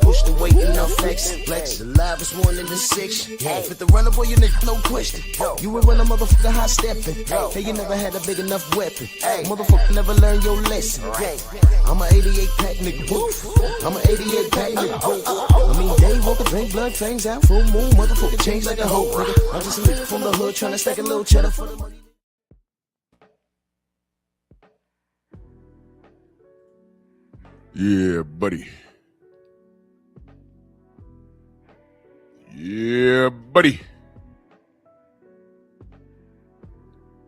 Push the weight and now flex. The live is 1 in the 6. With the runner, boy, you nigga, no question. You will run a motherfucker high stepping. Hey, you never had a big enough weapon. Motherfucker never learned your lesson. I'm a 88 pack nigga. I'm a 88 pack nigga. I mean, day walker, drink blood, fangs out, full moon, motherfucker change like a hoe, nigga. I'm just a nigga from the hood trying to stack a little cheddar for the money. Yeah, buddy. Yeah, buddy.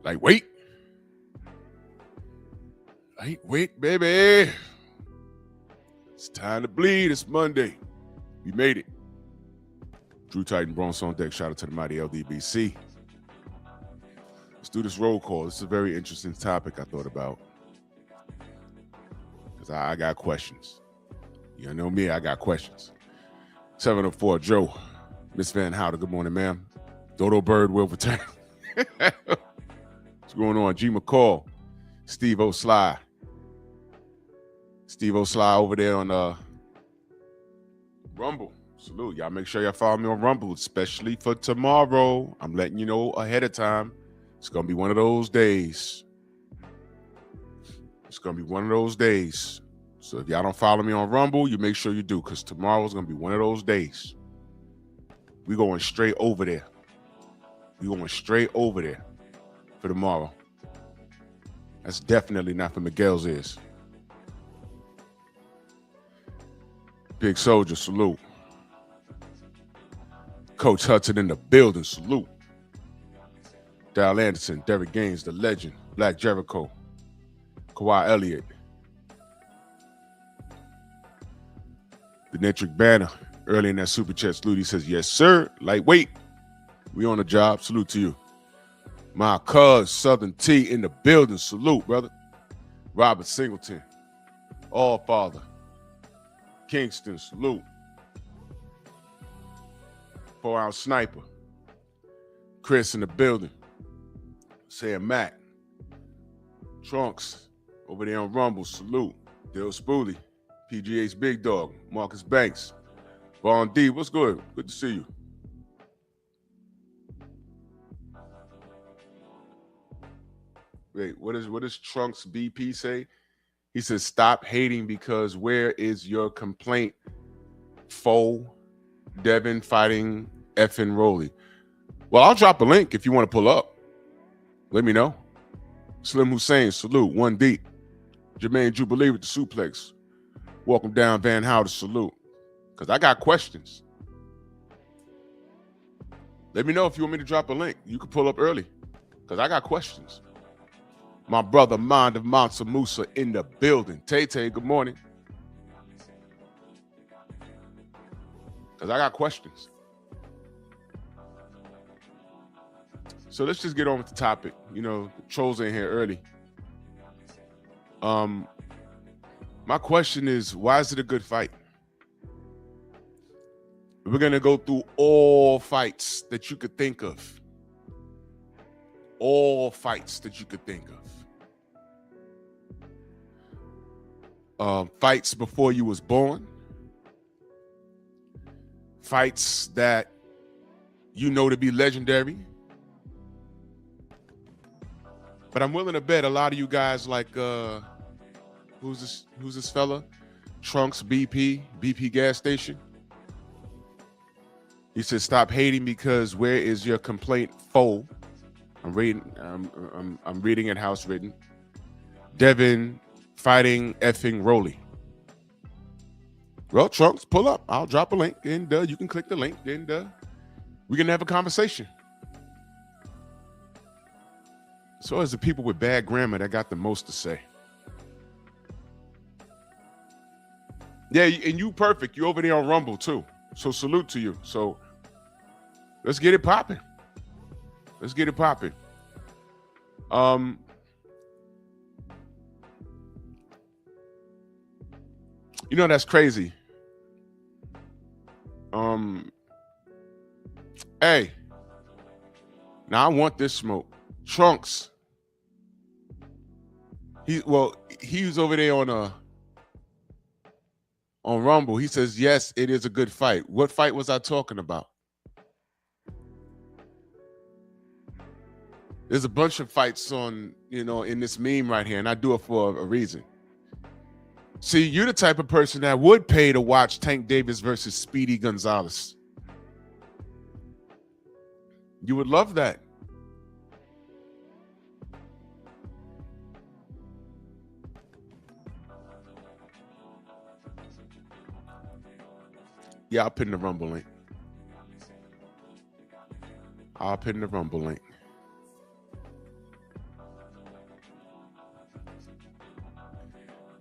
Lightweight. Lightweight, baby. It's time to bleed. It's Monday. We made it. Drew Titan, Bronx on deck. Shout out to the mighty LDBC. Let's do this roll call. This is a very interesting topic I thought about. Because I got questions. You know me, I got questions. 704 Joe. Miss Van Houten, good morning, ma'am. Dodo Bird will return. What's going on? G McCall, Steve O'Sly. Steve O'Sly over there on Rumble. Salute. Y'all make sure y'all follow me on Rumble, especially for tomorrow. I'm letting you know ahead of time. It's going to be one of those days. It's going to be one of those days. So if y'all don't follow me on Rumble, you make sure you do, because tomorrow's going to be one of those days. We going straight over there. We going straight over there for tomorrow. That's definitely not for Miguel's ears. Big Soldier, salute. Coach Hudson in the building, salute. Dal Anderson, Derek Gaines, the legend, Black Jericho, Kawhi Elliott, the Netric Banner. Early in that super chat, salute. He says, yes, sir. Lightweight. We on the job. Salute to you. My cuz, Southern T in the building. Salute, brother. Robert Singleton. All Father. Kingston, salute. 4-ounce sniper. Chris in the building. Saying Mac. Trunks over there on Rumble. Salute. Dale Spoolie. PGA's Big Dog. Marcus Banks. Vaughn D, what's good? Good to see you. Wait, what does Trunks BP say? He says, stop hating because where is your complaint? Foe, Devin fighting effing Rolly. Well, I'll drop a link if you want to pull up. Let me know. Slim Hussein, salute. 1 deep. Jermaine Jubilee with the suplex. Welcome down, Van Houten, salute. Because I got questions. Let me know if you want me to drop a link. You can pull up early. Because I got questions. My brother, Mind of Mansa Musa in the building. Tay-Tay, good morning. Because I got questions. So let's just get on with the topic. You know, the trolls in here early. My question is, why is it a good fight? We're going to go through all fights that you could think of. All fights that you could think of. Fights before you was born. Fights that you know to be legendary. But I'm willing to bet a lot of you guys like, who's this fella? Trunks BP gas station. He said, stop hating because where is your complaint, foe? I'm reading it house written. Devin fighting effing Rolly. Well, Trunks, pull up. I'll drop a link and you can click the link and we can have a conversation. So as the people with bad grammar that got the most to say. Yeah, and you perfect. You over there on Rumble too. So salute to you. So let's get it popping. Let's get it popping. You know, that's crazy. Hey, now I want this smoke. Trunks. He was over there on on Rumble. He says, yes, it is a good fight. What fight was I talking about? There's a bunch of fights on, in this meme right here, and I do it for a reason. See, you're the type of person that would pay to watch Tank Davis versus Speedy Gonzalez. You would love that. Yeah, I'll pin the Rumble link.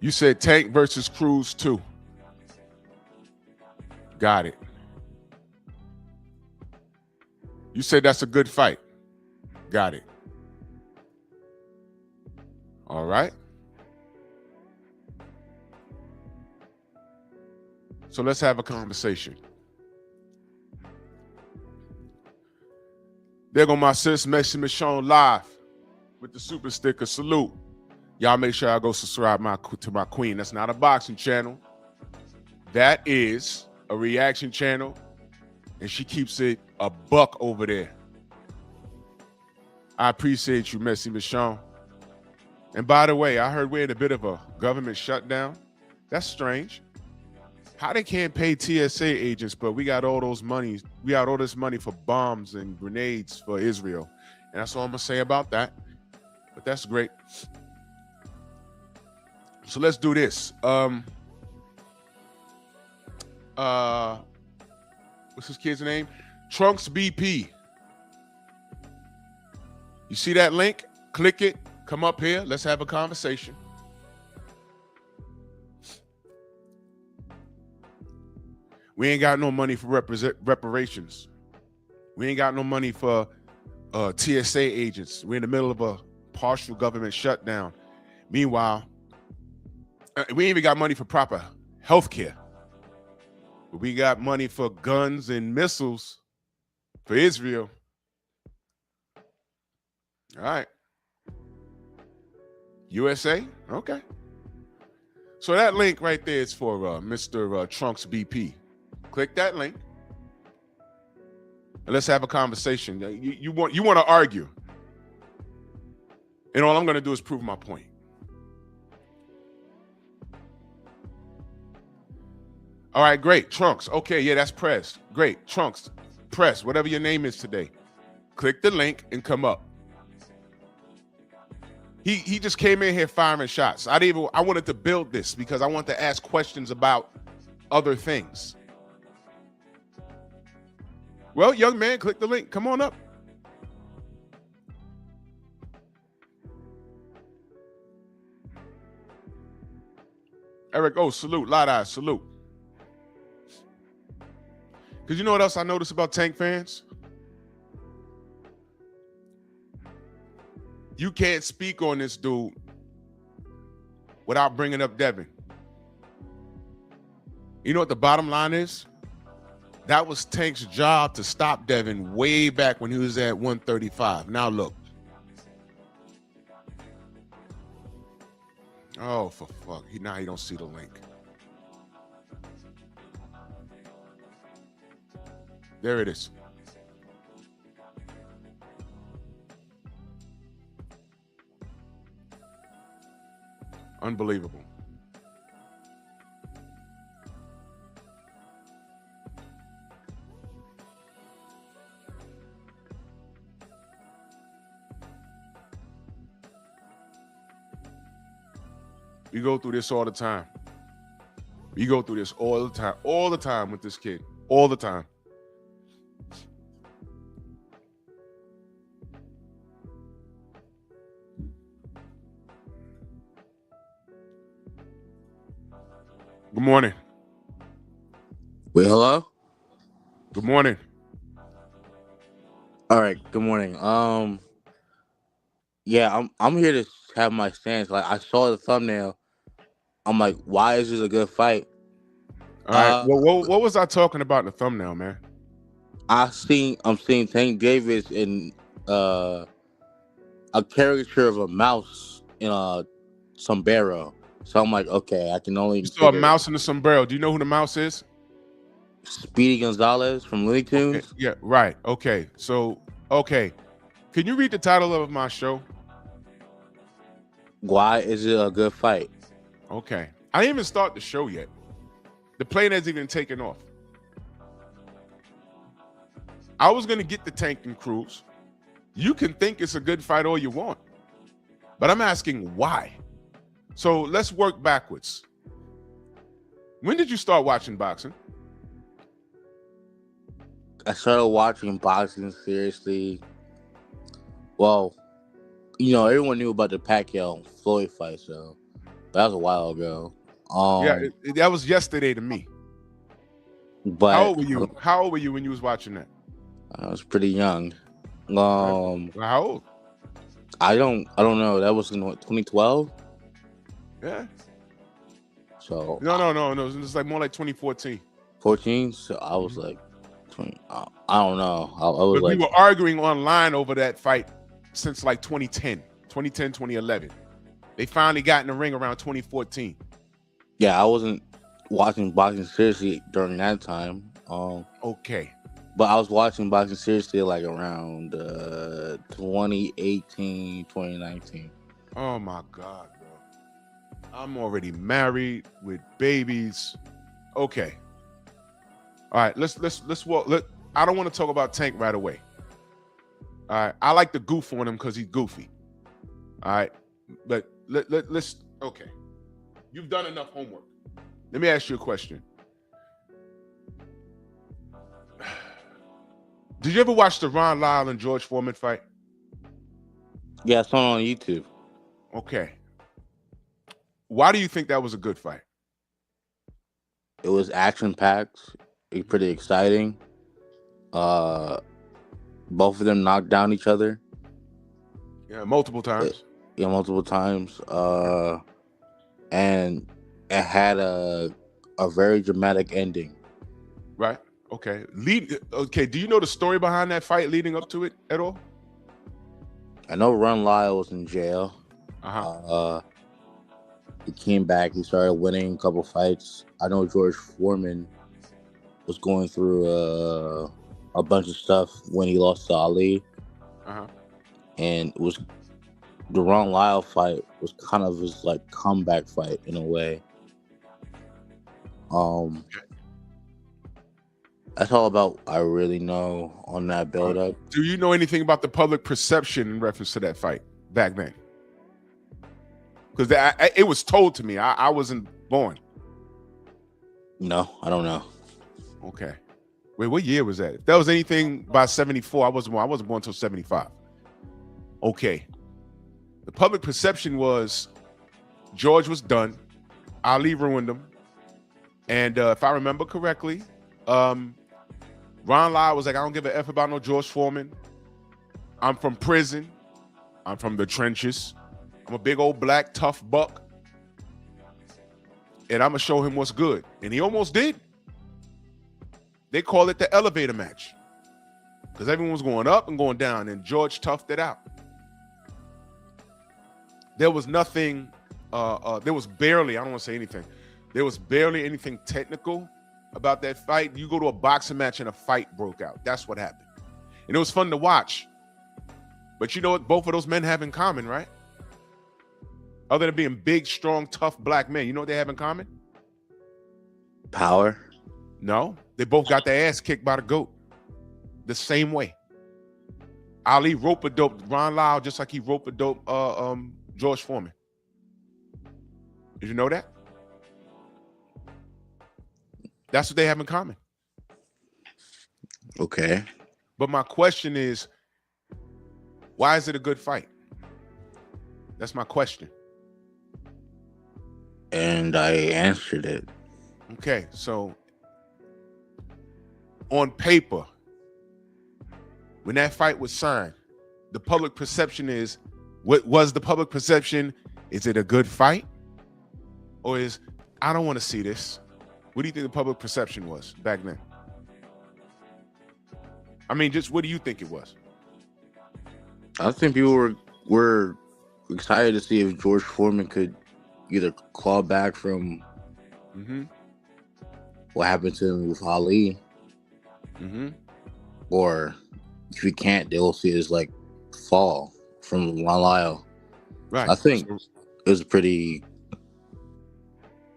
You said Tank versus Cruz 2. Got it. You said that's a good fight. Got it. All right. So let's have a conversation. There go my sis, Messi Michonne, live with the super sticker. Salute. Y'all make sure I go subscribe to my queen. That's not a boxing channel. That is a reaction channel, and she keeps it a buck over there. I appreciate you, Messi Michonne. And by the way, I heard we're in a bit of a government shutdown. That's strange. How they can't pay TSA agents, but we got all those money. We got all this money for bombs and grenades for Israel. And that's all I'm gonna say about that. But that's great. So let's do this. What's his kid's name? Trunks BP. You see that link? Click it. Come up here. Let's have a conversation. We ain't got no money for reparations. We ain't got no money for TSA agents. We're in the middle of a partial government shutdown. Meanwhile, we ain't even got money for proper health care. But we got money for guns and missiles for Israel. All right. USA? Okay. So that link right there is for Mr. Trunks BP. Click that link. And let's have a conversation. You want to argue. And all I'm going to do is prove my point. All right, great. Trunks. Okay, yeah, that's press. Great. Trunks. Press, whatever your name is today. Click the link and come up. He just came in here firing shots. I wanted to build this because I want to ask questions about other things. Well, young man, click the link. Come on up. Eric, salute. Light salute. Because you know what else I noticed about Tank fans? You can't speak on this dude without bringing up Devin. You know what the bottom line is? That was Tank's job to stop Devin way back when he was at 135. Now look. Oh, for fuck. Now he don't see the link. There it is. Unbelievable. We go through this all the time. We go through this all the time with this kid, all the time. Good morning. Wait, hello? Good morning. All right, good morning. Yeah, I'm here to have my stance. Like, I saw the thumbnail. I'm like, why is this a good fight? All right. What was I talking about in the thumbnail, man? I'm seeing Tank Davis in a caricature of a mouse in a sombrero. So I'm like, okay, I can only You saw a figure mouse in the sombrero. Do you know who the mouse is? Speedy Gonzalez from Looney Okay, Tunes. yeah, right. Okay. So, okay. Can you read the title of my show? Why is it a good fight? Okay. I didn't even start the show yet. The plane hasn't even taken off. I was going to get the Tank and Cruz. You can think it's a good fight all you want, but I'm asking why. So let's work backwards. When did you start watching boxing? I started watching boxing seriously. Well, you know, everyone knew about the Pacquiao Floyd fight, so that was a while ago. That was yesterday to me. But How old were you? How old were you when you was watching that? I was pretty young. Well, how old? I don't know. That was in 2012. Yeah. So No. It's like more like 2014. 14. So I was like 20. I don't know. I was But like, we were arguing online over that fight since like 2011. They finally got in the ring around 2014. yeah, I wasn't watching boxing seriously during that time. Okay. But I was watching boxing seriously like around 2018, 2019. Oh my God, bro. I'm already married with babies. Okay. All right, let's walk. I don't want to talk about Tank right away. All right. I like to goof on him because he's goofy. All right. But let's okay. You've done enough homework. Let me ask you a question. Did you ever watch the Ron Lyle and George Foreman fight? Yeah, I saw it on YouTube. Okay. Why do you think that was a good fight? It was action packed, pretty exciting. Both of them knocked down each other. Yeah, multiple times. Multiple times. And it had a very dramatic ending. Right. Okay. Okay. Do you know the story behind that fight leading up to it at all? I know Ron Lyle was in jail. He came back. He started winning a couple fights. I know George Foreman was going through a bunch of stuff when he lost to Ali. And it was the Ron Lyle fight was kind of his like comeback fight in a way. That's all about I really know on that build up. Do you know anything about the public perception in reference to that fight back then? Because it was told to me. I wasn't born. No, I don't know. Okay. Wait, what year was that? If that was anything by 74, I wasn't born until 75. Okay. The public perception was George was done. Ali ruined him. And if I remember correctly, Ron Lyle was like, I don't give a F about no George Foreman. I'm from prison. I'm from the trenches. I'm a big old black tough buck. And I'm going to show him what's good. And he almost did. They call it the elevator match. Because everyone was going up and going down. And George toughed it out. There was nothing, there was barely, I don't want to say anything. There was barely anything technical about that fight. You go to a boxing match and a fight broke out. That's what happened. And it was fun to watch. But you know what both of those men have in common, right? Other than being big, strong, tough black men, you know what they have in common? Power? No. They both got their ass kicked by the GOAT. The same way. Ali rope-a-dope Ron Lyle just like he rope-a-dope George Foreman. Did you know that? That's what they have in common. Okay. But my question is, why is it a good fight? That's my question. And I answered it. Okay, so on paper, when that fight was signed, the public perception is, what was the public perception? Is it a good fight? Or is, I don't want to see this. What do you think the public perception was back then? I mean, just what do you think it was? I think people were excited to see if George Foreman could either claw back from what happened to him with Ali, or if he can't, they'll see his like fall from Ron Lyle. Right. I think it was pretty.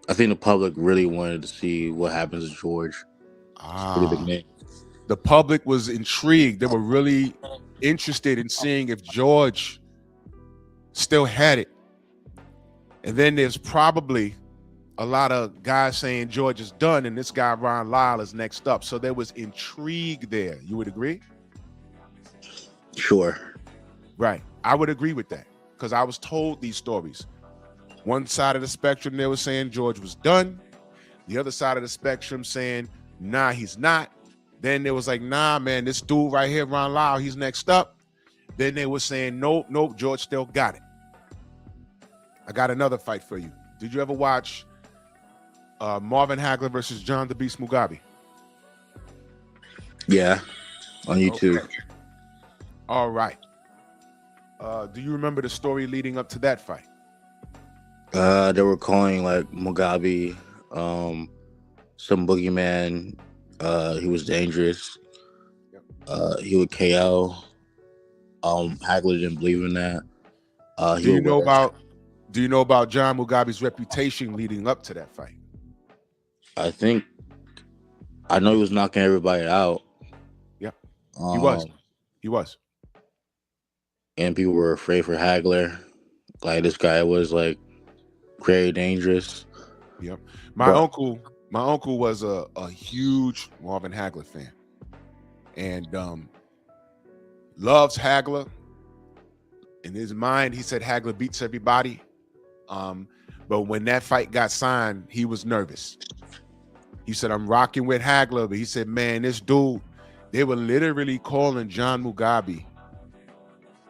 I think the public really wanted to see what happens to George. Pretty big name. The public was intrigued. They were really interested in seeing if George still had it. And then there's probably a lot of guys saying George is done and this guy Ron Lyle is next up. So there was intrigue there. You would agree? Sure. Right. I would agree with that because I was told these stories. One side of the spectrum, they were saying George was done. The other side of the spectrum saying, nah, he's not. Then there was like, nah, man, this dude right here, Ron Lyle, he's next up. Then they were saying, nope, George still got it. I got another fight for you. Did you ever watch Marvin Hagler versus John the Beast Mugabe? Yeah, on YouTube. Okay. All right. Do you remember the story leading up to that fight? They were calling like Mugabe, some boogeyman. He was dangerous. He would KO. Hagler didn't believe in that. Do you know about John Mugabe's reputation leading up to that fight? I know he was knocking everybody out. Yep. He was. And people were afraid for Hagler. Like this guy was like very dangerous. Yep. My uncle was a huge Marvin Hagler fan. And loves Hagler. In his mind, he said Hagler beats everybody. But when that fight got signed, he was nervous. He said, I'm rocking with Hagler. But he said, man, this dude, they were literally calling John Mugabe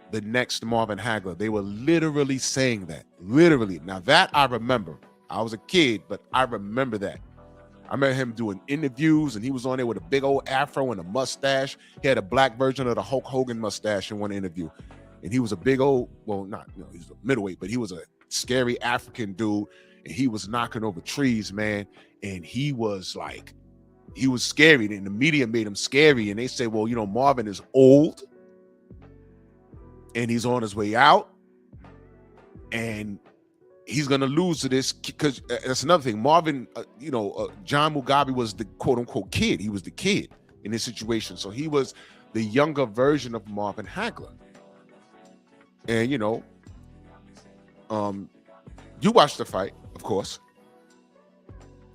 the next Marvin Hagler. They were literally saying that. Literally. Now that I remember. I was a kid, but I remember that. I remember him doing interviews, and he was on there with a big old afro and a mustache. He had a black version of the Hulk Hogan mustache in one interview. And he was a big old, well, he was a middleweight, but he was a scary African dude, and he was knocking over trees, man. And he was scary, and the media made him scary. And they said, well, Marvin is old, and he's on his way out, and he's gonna lose to this, because that's another thing. Marvin, John Mugabe was the quote unquote kid. He was the kid in this situation, so he was the younger version of Marvin Hagler. And you watched the fight, of course.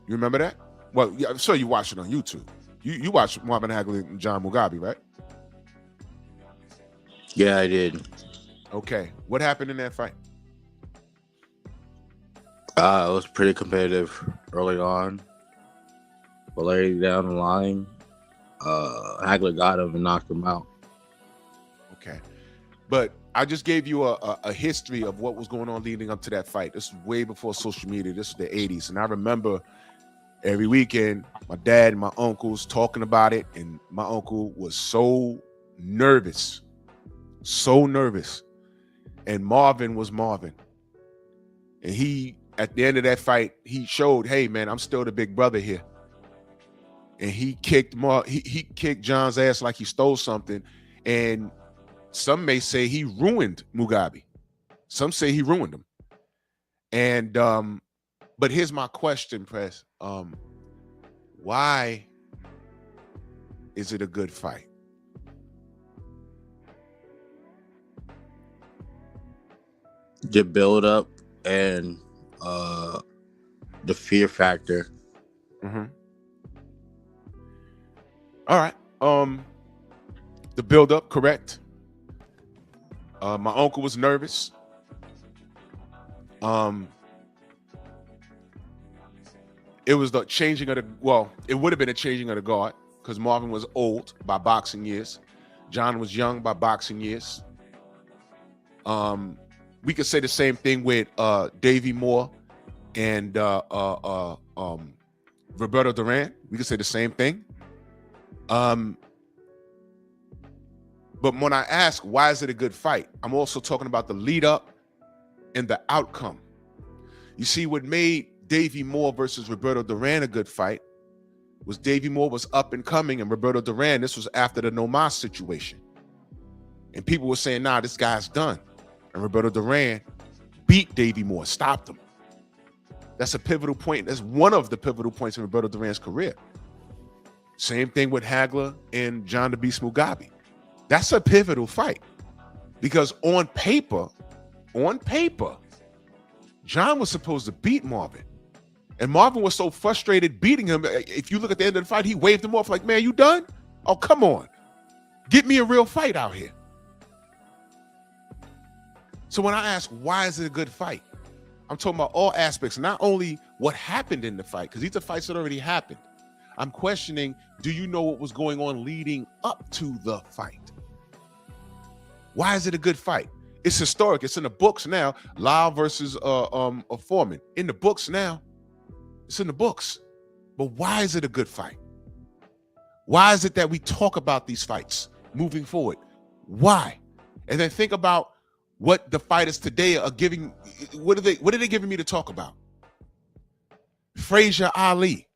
You remember that? Well, yeah, I'm sure you watched it on YouTube. You watched Marvin Hagler and John Mugabe, right? Yeah, I did. Okay, what happened in that fight? It was pretty competitive early on, but later down the line, Hagler got him and knocked him out. Okay, but I just gave you a history of what was going on leading up to that fight. This is way before social media. This is the 80s, and I remember every weekend my dad and my uncles talking about it, and my uncle was so nervous, and Marvin was Marvin, and he, at the end of that fight, he showed, hey man, I'm still the big brother here. And he kicked he kicked John's ass like he stole something. And some may say he ruined Mugabe. Some say he ruined him. And but here's my question, Press. Why is it a good fight? The build up and the fear factor. Mm-hmm. All right. The build up, correct. My uncle was nervous. It was the changing of the, well, it would have been a changing of the guard because Marvin was old by boxing years. John was young by boxing years. We could say the same thing with Davey Moore and Roberto Duran. We could say the same thing. But when I ask, why is it a good fight? I'm also talking about the lead up and the outcome. You see, what made Davey Moore versus Roberto Duran a good fight was Davey Moore was up and coming, and Roberto Duran, this was after the No Mas situation. And people were saying, nah, this guy's done. And Roberto Duran beat Davey Moore, stopped him. That's a pivotal point. That's one of the pivotal points in Roberto Duran's career. Same thing with Hagler and John the Beast Mugabe. That's a pivotal fight because on paper, John was supposed to beat Marvin. And Marvin was so frustrated beating him. If you look at the end of the fight, he waved him off like, man, you done? Oh, come on. Get me a real fight out here. So when I ask, why is it a good fight? I'm talking about all aspects, not only what happened in the fight, because these are fights that already happened. I'm questioning, do you know what was going on leading up to the fight? Why is it a good fight? It's historic. It's in the books now. Lyle versus Foreman. In the books now. It's in the books. But why is it a good fight? Why is it that we talk about these fights moving forward? Why? And then think about what the fighters today are giving. What are they giving me to talk about? Frazier Ali.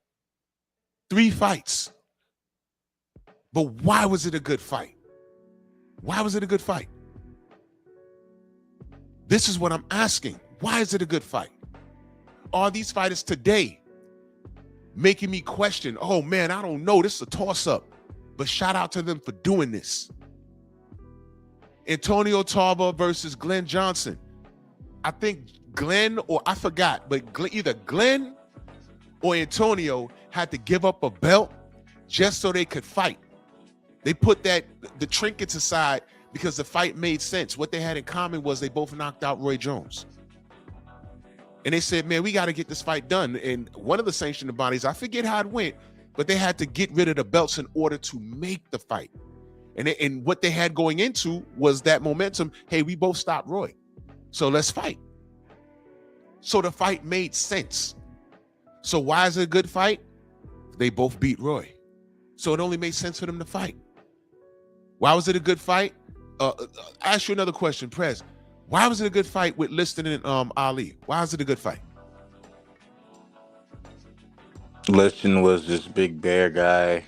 3 fights. But why was it a good fight? Why was it a good fight? This is what I'm asking. Why is it a good fight? Are these fighters today making me question, oh man, I don't know, this is a toss-up. But shout out to them for doing this. Antonio Tarver versus Glenn Johnson. I think Glenn, or I forgot, but either Glenn or Antonio had to give up a belt just so they could fight. They put the trinkets aside because the fight made sense. What they had in common was they both knocked out Roy Jones. And they said, man, we got to get this fight done. And one of the sanctioning bodies, I forget how it went, but they had to get rid of the belts in order to make the fight. And what they had going into was that momentum. Hey, we both stopped Roy, so let's fight. So the fight made sense. So why is it a good fight? They both beat Roy. So it only made sense for them to fight. Why was it a good fight? I'll ask you another question, Prez. Why was it a good fight with Liston and Ali? Why was it a good fight? Liston was this big bear guy.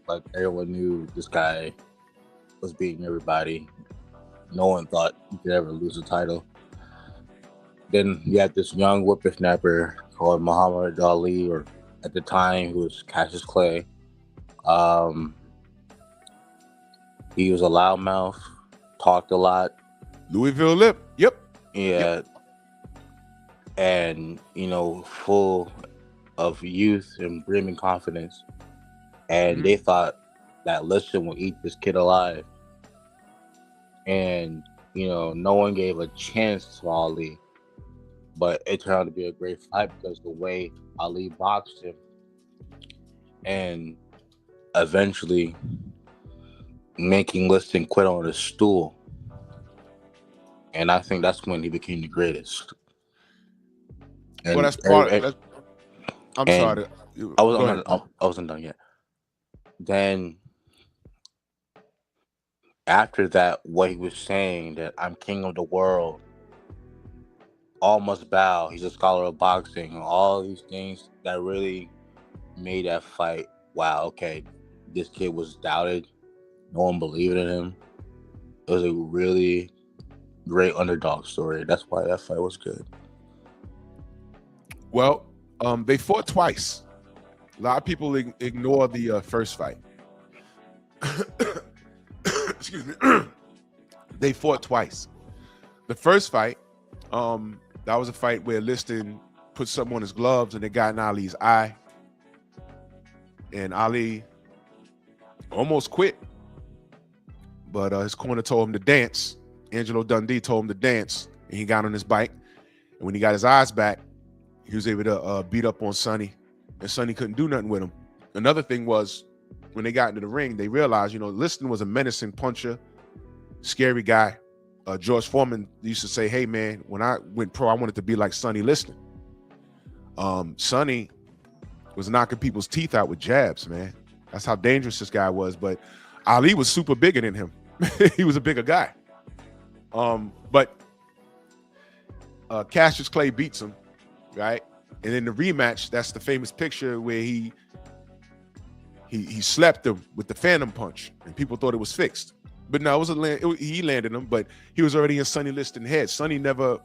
Like everyone knew this guy was beating everybody. No one thought he could ever lose the title. Then you had this young whippersnapper called Muhammad Ali, or at the time he was Cassius Clay. He was a loudmouth, talked a lot. Louisville Lip. Yep. Yeah. Yep. And, full of youth and brimming confidence. And they thought that Liston would eat this kid alive. And, no one gave a chance to Ali. But it turned out to be a great fight because the way Ali boxed him and eventually making Liston quit on his stool. And I think that's when he became the greatest. And well, that's part of it. I'm sorry. I wasn't done yet. Then after that, what he was saying, that I'm king of the world, all must bow, he's a scholar of boxing, all these things that really made that fight, wow, okay, this kid was doubted. No one believed in him. It was a really great underdog story. That's why that fight was good. Well, they fought twice. A lot of people ignore the first fight. Excuse me. They fought twice. The first fight, that was a fight where Liston put something on his gloves and it got in Ali's eye. And Ali almost quit. But his corner told him to dance. Angelo Dundee told him to dance. And he got on his bike. And when he got his eyes back, he was able to beat up on Sonny. And Sonny couldn't do nothing with him. Another thing was, when they got into the ring, they realized, Liston was a menacing puncher, scary guy. George Foreman used to say, hey, man, when I went pro, I wanted to be like Sonny Liston. Sonny was knocking people's teeth out with jabs, man. That's how dangerous this guy was. But Ali was super bigger than him. He was a bigger guy. But Cassius Clay beats him, right? And in the rematch, that's the famous picture where he slept him with the Phantom Punch, and people thought it was fixed. But no, he landed him, but he was already in Sonny Liston's head. Sonny never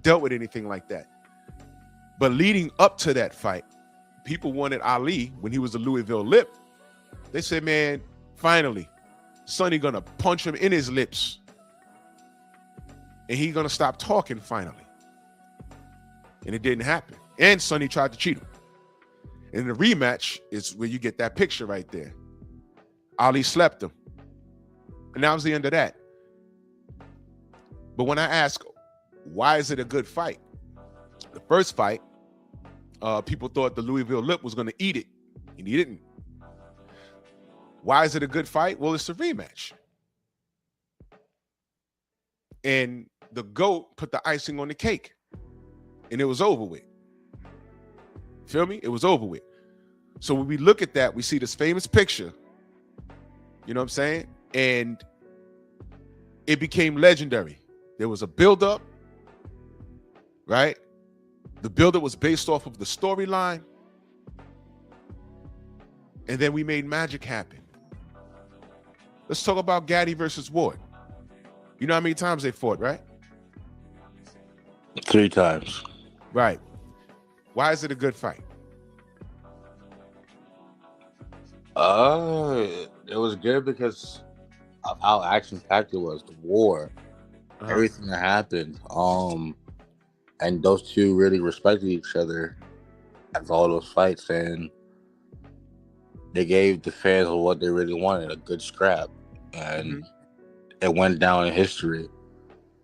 dealt with anything like that. But leading up to that fight, people wanted Ali, when he was the Louisville Lip, they said, man, finally, Sonny gonna punch him in his lips. And he's gonna stop talking finally. And it didn't happen. And Sonny tried to cheat him. And the rematch is where you get that picture right there. Ali slept him. And that was the end of that. But when I ask, why is it a good fight? The first fight, people thought the Louisville Lip was going to eat it, and he didn't. Why is it a good fight? Well, it's a rematch. And the GOAT put the icing on the cake, and it was over with. Feel me? It was over with. So when we look at that, we see this famous picture, you know what I'm saying? And it became legendary. There was a buildup, right? The buildup was based off of the storyline. And then we made magic happen. Let's talk about Gatti versus Ward. You know how many times they fought, right? 3 times. Right. Why is it a good fight? It was good because of how action-packed it was. The war, everything that happened. And those two really respected each other after all those fights, and they gave the fans what they really wanted, a good scrap. And it went down in history.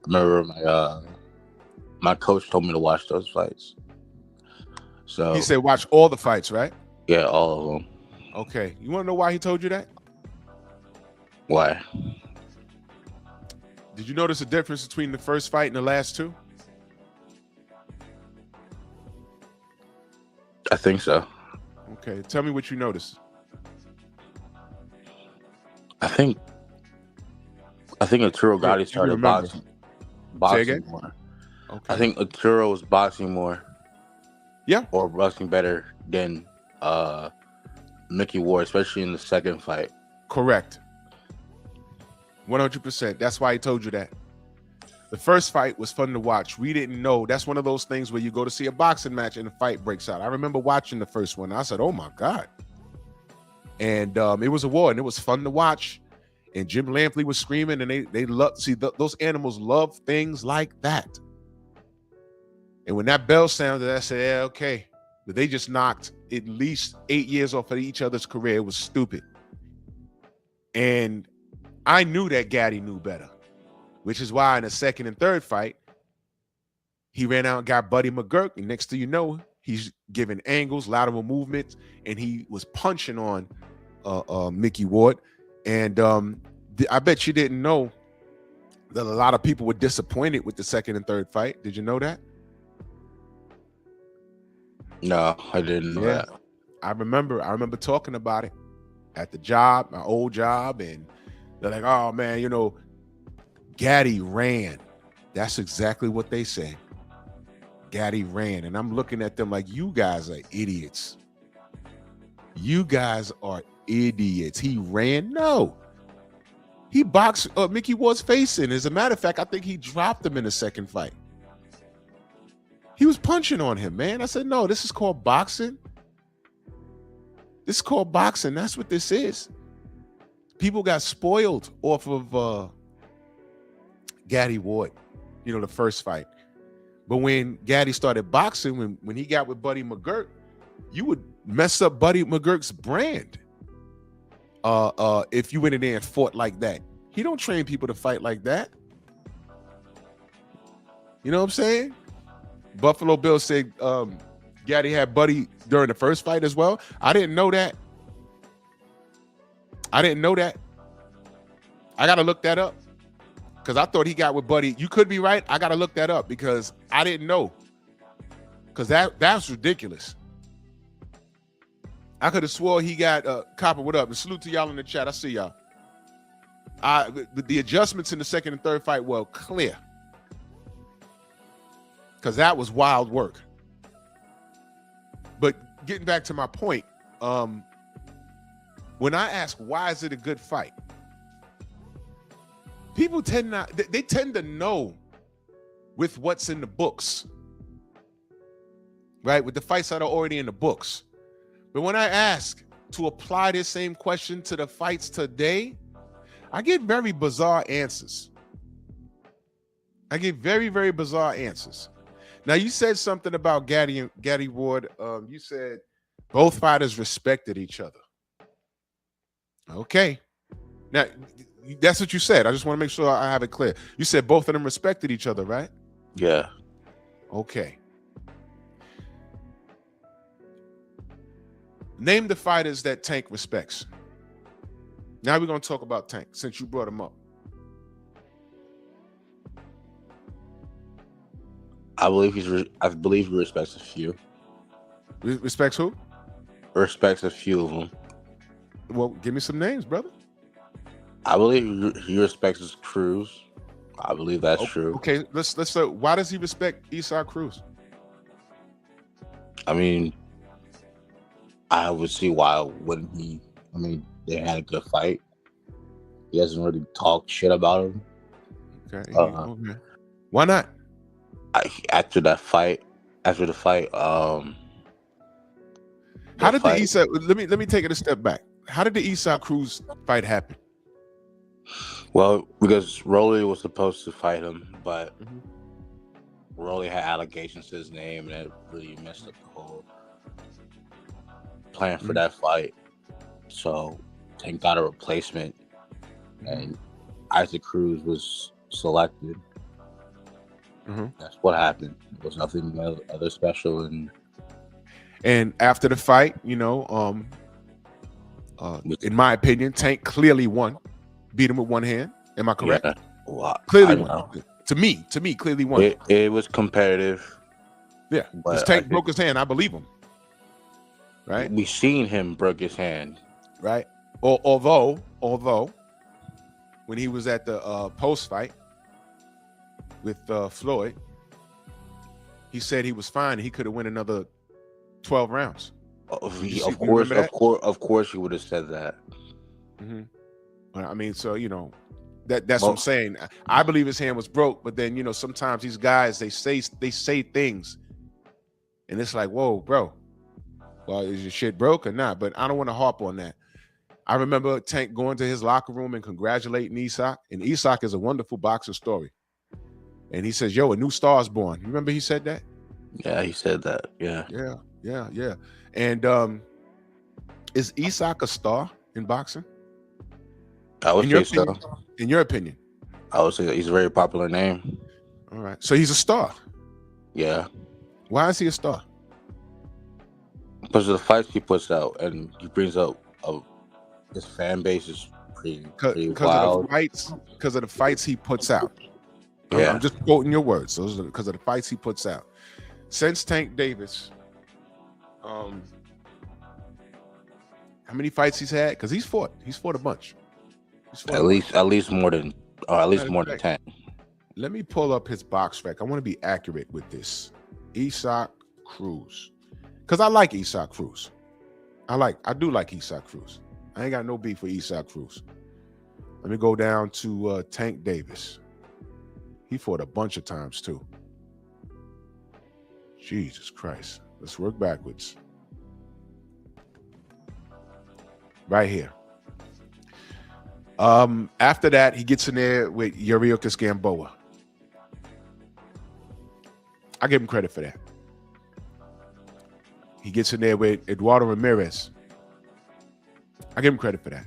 I remember my coach told me to watch those fights. So he said watch all the fights, right? Yeah, all of them. Okay. You want to know why he told you that? Why? Did you notice the difference between the first fight and the last two? I think so. Okay. Tell me what you noticed. I think Arturo Gatti started boxing more. Okay. I think Arturo was boxing more. Yeah. Or boxing better than Mickey Ward, especially in the second fight. Correct. 100%. That's why I told you that. The first fight was fun to watch. We didn't know. That's one of those things where you go to see a boxing match and the fight breaks out. I remember watching the first one. I said, oh my God. And it was a war, and it was fun to watch. And Jim Lampley was screaming, and they love, those animals love things like that. And when that bell sounded, I said, yeah, okay. But they just knocked at least 8 years off of each other's career. It was stupid. And I knew that Gatti knew better, which is why in the second and third fight, he ran out and got Buddy McGurk. And next thing you know, he's giving angles, lateral movements, and he was punching on Mickey Ward. And I bet you didn't know that a lot of people were disappointed with the second and third fight. Did you know that? No, I didn't know that. I remember talking about it at the job, my old job, and they're like, oh man, you know, Gatti ran. That's exactly what they said. Gatti ran. And I'm looking at them like, you guys are idiots. You guys are idiots. He ran? No. He boxed Mickey Ward's face in. As a matter of fact, I think he dropped him in the second fight. He was punching on him, man. I said, no, this is called boxing. This is called boxing. That's what this is. People got spoiled off of Gatti Ward, you know, the first fight. But when Gatti started boxing, when he got with Buddy McGurk, you would mess up Buddy McGurk's brand if you went in there and fought like that. He don't train people to fight like that. You know what I'm saying? Buffalo Bill said Gatti had Buddy during the first fight as well. I didn't know that. I got to look that up because I thought he got with Buddy. You could be right. I got to look that up because I didn't know, because that's ridiculous. I could have swore he got Copper. What up? And salute to y'all in the chat. I see y'all. The adjustments in the second and third fight were clear. because that was wild work. But getting back to my point, when I ask why is it a good fight, people tend to know with what's in the books, right? With the fights that are already in the books. But when I ask to apply this same question to the fights today, I get very bizarre answers. I get very, very bizarre answers. Now, you said something about Gatti Ward. You said both fighters respected each other. Okay. Now, that's what you said. I just want to make sure I have it clear. You said both of them respected each other, right? Yeah. Okay. Name the fighters that Tank respects. Now we're going to talk about Tank since you brought him up. I believe he respects a few. Respects who? Respects a few of them. Well, give me some names, brother. I believe he respects Cruz. I believe that's true. Okay, let's why does he respect Isaac Cruz? I mean, I would see why they had a good fight. He hasn't really talked shit about him. Okay. Okay. Why not? After the fight, how did the Isaac? Let me take it a step back. How did the Isaac Cruz fight happen? Well, because Rolly was supposed to fight him, but Rolly had allegations to his name, and that really messed up the whole plan for that fight. So Tank got a replacement, and Isaac Cruz was selected. That's what happened. There was nothing other special. And after the fight, in my opinion, Tank clearly won. Beat him with one hand. Am I correct? Yeah. Well, clearly won. To me, clearly won. It was competitive. Yeah, because Tank broke his hand. I believe him. Right? We seen him broke his hand. Right? Although, when he was at the post fight with Floyd, he said he was fine. He could have won another 12 rounds. Of course, he would have said that. I mean, so that's what I'm saying. I believe his hand was broke, but then sometimes these guys they say things, and it's like, whoa, bro. Well, is your shit broke or not? But I don't want to harp on that. I remember Tank going to his locker room and congratulating Isaac, and Isaac is a wonderful boxer story. And he says, "Yo, a new star's born." You remember he said that? Yeah, he said that. Yeah. And is Isaac a star in boxing? I would say so. In your opinion? I would say he's a very popular name. All right. So he's a star. Yeah. Why is he a star? Because of the fights he puts out, and he brings up his fan base is pretty wild. Because of the fights he puts out. Yeah. I'm just quoting your words. Those are because of the fights he puts out. Since Tank Davis, how many fights he's had? Because he's fought a bunch. At least more than 10. Let me pull up his box rec. I want to be accurate with this. Isaac Cruz. Because I like Isaac Cruz. I do like Isaac Cruz. I ain't got no beef with Isaac Cruz. Let me go down to Tank Davis. He fought a bunch of times too. Jesus Christ. Let's work backwards. Right here. After that, he gets in there with Yuriorkis Gamboa. I give him credit for that. He gets in there with Eduardo Ramirez. I give him credit for that.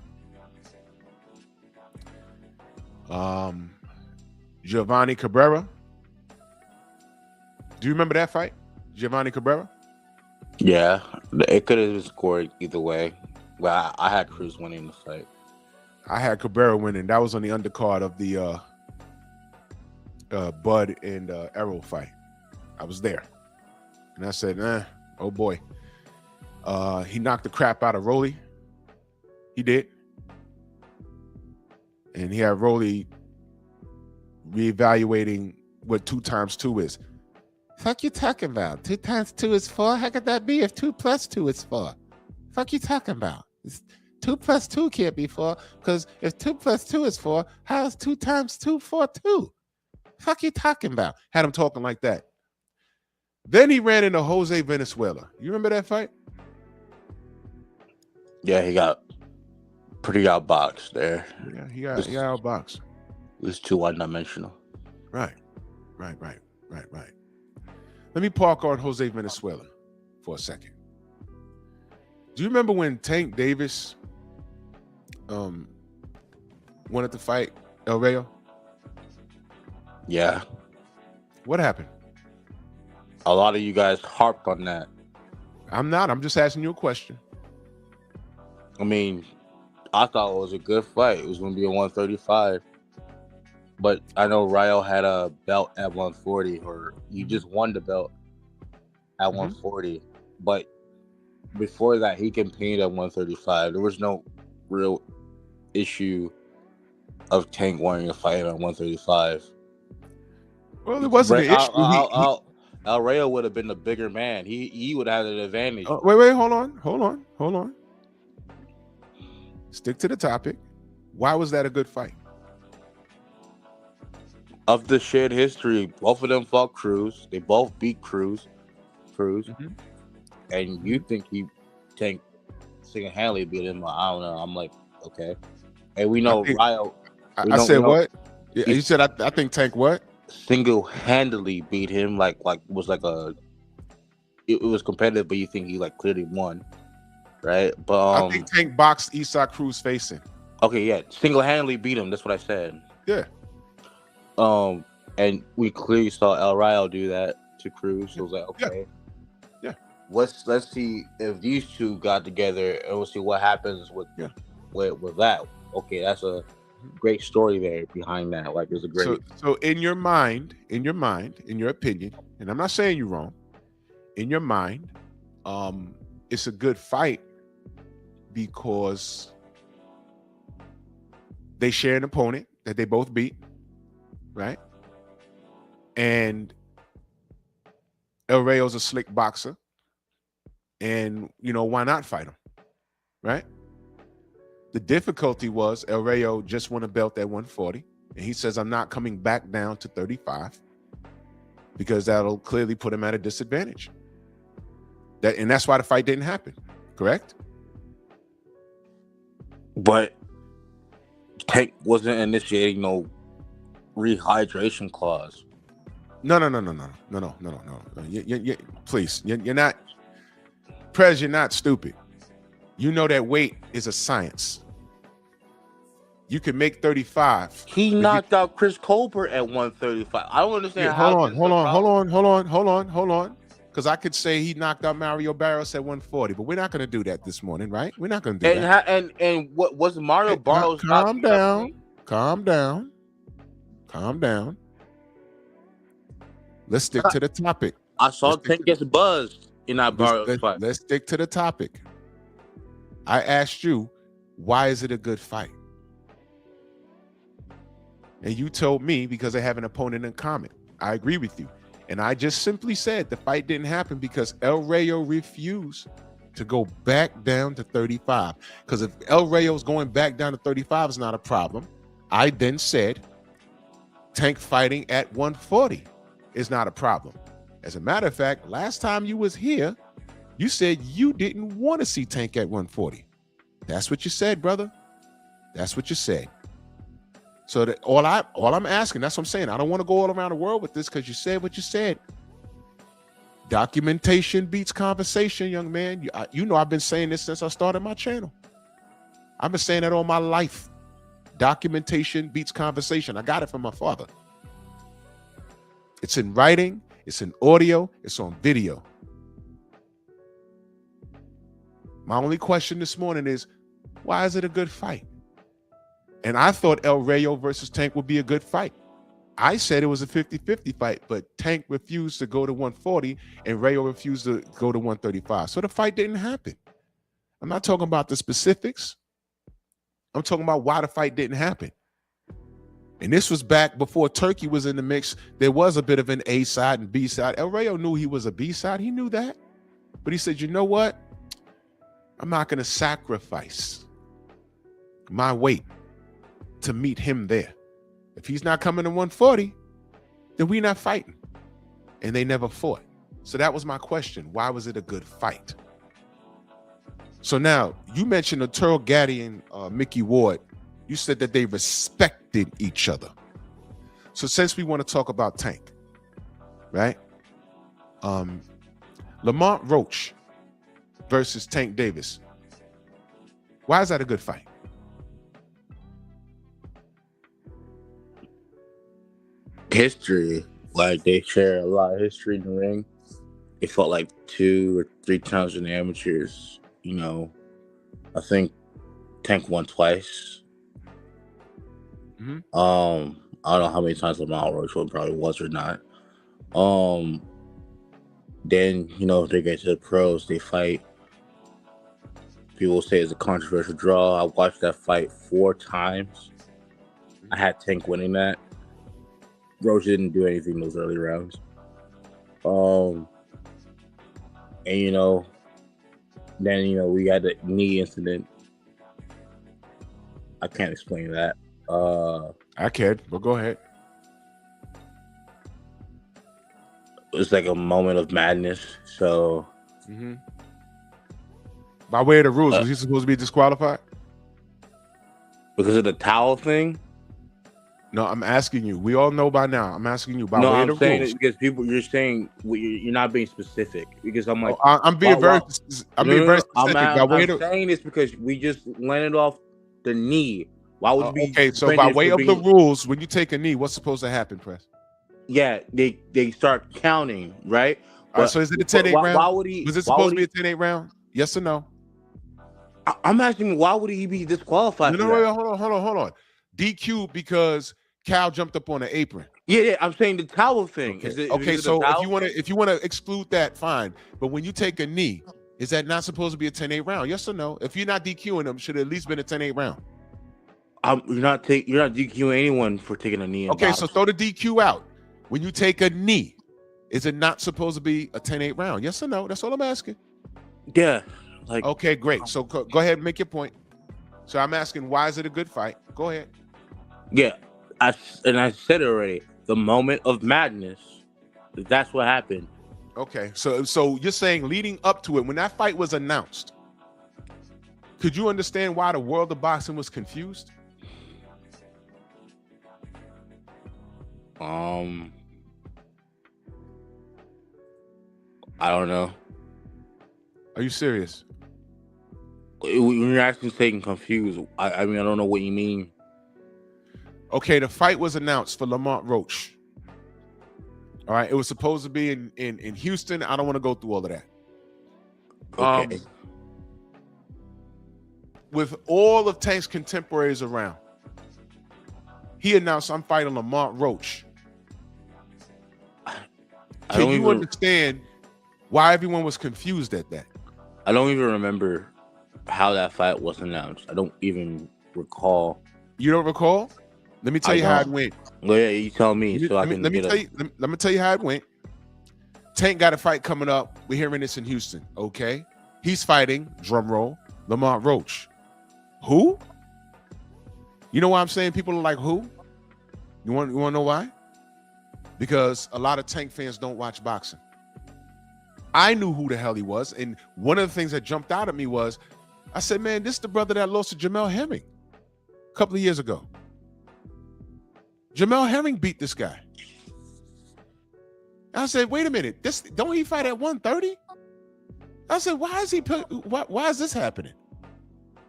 Giovanni Cabrera. Do you remember that fight? Giovanni Cabrera? Yeah, it could have been scored either way. Well, I had Cruz winning the fight. I had Cabrera winning. That was on the undercard of the Bud and Errol fight. I was there. And I said, oh boy. He knocked the crap out of Rolly. He did. And he had Rolly reevaluating what 2 times 2 is. Fuck you talking about? 2 times 2 is 4? How could that be if 2 plus 2 is 4? Fuck you talking about? 2 plus 2 can't be 4, because if 2 plus 2 is 4, how is 2 times 2 4 2? Fuck you talking about? Had him talking like that. Then he ran into Jose Venezuela. You remember that fight? Yeah, he got pretty outboxed there. Yeah, he got outboxed. It was too one-dimensional. Right. Let me park on Jose Venezuela for a second. Do you remember when Tank Davis wanted to fight El Rayo? Yeah. What happened? A lot of you guys harped on that. I'm not. I'm just asking you a question. I mean, I thought it was a good fight. It was going to be a 135. But I know Rayo had a belt at 140, or he just won the belt at 140. But before that, he competed at 135. There was no real issue of Tank wanting to fight him at 135. Well, it wasn't an issue. El Rayo would have been the bigger man. He would have had an advantage. Wait, hold on. Stick to the topic. Why was that a good fight? Of the shared history, both of them fought Cruz. They both beat Cruz. And you think Tank single-handedly beat him? I don't know. I'm like, okay. And we know Rayo. I said what? You said I think Tank what? Single-handedly beat him. It was competitive, but you think he clearly won, right? But I think Tank boxed Isaac Cruz facing. Okay, yeah, single-handedly beat him. That's what I said. Yeah. And we clearly saw El Rayo do that to Cruz. So it was like, okay, yeah. Let's see if these two got together, and we'll see what happens with that. Okay, that's a great story there behind that. It's a great. So in your mind, in your opinion, and I'm not saying you're wrong. In your mind, it's a good fight because they share an opponent that they both beat. Right? And El Rayo's a slick boxer. And, why not fight him? Right? The difficulty was El Rayo just won a belt at 140. And he says, I'm not coming back down to 35 because that'll clearly put him at a disadvantage. And that's why the fight didn't happen. Correct? But Tank wasn't initiating no rehydration clause. No. Please, you're not, Prez. You're not stupid. You know that weight is a science. You can make 35. He knocked out Chris Colbert at 135. I don't understand. Hold on. Because I could say he knocked out Mario Barrios at 140, but we're not going to do that this morning, right? We're not going to do that. And what was Mario Barrios? Calm down. Let's stick to the topic. I saw Tank gets buzzed in that Barrios fight. Let's stick to the topic. I asked you, why is it a good fight? And you told me because they have an opponent in common. I agree with you. And I just simply said the fight didn't happen because El Rayo refused to go back down to 35. Because if El Rayo's going back down to 35 is not a problem, I then said Tank fighting at 140 is not a problem. As a matter of fact, last time you was here, you said you didn't want to see Tank at 140. That's what you said, brother. That's what you said. So that all I'm asking, that's what I'm saying. I don't want to go all around the world with this because you said what you said. Documentation beats conversation, young man. You know I've been saying this since I started my channel. I've been saying that all my life. Documentation beats conversation. I got it from my father. It's in writing, it's in audio, it's on video. My only question this morning is, why is it a good fight? And I thought El Rayo versus Tank would be a good fight. I said it was a 50-50 fight, but Tank refused to go to 140 and Rayo refused to go to 135. So the fight didn't happen. I'm not talking about the specifics. I'm talking about why the fight didn't happen. And this was back before Turkey was in the mix. There was a bit of an A side and B side. El Rayo knew he was a B side. He knew that. But he said, you know what? I'm not going to sacrifice my weight to meet him there. If he's not coming to 140, then we're not fighting. And they never fought. So that was my question. Why was it a good fight? So now, you mentioned Arturo Gatti and Mickey Ward. You said that they respected each other. So since we want to talk about Tank, right? Lamont Roach versus Tank Davis. Why is that a good fight? History. Like, they share a lot of history in the ring. They fought like 2 or 3 times in the amateurs. You know, I think Tank won twice. Mm-hmm. I don't know how many times Lamont Roach won, probably once or not. Then, you know, they get to the pros, they fight. People say it's a controversial draw. I watched that fight 4 times. I had Tank winning that. Roach didn't do anything in those early rounds. And, you know, then, you know, we had the knee incident. I can't explain that. I can, but go ahead. It was like a moment of madness. So, by way of the rules, was he supposed to be disqualified? Because of the towel thing? No, I'm asking you. We all know by now. I'm asking you by way I'm of the saying rules. it because people, you're saying you're not being specific. Because I'm like, I'm being very specific. I'm saying this because we just landed off the knee. Why would you be okay? So by way of the rules, when you take a knee, what's supposed to happen, Press? Yeah, they start counting, right? All right, so is it a 10-8 round? Why would he? Was it supposed to be a 10-8 round? Yes or no? I'm asking, why would he be disqualified? No, hold on. DQ because Cal jumped up on the apron. Yeah, I'm saying the towel thing. Okay, so if you want to exclude that, fine. But when you take a knee, is that not supposed to be a 10-8 round? Yes or no? If you're not DQing them, should it at least been a 10-8 round? You're not DQing anyone for taking a knee. Okay, so throw the DQ out. When you take a knee, is it not supposed to be a 10-8 round? Yes or no? That's all I'm asking. Yeah. Okay, great. So go ahead and make your point. So I'm asking, why is it a good fight? Go ahead. Yeah, I said it already. The moment of madness. That's what happened. Okay, so you're saying leading up to it, when that fight was announced, could you understand why the world of boxing was confused? I don't know. Are you serious? When you're actually saying confused, I mean, I don't know what you mean. Okay, the fight was announced for Lamont Roach. All right, it was supposed to be in Houston. I don't want to go through all of that. Okay. With all of Tank's contemporaries around, he announced, I'm fighting Lamont Roach. Can you understand why everyone was confused at that? I don't even remember how that fight was announced. I don't even recall. You don't recall? Let me tell you how it went. Well, yeah, you tell me. Let me tell you how it went. Tank got a fight coming up. We're hearing this in Houston. Okay. He's fighting, drum roll, Lamont Roach. Who? You know why I'm saying people are like, who? You want to know why? Because a lot of Tank fans don't watch boxing. I knew who the hell he was. And one of the things that jumped out at me was, I said, man, this is the brother that lost to Jamel Herring a couple of years ago. Jamel Herring beat this guy. I said, wait a minute, don't he fight at 130? I said, why is this happening?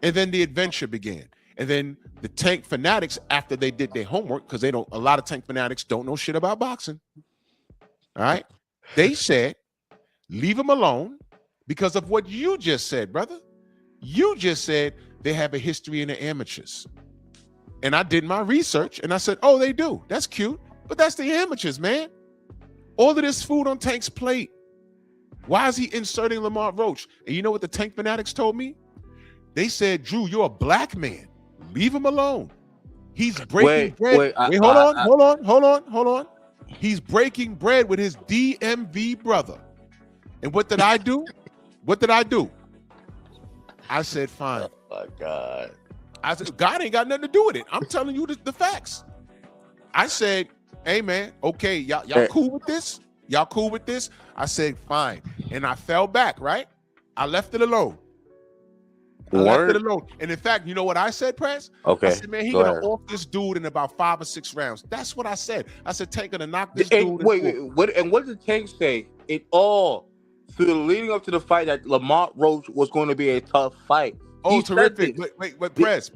And then the adventure began. And then the Tank fanatics, after they did their homework, because a lot of Tank fanatics don't know shit about boxing. All right. They said, leave him alone because of what you just said, brother. You just said they have a history in the amateurs. And I did my research and I said, oh, they do. That's cute. But that's the amateurs, man. All of this food on Tank's plate. Why is he inserting Lamont Roach? And you know what the Tank fanatics told me? They said, Drew, you're a black man. Leave him alone. He's breaking bread. Wait, hold on. He's breaking bread with his DMV brother. And what did I do? I said, fine. Oh my God. I said, God ain't got nothing to do with it. I'm telling you the facts. I said, hey man, okay, y'all cool with this? Y'all cool with this? I said, fine. And I fell back, right? I left it alone. Left it alone. And in fact, you know what I said, Press? Okay. I said, man, he gonna off this dude in about 5 or 6 rounds. That's what I said. I said, Tank gonna knock this dude. What did Tank say? It all through the leading up to the fight that Lamont Roach was going to be a tough fight. Oh, terrific. But Press.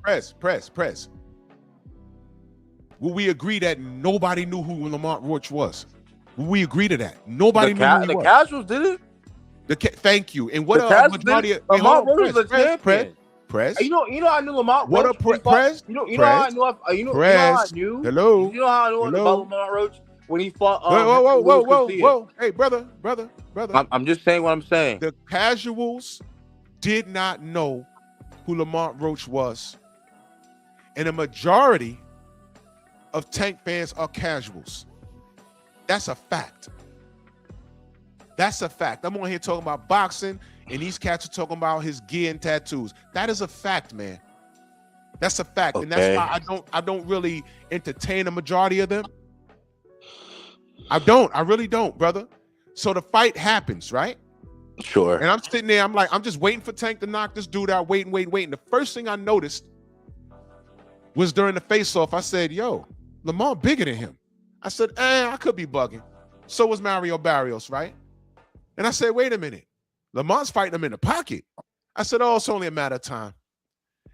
Will we agree that nobody knew who Lamont Roach was? Will we agree to that? Nobody knew who he was. The casuals did it. Thank you. And what majority of Lamont Roach was a champion. Press. You know I knew Lamont Roach. Press? You know how I knew. Hello. You know how I knew about Lamont Roach when he fought. Whoa. Hey, brother. I'm just saying what I'm saying. The casuals did not know who Lamont Roach was, and a majority of Tank fans are casuals. That's a fact. I'm on here talking about boxing, and these cats are talking about his gear and tattoos. That is a fact, man. That's a fact, and that's why I don't really entertain a majority of them. I really don't, brother. So the fight happens, right? Sure. And I'm sitting there, I'm just waiting for Tank to knock this dude out, waiting. And the first thing I noticed was during the face-off, I said, yo, Lamont bigger than him. I said, I could be bugging. So was Mario Barrios, right? And I said, wait a minute. Lamont's fighting him in the pocket. I said, oh, it's only a matter of time.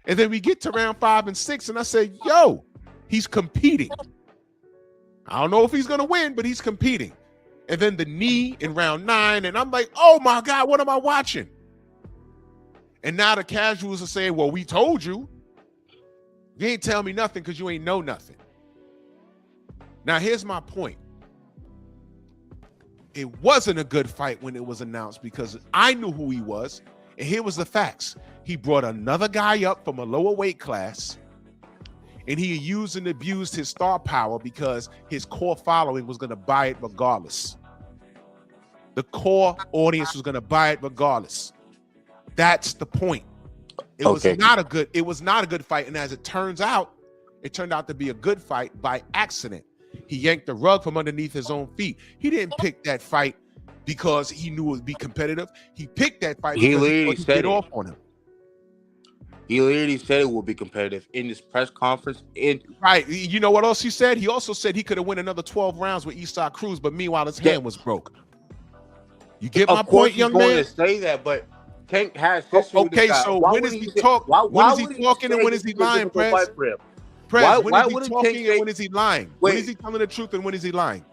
And then we get to round 5 and 6, and I said, yo, he's competing. I don't know if he's going to win, but he's competing. And then the knee in round 9, and I'm like, oh my God, what am I watching? And now the casuals are saying, well, we told you. You ain't tell me nothing because you ain't know nothing. Now, here's my point. It wasn't a good fight when it was announced because I knew who he was. And here was the facts. He brought another guy up from a lower weight class, and he used and abused his star power because his core following was going to buy it regardless. The core audience was going to buy it regardless. That's the point. It was not a good fight. And as it turns out, it turned out to be a good fight by accident. He yanked the rug from underneath his own feet. He didn't pick that fight because he knew it would be competitive. He picked that fight because he could get off on him. He literally said it would be competitive in this press conference. Right. You know what else he said? He also said he could have won another 12 rounds with Eastside Cruz, but meanwhile his hand was broke. You get my point, young man? Of course he's going to say that, but Tank has history with this guy. So when is he talking and when is he lying, Prez? Prez, when is he talking and when is he lying? When is he telling the truth and when is he lying?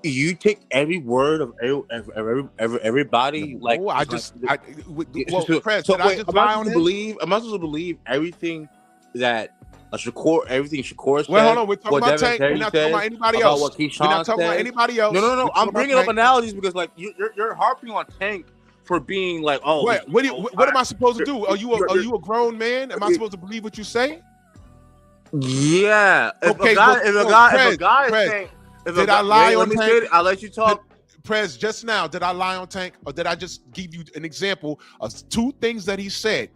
You take every word of everybody. Like, Prez, did I just lie on him? Am I supposed to believe everything that Shakur said? Well, hold on. We're talking about Tank. We're not talking about anybody else. We're not talking about anybody else. No. I'm bringing up analogies because, like, you're harping on Tank for being like, oh. Wait, what am I supposed to do? Are you a grown man? Am I supposed to believe what you say? Yeah. If a guy is saying. Did I lie on Tank? I'll let you talk. Prez, just now, did I lie on Tank, or did I just give you an example of 2 things that he said?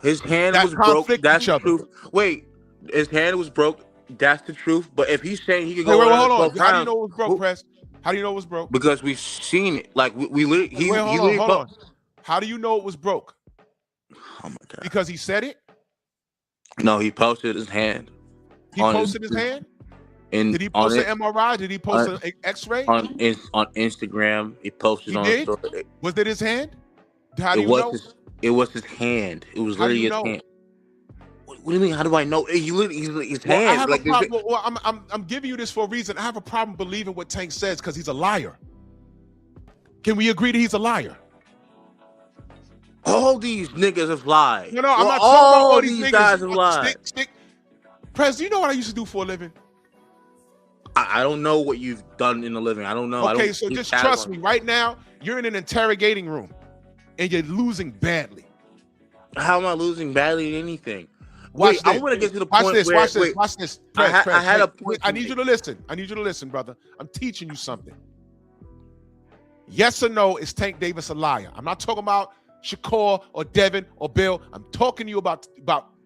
His hand was broke. That's the truth. Wait, his hand was broke. That's the truth. But if he's saying he could go, hold on. How do you know it was broke, Prez? How do you know it was broke? Because we've seen it. Like hold on. How do you know it was broke? Oh my God! Because he said it. No, he posted his hand. He posted his hand. Did he post an MRI? Did he post an X-ray? On Instagram, he posted on a story. Was it his hand? How do you know? It was his hand. It was literally his hand. What do you mean? How do I know? His hand. I'm giving you this for a reason. I have a problem believing what Tank says because he's a liar. Can we agree that he's a liar? All these niggas have lied. I'm not talking about all these guys have lied. Prez, do you know what I used to do for a living? I don't know what you've done in a living. I don't know. Okay, so just trust me. Right now, you're in an interrogating room, and you're losing badly. How am I losing badly in anything? Watch Wait, I want to get to the watch point this, where watch this, wait, watch this. I Press, had a wait, point. I need you to listen. I need you to listen, brother. I'm teaching you something. Yes or no, is Tank Davis a liar? I'm not talking about Shakur or Devin or Bill. I'm talking to you about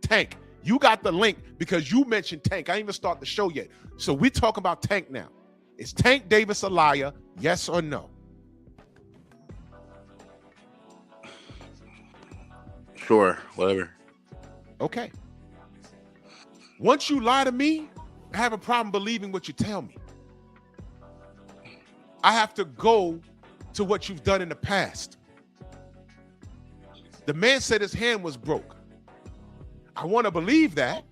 Tank. You got the link because you mentioned Tank. I didn't even start the show yet. So we talk about Tank now. Is Tank Davis a liar? Yes or no? Sure, whatever. Okay. Once you lie to me, I have a problem believing what you tell me. I have to go to what you've done in the past. The man said his hand was broke. I want to believe that.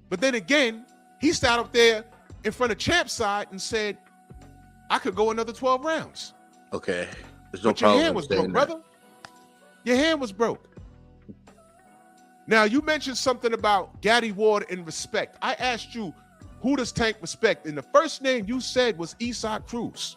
But then again, he sat up there in front of Champ's side and said, I could go another 12 rounds. Okay. There's no But your problem hand was saying broke, that. brother. Your hand was broke. Now, you mentioned something about Gaddy Ward and respect. I asked you, who does Tank respect? And the first name you said was Isaac Cruz.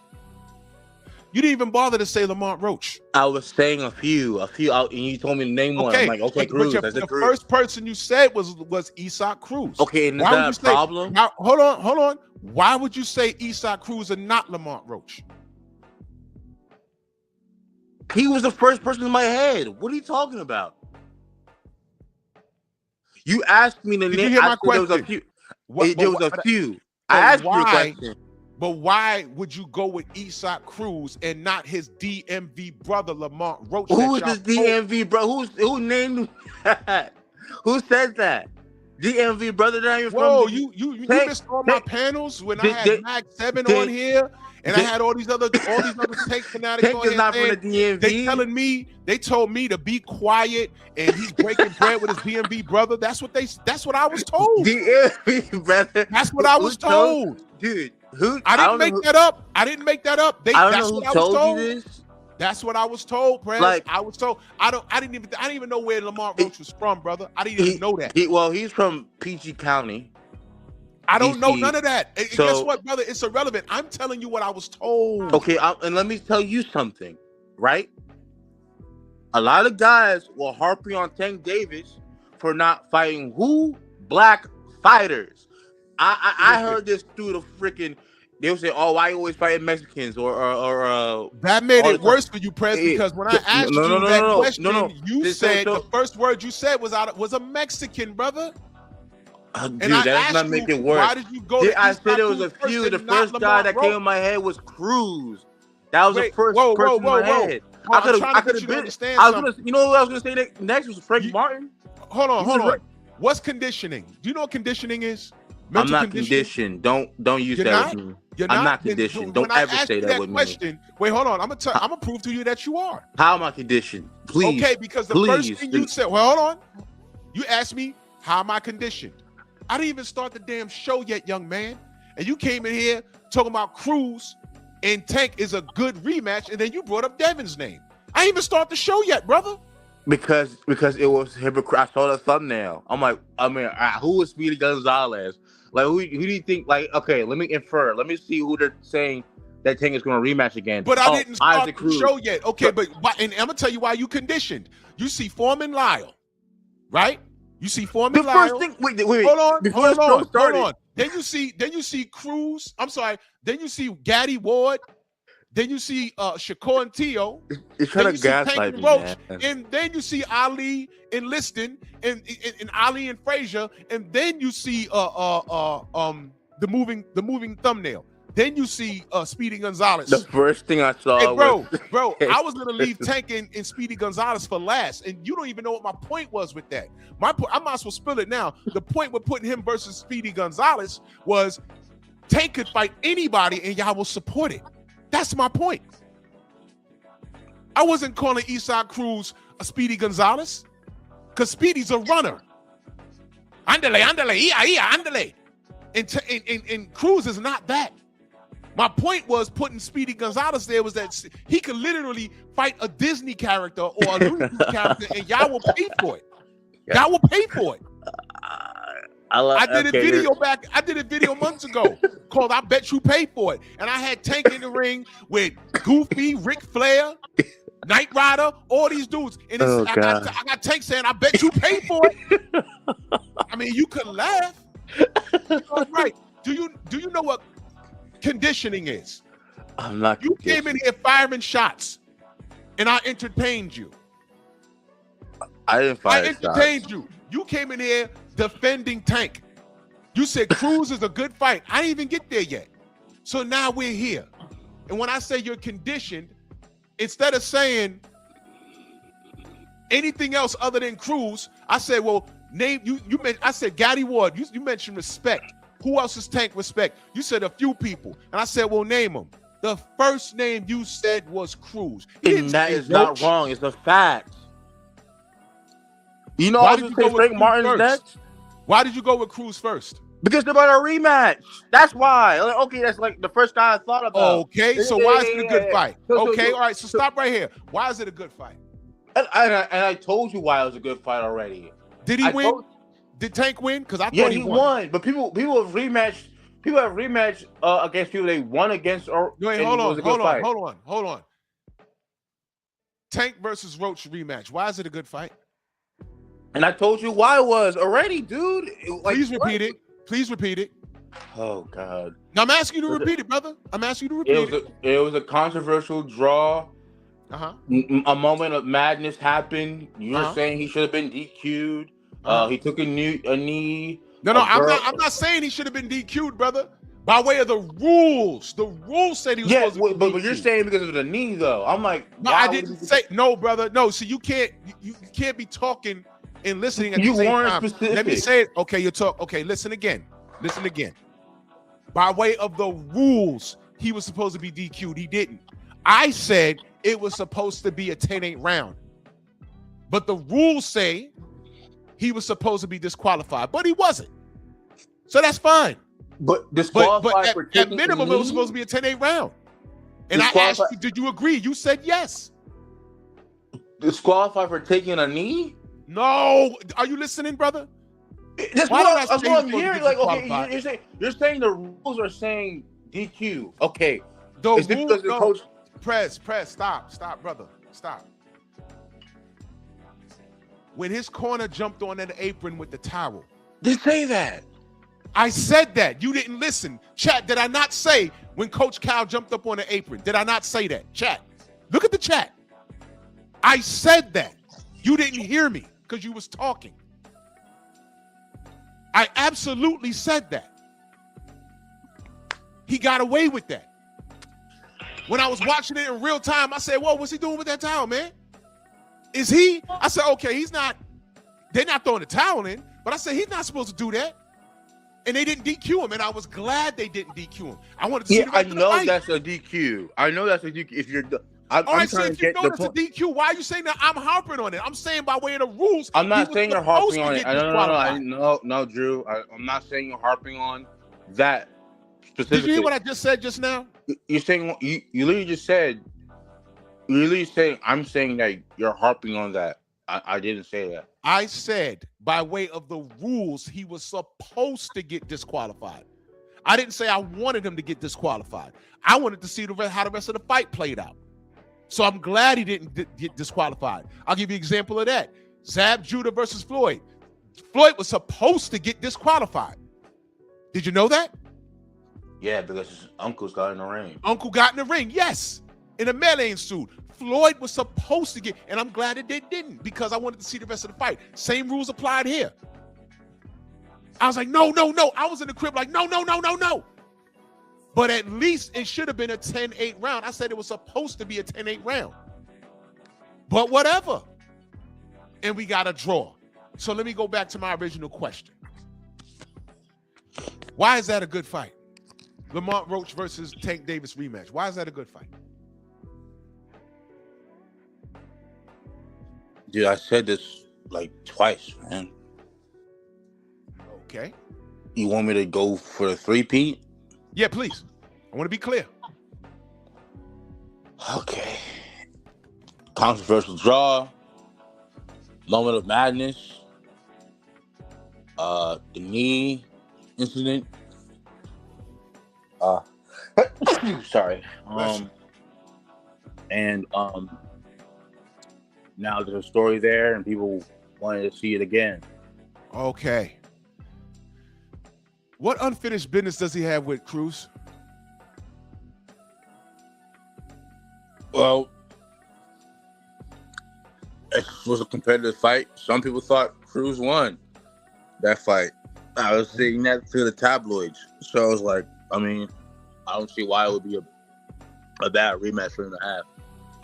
You didn't even bother to say Lamont Roach. I was saying a few out, and you told me to name one. I'm like, okay, Cruz. The first person you said was Isaac Cruz. Okay, and is that a problem? Now, hold on. Why would you say Isaac Cruz and not Lamont Roach? He was the first person in my head. What are you talking about? You asked me to name. Did you hear my question? There was a few. There was a few. I asked you a question. But why would you go with Isaac Cruz and not his DMV brother Lamont Roach? Who is his DMV bro? Who named that? Who said that? DMV brother that ain't Whoa, from you missed all my panels when I had Mag 7 on here and I had all these other Tank fanatics on here. Not from the DMV. They told me to be quiet and he's breaking bread with his DMV brother. That's what I was told. DMV brother. That's what I was told. Dude, I didn't make that up. I didn't make that up. I don't know who told you this. That's what I was told, Prez. I was told. I didn't even know where Lamont Roach was from, brother. I didn't even know that. He's from PG County. I don't know none of that. And guess what, brother? It's irrelevant. I'm telling you what I was told. Okay, and let me tell you something, right? A lot of guys will harping on Tank Davis for not fighting black fighters. I heard this through the freaking. They would say, "Oh, why you always fighting Mexicans?" Or that made it worse for you, Prez, because when I asked you that question, you said the first word you said was a Mexican, brother. Dude, that does not make it worse. Why did you go? I said there was a few. The first guy that came in my head was Cruz. That was the first person in my head. I could have been. You know what I was gonna say next was Frank Martin. Hold on. What's conditioning? Do you know what conditioning is? I'm not conditioned. Don't use that with me. I'm not conditioned. Don't ever say that with me. Wait, hold on. I'm gonna prove to you that you are. How am I conditioned? Please. Okay, because the first thing you said. Well, hold on. You asked me how am I conditioned. I didn't even start the damn show yet, young man. And you came in here talking about Cruz and Tank is a good rematch, and then you brought up Devin's name. I didn't even start the show yet, brother. Because it was hypocrite. I saw the thumbnail. I'm like, who is Speedy Gonzalez? Like, who do you think? Like, okay, let me infer. Let me see who they're saying that Tank is going to rematch again. But I didn't start the show yet. Okay, and I'm gonna tell you why you conditioned. You see Foreman Lyle, right? You see Foreman Lyle. First thing, wait. Hold on. Then you see Cruz. I'm sorry. Then you see Gaddy Ward. Then you see Shakur and Tio. You're trying to gaslight me, man. And then you see Ali enlisting and Ali and Frazier. And then you see the moving thumbnail. Then you see Speedy Gonzalez. The first thing I saw was... I was going to leave Tank and Speedy Gonzalez for last. And you don't even know what my point was with that. I might as well spill it now. The point with putting him versus Speedy Gonzalez was Tank could fight anybody and y'all will support it. That's my point. I wasn't calling Isaac Cruz a Speedy Gonzalez because Speedy's a runner. Andale, andale. And Cruz is not that. My point was putting Speedy Gonzalez there was that he could literally fight a Disney character or a Looney Tunes character and y'all will pay for it. Y'all will pay for it. I did a video months ago called I Bet You Pay For It. And I had Tank in the ring with Goofy, Ric Flair, Knight Rider, all these dudes. And it's, Oh, I God. got Tank saying, I bet you paid for it. I mean, you could laugh. Right. Do you know what conditioning is? I'm not. You came in here firing shots, and I entertained you. I didn't fire I entertained you. You came in here defending Tank. You said Cruz is a good fight. I didn't even get there yet. So now we're here. And when I say you're conditioned, instead of saying anything else other than Cruz, I said, well, name you. I said Gatti Ward. You mentioned respect. Who else is Tank respect? You said a few people, and I said, well, name them. The first name you said was Cruz. And that is not wrong. It's a fact. You know, Why I did was you going go to say with Frank Martin's Cruz first? next. Why did you go with Cruz first? Because they're about a rematch. That's why. Like, okay, that's like the first guy I thought about. Okay, so why is it a good fight? So- Okay, all right, so stop right here. Why is it a good fight? And I told you why it was a good fight already. Did he win? Did Tank win? Because I Yeah, thought he won. But people have rematched. People have rematched against people they won against. Or wait, hold on. Tank versus Roach rematch. Why is it a good fight? And I told you why it was already, dude. Please repeat it. Please repeat it. Oh God. Now I'm asking you to repeat it, brother. I'm asking you to repeat it. It was a controversial draw. Uh-huh. A moment of madness happened. You're saying he should have been DQ'd. He took a knee. No, I'm not saying he should have been DQ'd, brother. By way of the rules. The rules said he was supposed to be DQ'd. But you're saying because of the knee, though. I'm like, no, I didn't say no, brother. No, so you can't be talking and listening at the same time. Specific. Let me say it. Okay, you talk. Okay, listen again. By way of the rules, he was supposed to be DQ'd. He didn't. I said it was supposed to be a 10-8 round. But the rules say he was supposed to be disqualified, but he wasn't. So that's fine. But disqualified for at minimum, it was supposed to be a 10-8 round. And I asked you, did you agree? You said yes. Disqualified for taking a knee? No. Are you listening, brother? That's what I'm hearing. Like, okay, you're saying the rules are saying DQ. Okay. Those rules, no. Coach... Press, stop, brother. Stop. When his corner jumped on that apron with the towel. They say that. I said that. You didn't listen. Chat, did I not say when Coach Cal jumped up on the apron? Did I not say that? Chat. Look at the chat. I said that. You didn't hear me because you was talking. I absolutely said that. He got away with that. When I was watching it in real time, I said, whoa, what's he doing with that towel, man? Is he? I said, okay, they're not throwing the towel in, but I said, he's not supposed to do that. And they didn't DQ him, and I was glad they didn't DQ him. I wanted to see the rest of the fight. That's a DQ. I know that's a DQ. If you're... All right, so if you know it's a DQ, why are you saying that I'm harping on it? I'm saying by way of the rules. I'm not saying you're harping on it. No, Drew. I'm not saying you're harping on that specifically. Did you hear what I just said just now? You're saying you literally just said. You're literally saying I'm saying that you're harping on that. I didn't say that. I said by way of the rules he was supposed to get disqualified. I didn't say I wanted him to get disqualified. I wanted to see how the rest of the fight played out. So I'm glad he didn't get disqualified. I'll give you an example of that. Zab Judah versus Floyd. Floyd was supposed to get disqualified. Did you know that? Yeah, because his uncles got in the ring. Uncle got in the ring, yes. In a melee ensued. Floyd was supposed to get, and I'm glad that they didn't because I wanted to see the rest of the fight. Same rules applied here. I was like, no. I was in the crib like, no. But at least it should have been a 10-8 round. I said it was supposed to be a 10-8 round. But whatever. And we got a draw. So let me go back to my original question. Why is that a good fight? Lamont Roach versus Tank Davis rematch. Why is that a good fight? Dude, I said this like twice, man. Okay. You want me to go for the three-peat? Yeah, please. I want to be clear. Okay. Controversial draw. Moment of madness. The knee incident. Sorry. now there's a story there, and people wanted to see it again. Okay. What unfinished business does he have with Cruz? Well, it was a competitive fight. Some people thought Cruz won that fight. I was seeing that through the tabloids. So I was like, I mean, I don't see why it would be a bad rematch for him to have.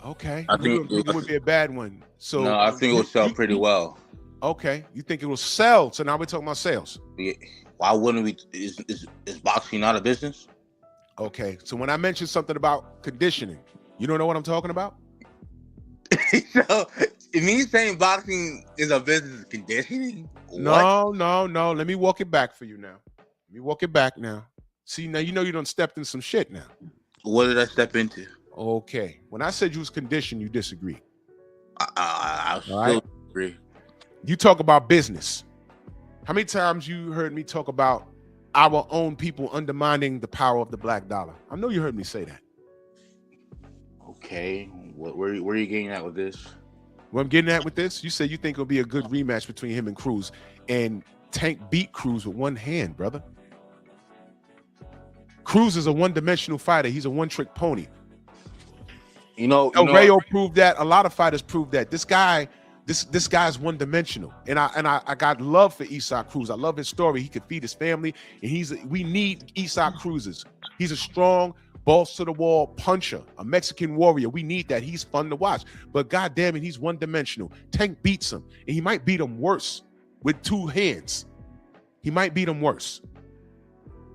Okay. I think it would be a bad one. So no, I think it would sell pretty well. Okay. You think it will sell? So now we're talking about sales. Yeah. Why wouldn't we? Is boxing not a business? Okay. So when I mentioned something about conditioning, you don't know what I'm talking about? So it means saying boxing is a business is conditioning? No. Let me walk it back for you now. Let me walk it back now. See, now you know you done stepped in some shit now. What did I step into? Okay. When I said you was conditioned, you disagreed. I still agree. You talk about business. How many times you heard me talk about our own people undermining the power of the black dollar? I know you heard me say that. Okay. Where are you getting at with this? Where I'm getting at with this, you said you think it'll be a good rematch between him and Cruz, and Tank beat Cruz with one hand, brother. Cruz is a one-dimensional fighter. He's a one-trick pony. Rayo proved that. A lot of fighters proved that. This guy's one-dimensional, and I got love for Isaac Cruz. I love his story. He could feed his family, and we need Isaac Cruz's. He's a strong, balls to the wall puncher, a Mexican warrior. We need that. He's fun to watch, but goddamn it, he's one-dimensional. Tank beats him, and he might beat him worse with two hands. He might beat him worse.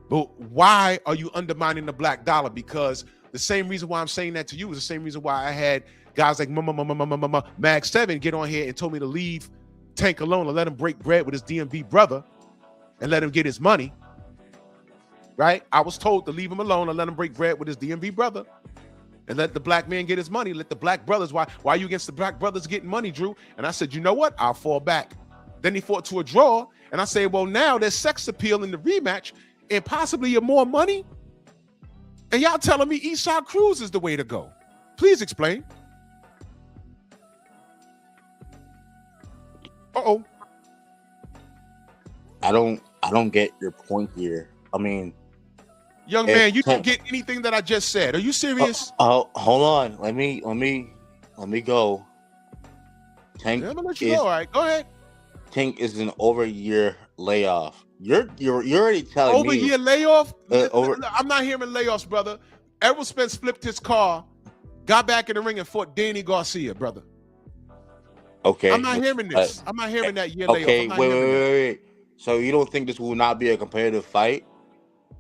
But why are you undermining the black dollar? Because the same reason why I'm saying that to you is the same reason why I had guys like Mag 7 get on here and told me to leave Tank alone and let him break bread with his DMV brother and let him get his money. Right? I was told to leave him alone and let him break bread with his DMV brother and let the black man get his money. Let the black brothers, why are you against the black brothers getting money, Drew? And I said, you know what? I'll fall back. Then he fought to a draw. And I say, well, now there's sex appeal in the rematch and possibly more money. And y'all telling me Isaac Cruz is the way to go. Please explain. Uh-oh. I don't get your point here. I mean, young man, you don't get anything that I just said. Are you serious? Hold on. Let me go. Tank. I'm gonna let you go. All right, go ahead. Tank is an over-year layoff. You're already telling me over-year layoff. I'm not hearing layoffs, brother. Errol Spence flipped his car, got back in the ring and fought Danny Garcia, brother. Okay. I'm not hearing this. I'm not hearing that year layoff. Okay, wait. So you don't think this will not be a competitive fight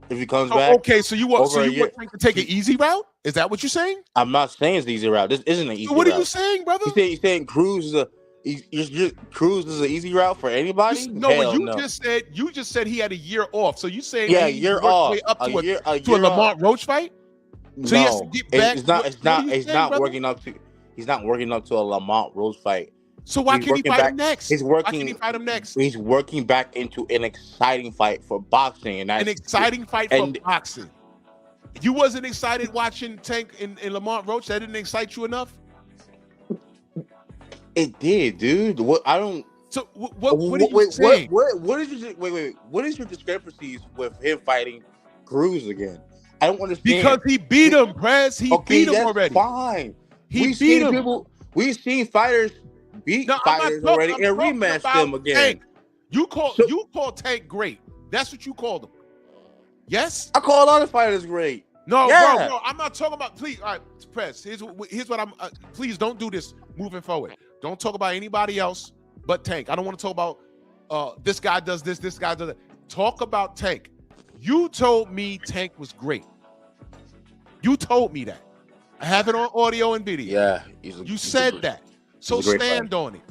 if he comes back? Okay, so you want Tank to take an easy route? Is that what you're saying? I'm not saying it's an easy route. This isn't an easy route. What are you saying, brother? You're saying Cruz is Cruz is an easy route for anybody? You just said he had a year off. So you saying year off up to a Lamont Roach fight? So no, he has to get back. He's not working up to a Lamont Roach fight. So why can't he fight him next? Why can't he fight him next? He's working back into an exciting fight for boxing, and that's an exciting fight for boxing. You wasn't excited watching Tank and Lamont Roach? That didn't excite you enough? It did, dude. What I don't. So what are you saying? What is your wait? What is your discrepancies with him fighting Cruz again? I don't understand. Because he beat him, Prez. He beat him already. Fine. He beat him. We've seen fighters beat fighters already and rematch them again. Tank. You call Tank great. That's what you called him. Yes? I call a lot of fighters great. No, bro, I'm not talking about. Please, all right, Prez. Here's what I'm. Please don't do this moving forward. Don't talk about anybody else but Tank. I don't want to talk about this guy does this guy does that. Talk about Tank. You told me Tank was great. You told me that. I have it on audio and video. Yeah, you said that. So stand on it.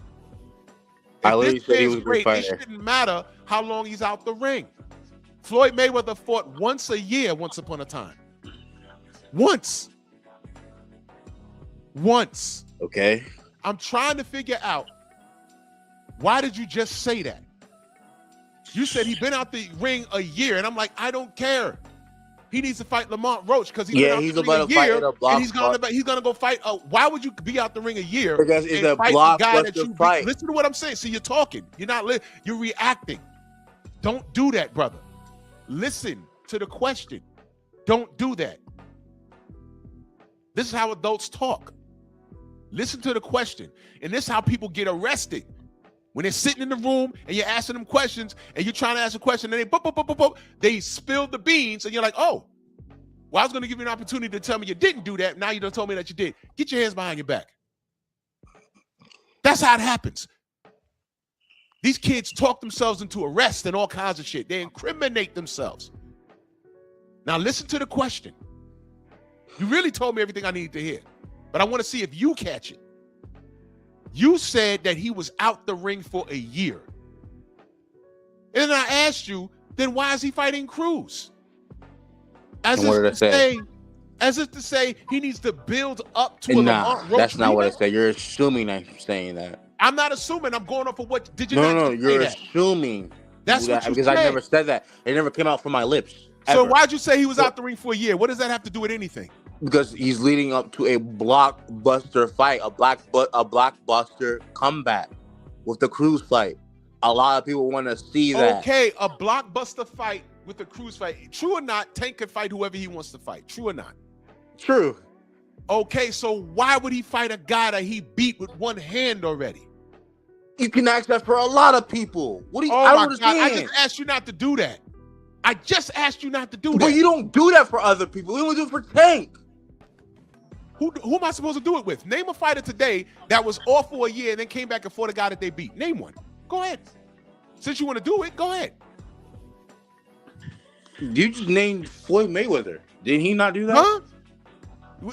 I literally said he was a great fighter. It shouldn't matter how long he's out the ring. Floyd Mayweather fought once a year, once upon a time. Once. Okay. I'm trying to figure out, why did you just say that? You said he'd been out the ring a year, and I'm like, I don't care. he needs to fight Lamont Roach because he's about to fight in a block. And he's gonna go fight. Why would you be out the ring a year? Because it's a blockbuster fight. Listen to what I'm saying. See, you're talking. You're reacting. Don't do that, brother. Listen to the question. Don't do that. This is how adults talk. Listen to the question. And this is how people get arrested. When they're sitting in the room and you're asking them questions and you're trying to ask a question and they spilled the beans and you're like, oh, well, I was going to give you an opportunity to tell me you didn't do that. Now you done told me that you did. Get your hands behind your back. That's how it happens. These kids talk themselves into arrest and all kinds of shit. They incriminate themselves. Now listen to the question. You really told me everything I needed to hear, but I want to see if you catch it. You said that he was out the ring for a year. And I asked you, then why is he fighting Cruz? As if to say he needs to build up to a Lamont Roach. That's not what I said. You're assuming I'm saying that. I'm not assuming. I'm going off of what did you No, you're assuming. That's what you because said. I never said that. It never came out from my lips. So why'd you say he was out the ring for a year? What does that have to do with anything? Because he's leading up to a blockbuster fight, a blockbuster comeback with the Cruz fight. A lot of people want to see that. Okay, a blockbuster fight with the Cruz fight. True or not, Tank can fight whoever he wants to fight. True or not? True. Okay, so why would he fight a guy that he beat with one hand already? You can ask that for a lot of people. What do you? I don't understand. I just asked you not to do that. But you don't do that for other people. You only do it for Tank. Who am I supposed to do it with? Name a fighter today that was off for a year and then came back and fought a guy that they beat. Name one. Go ahead. Since you want to do it, go ahead. You just named Floyd Mayweather. Did he not do that? Huh?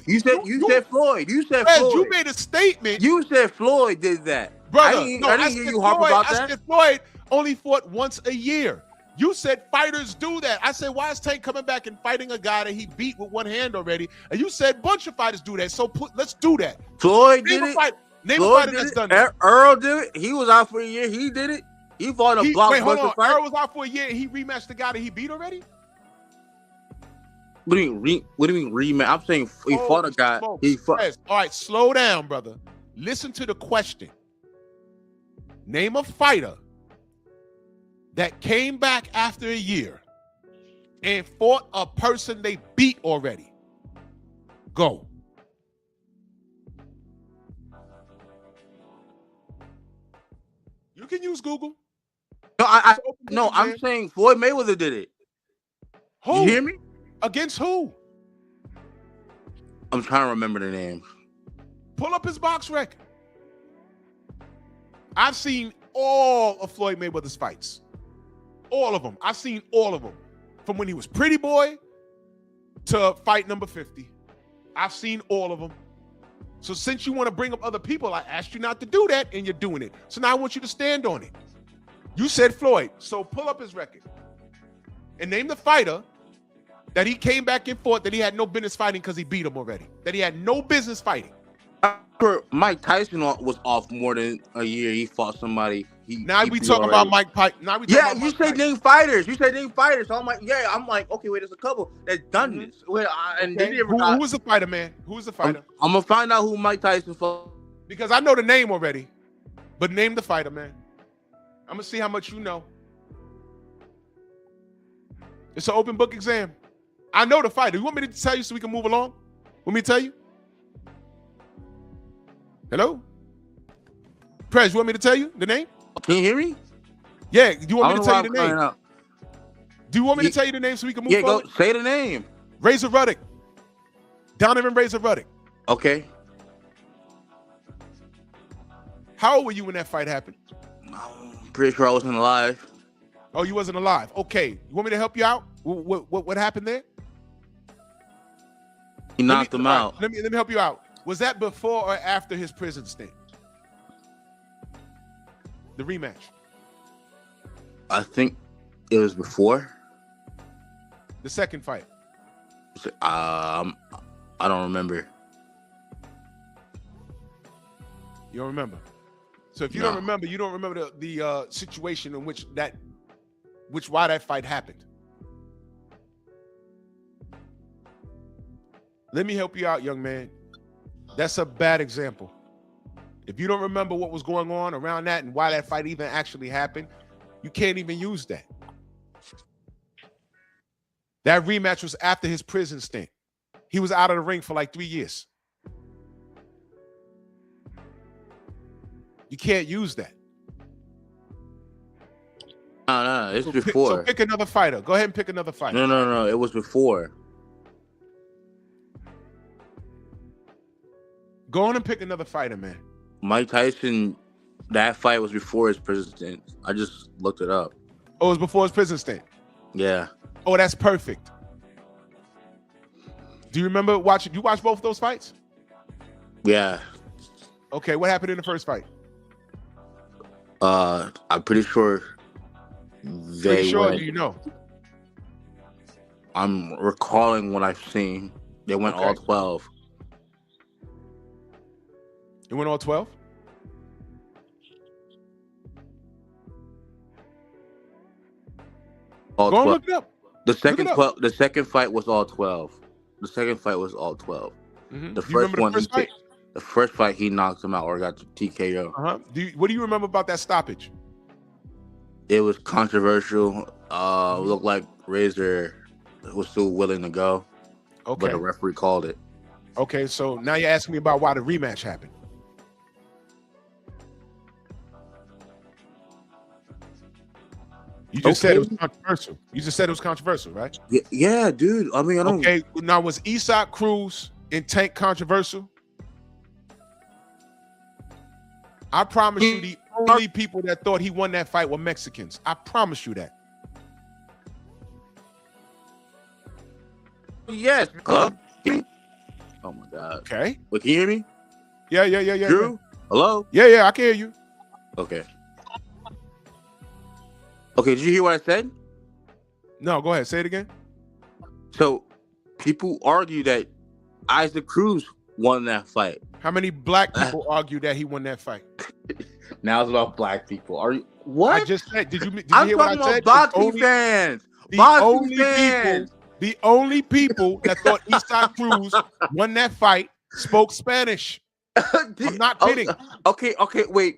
You said Floyd. You said Fred, Floyd. You made a statement. You said Floyd did that. Brother, I didn't hear you harp about that. I said Floyd only fought once a year. You said fighters do that. I said, why is Tank coming back and fighting a guy that he beat with one hand already? And you said a bunch of fighters do that. So let's do that. Floyd did it. Name a fighter that's done that. Earl did it. He was out for a year. He did it. He fought a blockbuster fight. Earl was out for a year and he rematched the guy that he beat already? What do you mean rematch? I'm saying he fought a guy. Yes. All right, slow down, brother. Listen to the question. Name a fighter that came back after a year and fought a person they beat already. Go. You can use Google. No, I'm saying Floyd Mayweather did it. Who? You hear me? Against who? I'm trying to remember the name. Pull up his box record. I've seen all of Floyd Mayweather's fights. All of them. I've seen all of them. From when he was Pretty Boy to fight number 50. I've seen all of them. So since you want to bring up other people, I asked you not to do that, and you're doing it. So now I want you to stand on it. You said Floyd. So pull up his record. And name the fighter that he came back and fought that he had no business fighting because he beat him already. That he had no business fighting. Mike Tyson was off more than a year. He fought somebody. Now we talking about Mike Tyson. You said name fighters. You said name fighters. So I'm like, okay, wait, there's a couple that's done this. Wait, who was the fighter, man? Who was the fighter? I'm gonna find out who Mike Tyson fought. Because I know the name already. But name the fighter, man. I'm gonna see how much you know. It's an open book exam. I know the fighter. You want me to tell you so we can move along? Want me to tell you? Hello? Prez, you want me to tell you the name? Can you hear me? Yeah, do you want me to tell you the name? Do you want me to tell you the name so we can move forward? Go say the name. Razor Ruddock. Donovan Razor Ruddock. Okay. How old were you when that fight happened? I'm pretty sure I wasn't alive. Oh, you wasn't alive. Okay. You want me to help you out? What happened there? He knocked him out. Let me help you out. Was that before or after his prison stint? The rematch. I think it was before. The second fight. I don't remember. You don't remember. So if you don't remember, you don't remember the situation in why that fight happened. Let me help you out, young man. That's a bad example. If you don't remember what was going on around that and why that fight even actually happened, you can't even use that. That rematch was after his prison stint. He was out of the ring for like 3 years. You can't use that. No, it's before. So pick another fighter. Go ahead and pick another fighter. No, it was before. Go on and pick another fighter, man. Mike Tyson, that fight was before his prison stint. I just looked it up. Oh, it was before his prison stint. Yeah. Oh, that's perfect. Do you remember watching? You watched both of those fights? Yeah. Okay, what happened in the first fight? I'm pretty sure Pretty sure, do you know? I'm recalling what I've seen. They went all 12. It went all 12? All Go 12. and look it up. The second fight was all 12. The second fight was all 12. Mm-hmm. The first one, the first fight, he knocked him out or got the TKO. What do you remember about that stoppage? It was controversial. Looked like Razor was still willing to go. Okay. But the referee called it. Okay, so now you're asking me about why the rematch happened. You just said it was controversial. You just said it was controversial, right? Yeah, dude. I mean, I don't. Okay, now was Isaac Cruz and Tank controversial? I promise you, the only people that thought he won that fight were Mexicans. I promise you that. Yes. Oh my God. Okay. Wait, can you hear me? Yeah. Drew? Yeah. Hello? Yeah, I can hear you. Okay. Okay, did you hear what I said? No, go ahead. Say it again. So, people argue that Isaac Cruz won that fight. How many black people argue that he won that fight? Now it's about black people. Are you what? I just said. Did you I'm hear talking what I said? about boxing fans. The only people that thought Isaac Cruz won that fight spoke Spanish. I'm not kidding. Okay. Wait.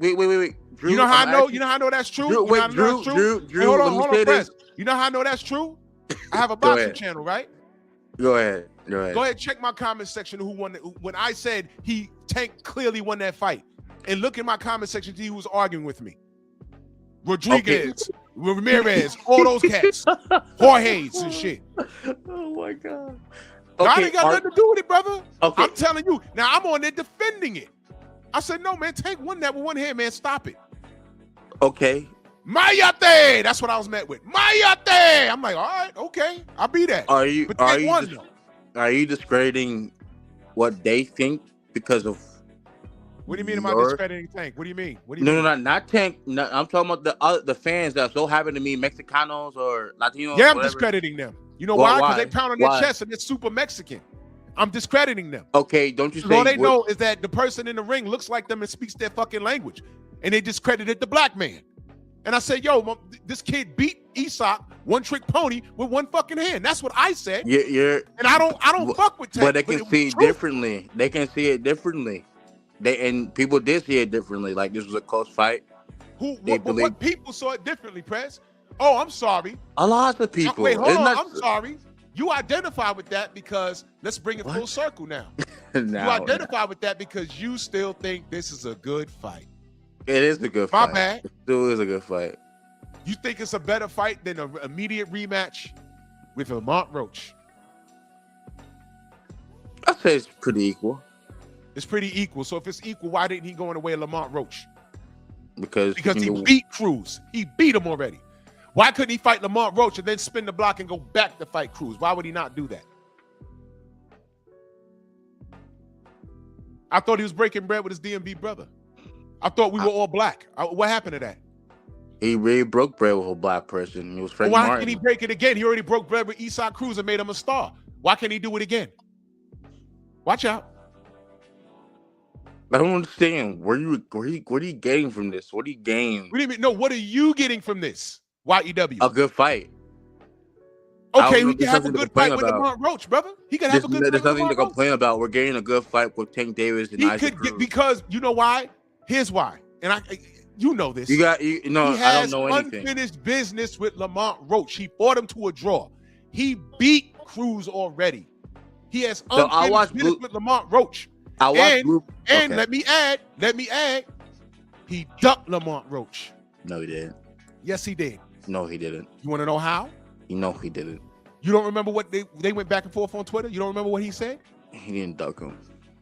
Drew, you know how I know? You know how I know that's true? Drew, wait, Drew. Hey, hold on, Press. You know how I know that's true? I have a boxing channel, right? Go ahead. Go ahead. Check my comment section. Who won? When I said Tank clearly won that fight, and look in my comment section to see who was arguing with me. Rodriguez, Ramirez, all those cats, Jorge's and shit. Oh my God. I ain't got nothing to do with it, brother. Okay. I'm telling you. Now I'm on there defending it. I said, no, man, Tank won that with one hand, man. Stop it. Okay. Mayate. That's what I was met with. Mayate. I'm like, all right, okay. I'll be that. Are you discrediting what they think because of? What do you mean? Am I discrediting Tank? What do you mean? No, not Tank. No, I'm talking about the fans that so happen to be Mexicanos or Latinos. Yeah, I'm discrediting them. You know why? Because they pound on their chest and they're super Mexican. I'm discrediting them. Okay, don't you say? All they know is that the person in the ring looks like them and speaks their fucking language, and they discredited the black man. And I said, yo, this kid beat Isaac one trick pony with one fucking hand. That's what I said. And I don't fuck with Tank. But they can see it differently. They can see it differently. And people did see it differently. Like this was a close fight. What people saw it differently, Press? Oh, I'm sorry. A lot of people. Wait, hold on. I'm sorry. You identify with that because let's bring it full circle now. You identify with that because you still think this is a good fight. It is a good fight. My bad. It still is a good fight. You think it's a better fight than an immediate rematch with Lamont Roach? I'd say it's pretty equal. It's pretty equal. So if it's equal, why didn't he go in the way of Lamont Roach? Because he beat Cruz. He beat him already. Why couldn't he fight Lamont Roach and then spin the block and go back to fight Cruz? Why would he not do that? I thought he was breaking bread with his DMV brother. I thought we were all black. What happened to that? He really broke bread with a black person. He was Frank Why Martin. can he break it again? He already broke bread with Isaac Cruz and made him a star. Why can't he do it again? Watch out. I don't understand. What are you getting from this? What do you gain? What do you mean? No, what are you getting from this? YEW. A good fight. Okay, he can have a good fight with Lamont Roach, brother. He can have a good fight. There's nothing to complain about. We're getting a good fight with Tank Davis and Isaac Cruz. Because you know why? Here's why. And you know this. I don't know anything. He has unfinished business with Lamont Roach. He fought him to a draw. He beat Cruz already. He has unfinished business with Lamont Roach. And let me add, he ducked Lamont Roach. No, he didn't. Yes, he did. No, he didn't. You want to know how? No, he didn't. You don't remember what they went back and forth on Twitter? You don't remember what he said? He didn't duck him.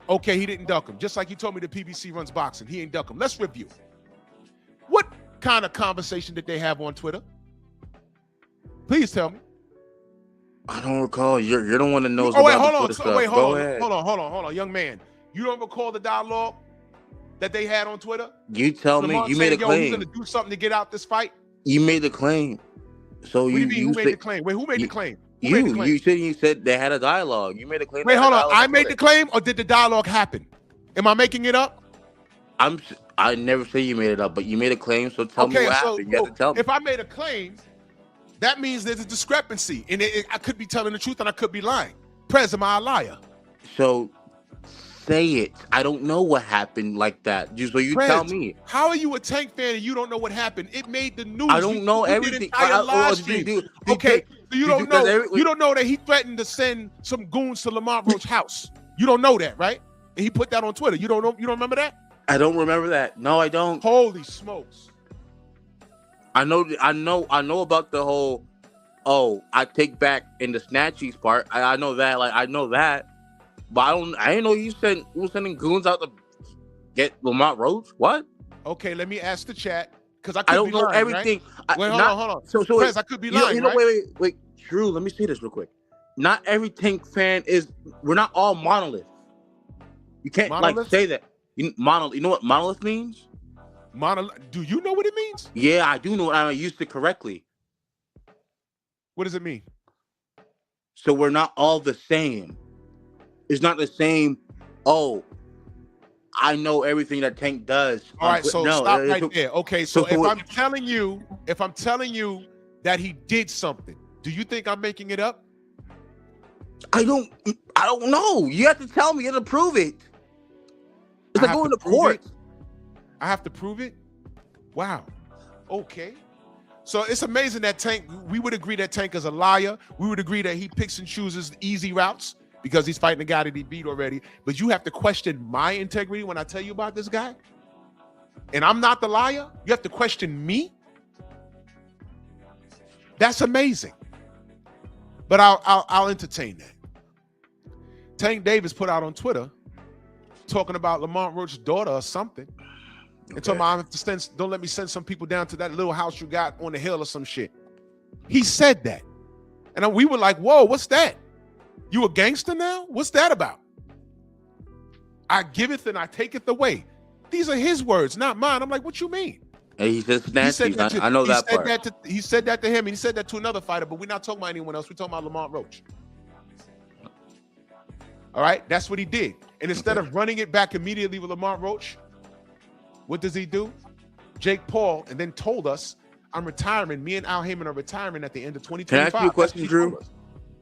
Okay, he didn't duck him. Just like you told me the PBC runs boxing. He ain't duck him. Let's review. What kind of conversation did they have on Twitter? Please tell me. I don't recall. You're the one that knows. Hold on, young man. You don't recall the dialogue that they had on Twitter? You tell me. You made a claim. He's gonna do something to get out this fight. You made the claim. So what do you mean? Who made the claim? Wait, who made the claim? You said they had a dialogue. You made a claim. Wait, hold on. I made the claim, or did the dialogue happen? Am I making it up? I never say you made it up, but you made a claim. So tell me what happened. You have to tell me. If I made a claim, that means there's a discrepancy, and I could be telling the truth, and I could be lying. Prez, am I a liar? So say it. I don't know what happened like that. So you tell me. How are you a Tank fan and you don't know what happened? It made the news. I don't know everything. Okay, so you don't know. You don't know that he threatened to send some goons to Lamont Roach's house. You don't know that, right? And he put that on Twitter. You don't know. You don't remember that? I don't remember that. No, I don't. Holy smokes! I know about the whole. Oh, I take back in the snatchies part. I know that. Like I know that. But I didn't know you were sending goons out to get Lamont Roach. What? Okay, let me ask the chat because I don't know lying, everything. Right? Wait, hold on. So Prez, I could be lying. Wait. Drew, let me say this real quick. Not every Tank fan is. We're not all monolith. You can't say that. Monolith. You know what monolith means? Monolith. Do you know what it means? Yeah, I do know. I used it correctly. What does it mean? So we're not all the same. It's not the same. Oh, I know everything that Tank does. All right, so stop right there. Okay, so if I'm telling you that he did something, do you think I'm making it up? I don't know. You have to tell me. You have to prove it. It's like going to court. I have to prove it? Wow. Okay. So it's amazing that Tank, we would agree that Tank is a liar. We would agree that he picks and chooses easy routes because he's fighting a guy that he beat already. But you have to question my integrity when I tell you about this guy? And I'm not the liar? You have to question me? That's amazing. But I'll entertain that. Tank Davis put out on Twitter talking about Lamont Roach's daughter or something. And talking about I have to don't let me send some people down to that little house you got on the hill or some shit. He said that. And we were like, whoa, what's that? You a gangster now? What's that about? I giveth and I taketh away. These are his words, not mine. I'm like, what you mean? And he said snatchies. I know that part. He said that to him, and he said that to another fighter, but we're not talking about anyone else. We're talking about Lamont Roach. All right? That's what he did. And instead of running it back immediately with Lamont Roach, what does he do? Jake Paul, and then told us, I'm retiring. Me and Al Heyman are retiring at the end of 2025. Can I ask you a question, Drew?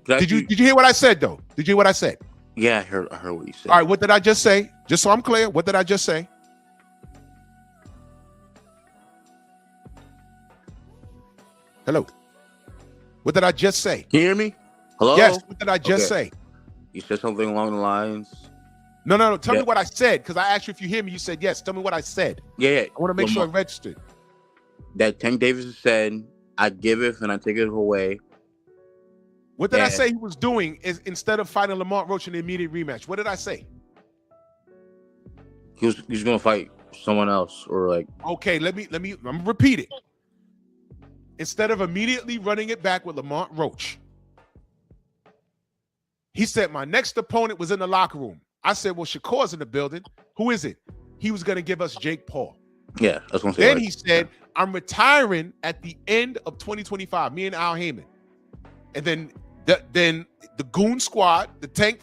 Did you hear what I said, though? Did you hear what I said? Yeah, I heard what you said. All right, what did I just say? Just so I'm clear, what did I just say? Hello. What did I just say? Can you hear me? Hello? Yes, what did I just say? You said something along the lines. No. Tell me what I said, because I asked you if you hear me. You said yes. Tell me what I said. Yeah. I want to make sure I registered. That Tank Davis said, I giveth and I take it away. What did I say he was doing is instead of fighting Lamont Roach in the immediate rematch? What did I say? He's going to fight someone else or like. Okay, I'm going to repeat it. Instead of immediately running it back with Lamont Roach, he said, my next opponent was in the locker room. I said, well, Shakur's in the building. Who is it? He was going to give us Jake Paul. Yeah, that's what I'm saying. Then he said, I'm retiring at the end of 2025, me and Al Heyman. And then the Goon Squad, the Tank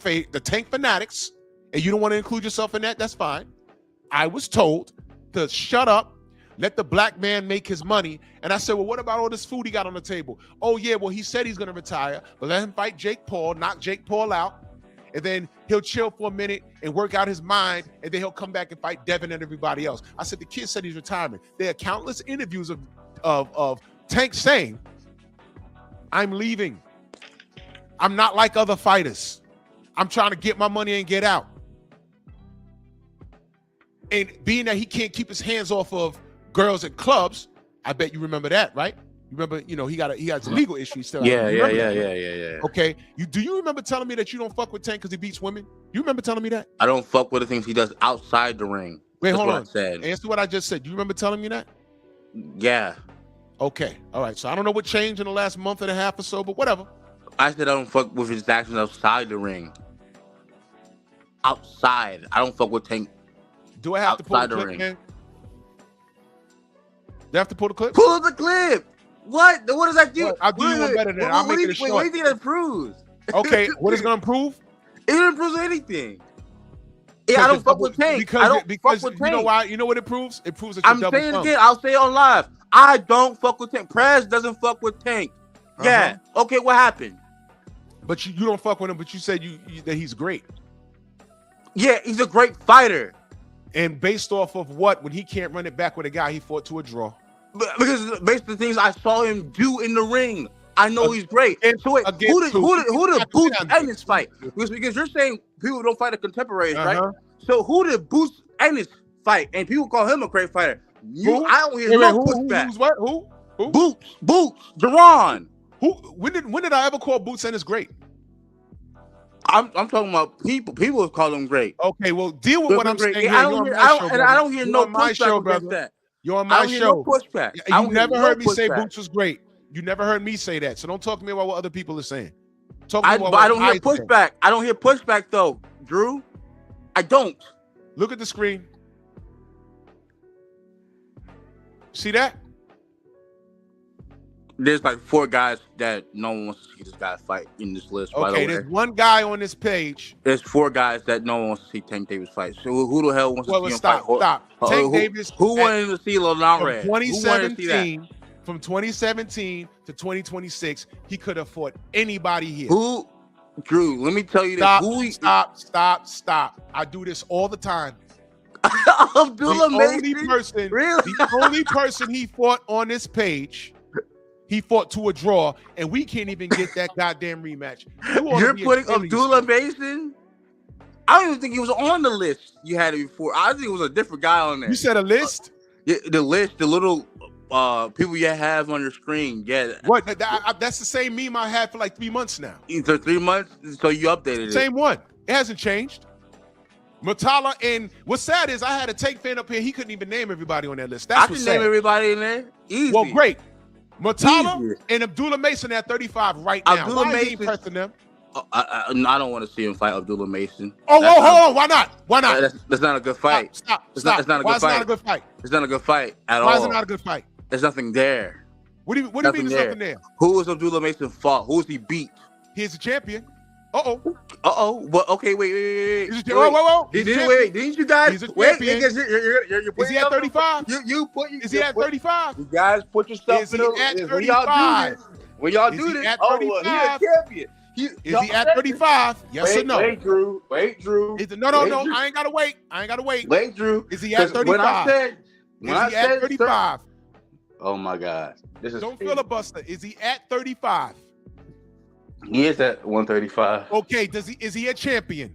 Fanatics, and you don't want to include yourself in that, that's fine. I was told to shut up, Let the black man make his money. And I said, well, what about all this food he got on the table? Oh, yeah, well, he said he's going to retire, but let him fight Jake Paul, knock Jake Paul out, and then he'll chill for a minute and work out his mind, and then he'll come back and fight Devin and everybody else. I said, the kid said he's retiring. There are countless interviews of Tank saying, I'm leaving. I'm not like other fighters. I'm trying to get my money and get out. And being that he can't keep his hands off of girls at clubs, I bet you remember that, right? You remember, he got some legal issues still. Yeah. Okay. Do you remember telling me that you don't fuck with Tank because he beats women? You remember telling me that? I don't fuck with the things he does outside the ring. Wait, That's hold what on. I said. Answer what I just said. You remember telling me that? Yeah. Okay. All right. So I don't know what changed in the last month and a half or so, but whatever. I said I don't fuck with his actions outside the ring. Outside. I don't fuck with Tank. Do I have to pull the outside the clip, ring. man? Do I have to pull the clip? Pull the clip. What? What does that do? Well, I'll do you one better than that. I'll make it a short. What do you think that proves? Okay. What is it going to prove? It didn't prove anything. Yeah, I don't fuck with Tank. Because I don't fuck with Tank. You know why? You know what it proves? It proves that you're I'm double saying it thumb. again. I'll say it on live. I don't fuck with Tank. Prez doesn't fuck with Tank. Yeah. Okay, what happened? But you don't fuck with him, but you said that he's great. Yeah, he's a great fighter. And based off of what? When he can't run it back with a guy he fought to a draw. Because based on the things I saw him do in the ring, I know he's great. So wait, who did Boots Ennis fight? Because you're saying people don't fight the contemporaries, right? So who did Boots Ennis fight? And people call him a great fighter. I don't hear no pushback. Who's what? Who? Boots, Duran. Who? When did I ever call Boots Ennis great? I'm talking about people. People call him great. Okay, well, deal with what I'm saying. I don't hear no pushback against that. You're on my show. No pushback. You never heard me say Boots was great. You never heard me say that. So don't talk to me about what other people are saying. I don't hear pushback. I don't hear pushback though, Drew. I don't. Look at the screen. See that? There's like 4 guys that no one wants to see this guy fight in this list. Okay, by the way. There's one guy on this page. There's 4 guys that no one wants to see Tank Davis fight. So who the hell wants to see him fight? Stop. Tank Davis. Who wanted to see Leonard Red? 2017, from 2017 to 2026, he could have fought anybody here. Who? Drew, let me tell you this. Stop. I do this all the time. Abdullah Mason. The only person he fought on this page, he fought to a draw, and we can't even get that goddamn rematch. You're putting Abdullah Mason? I don't even think he was on the list you had it before. I think it was a different guy on there. You said a list? Yeah, the list, the little people you have on your screen. Yeah. What? That's the same meme I had for like 3 months now. So 3 months? So you updated it. Same one. It hasn't changed. Matala, and what's sad is I had a Tank fan up here. He couldn't even name everybody on that list. That's what's sad. Name everybody in there. Easy. Well, great. Matala and Abdullah Mason at 35 right now. Abdullah Why Mason, is he pressing them? I don't want to see him fight Abdullah Mason. Hold on. Why not? That's not a good fight. Stop. It's not a good Why fight. It's not a good fight? It's not a good fight at all. Why is it not a good fight? There's nothing there. What do you mean there's nothing there? Who was Abdullah Mason fought? Who was he beat? He's a champion. But okay, wait. Whoa. Didn't you guys wait? You're is he at 35? Is he at 35? You guys put your stuff in the. When y'all do this, at 35? he's a champion. Is he at 35? Yes or no? Wait, Drew. No. I ain't gotta wait. Wait, Drew. Is he at 35? When I said 35? Oh my God. Don't filibuster. Is he at 35? He is at 135. Okay, is he a champion?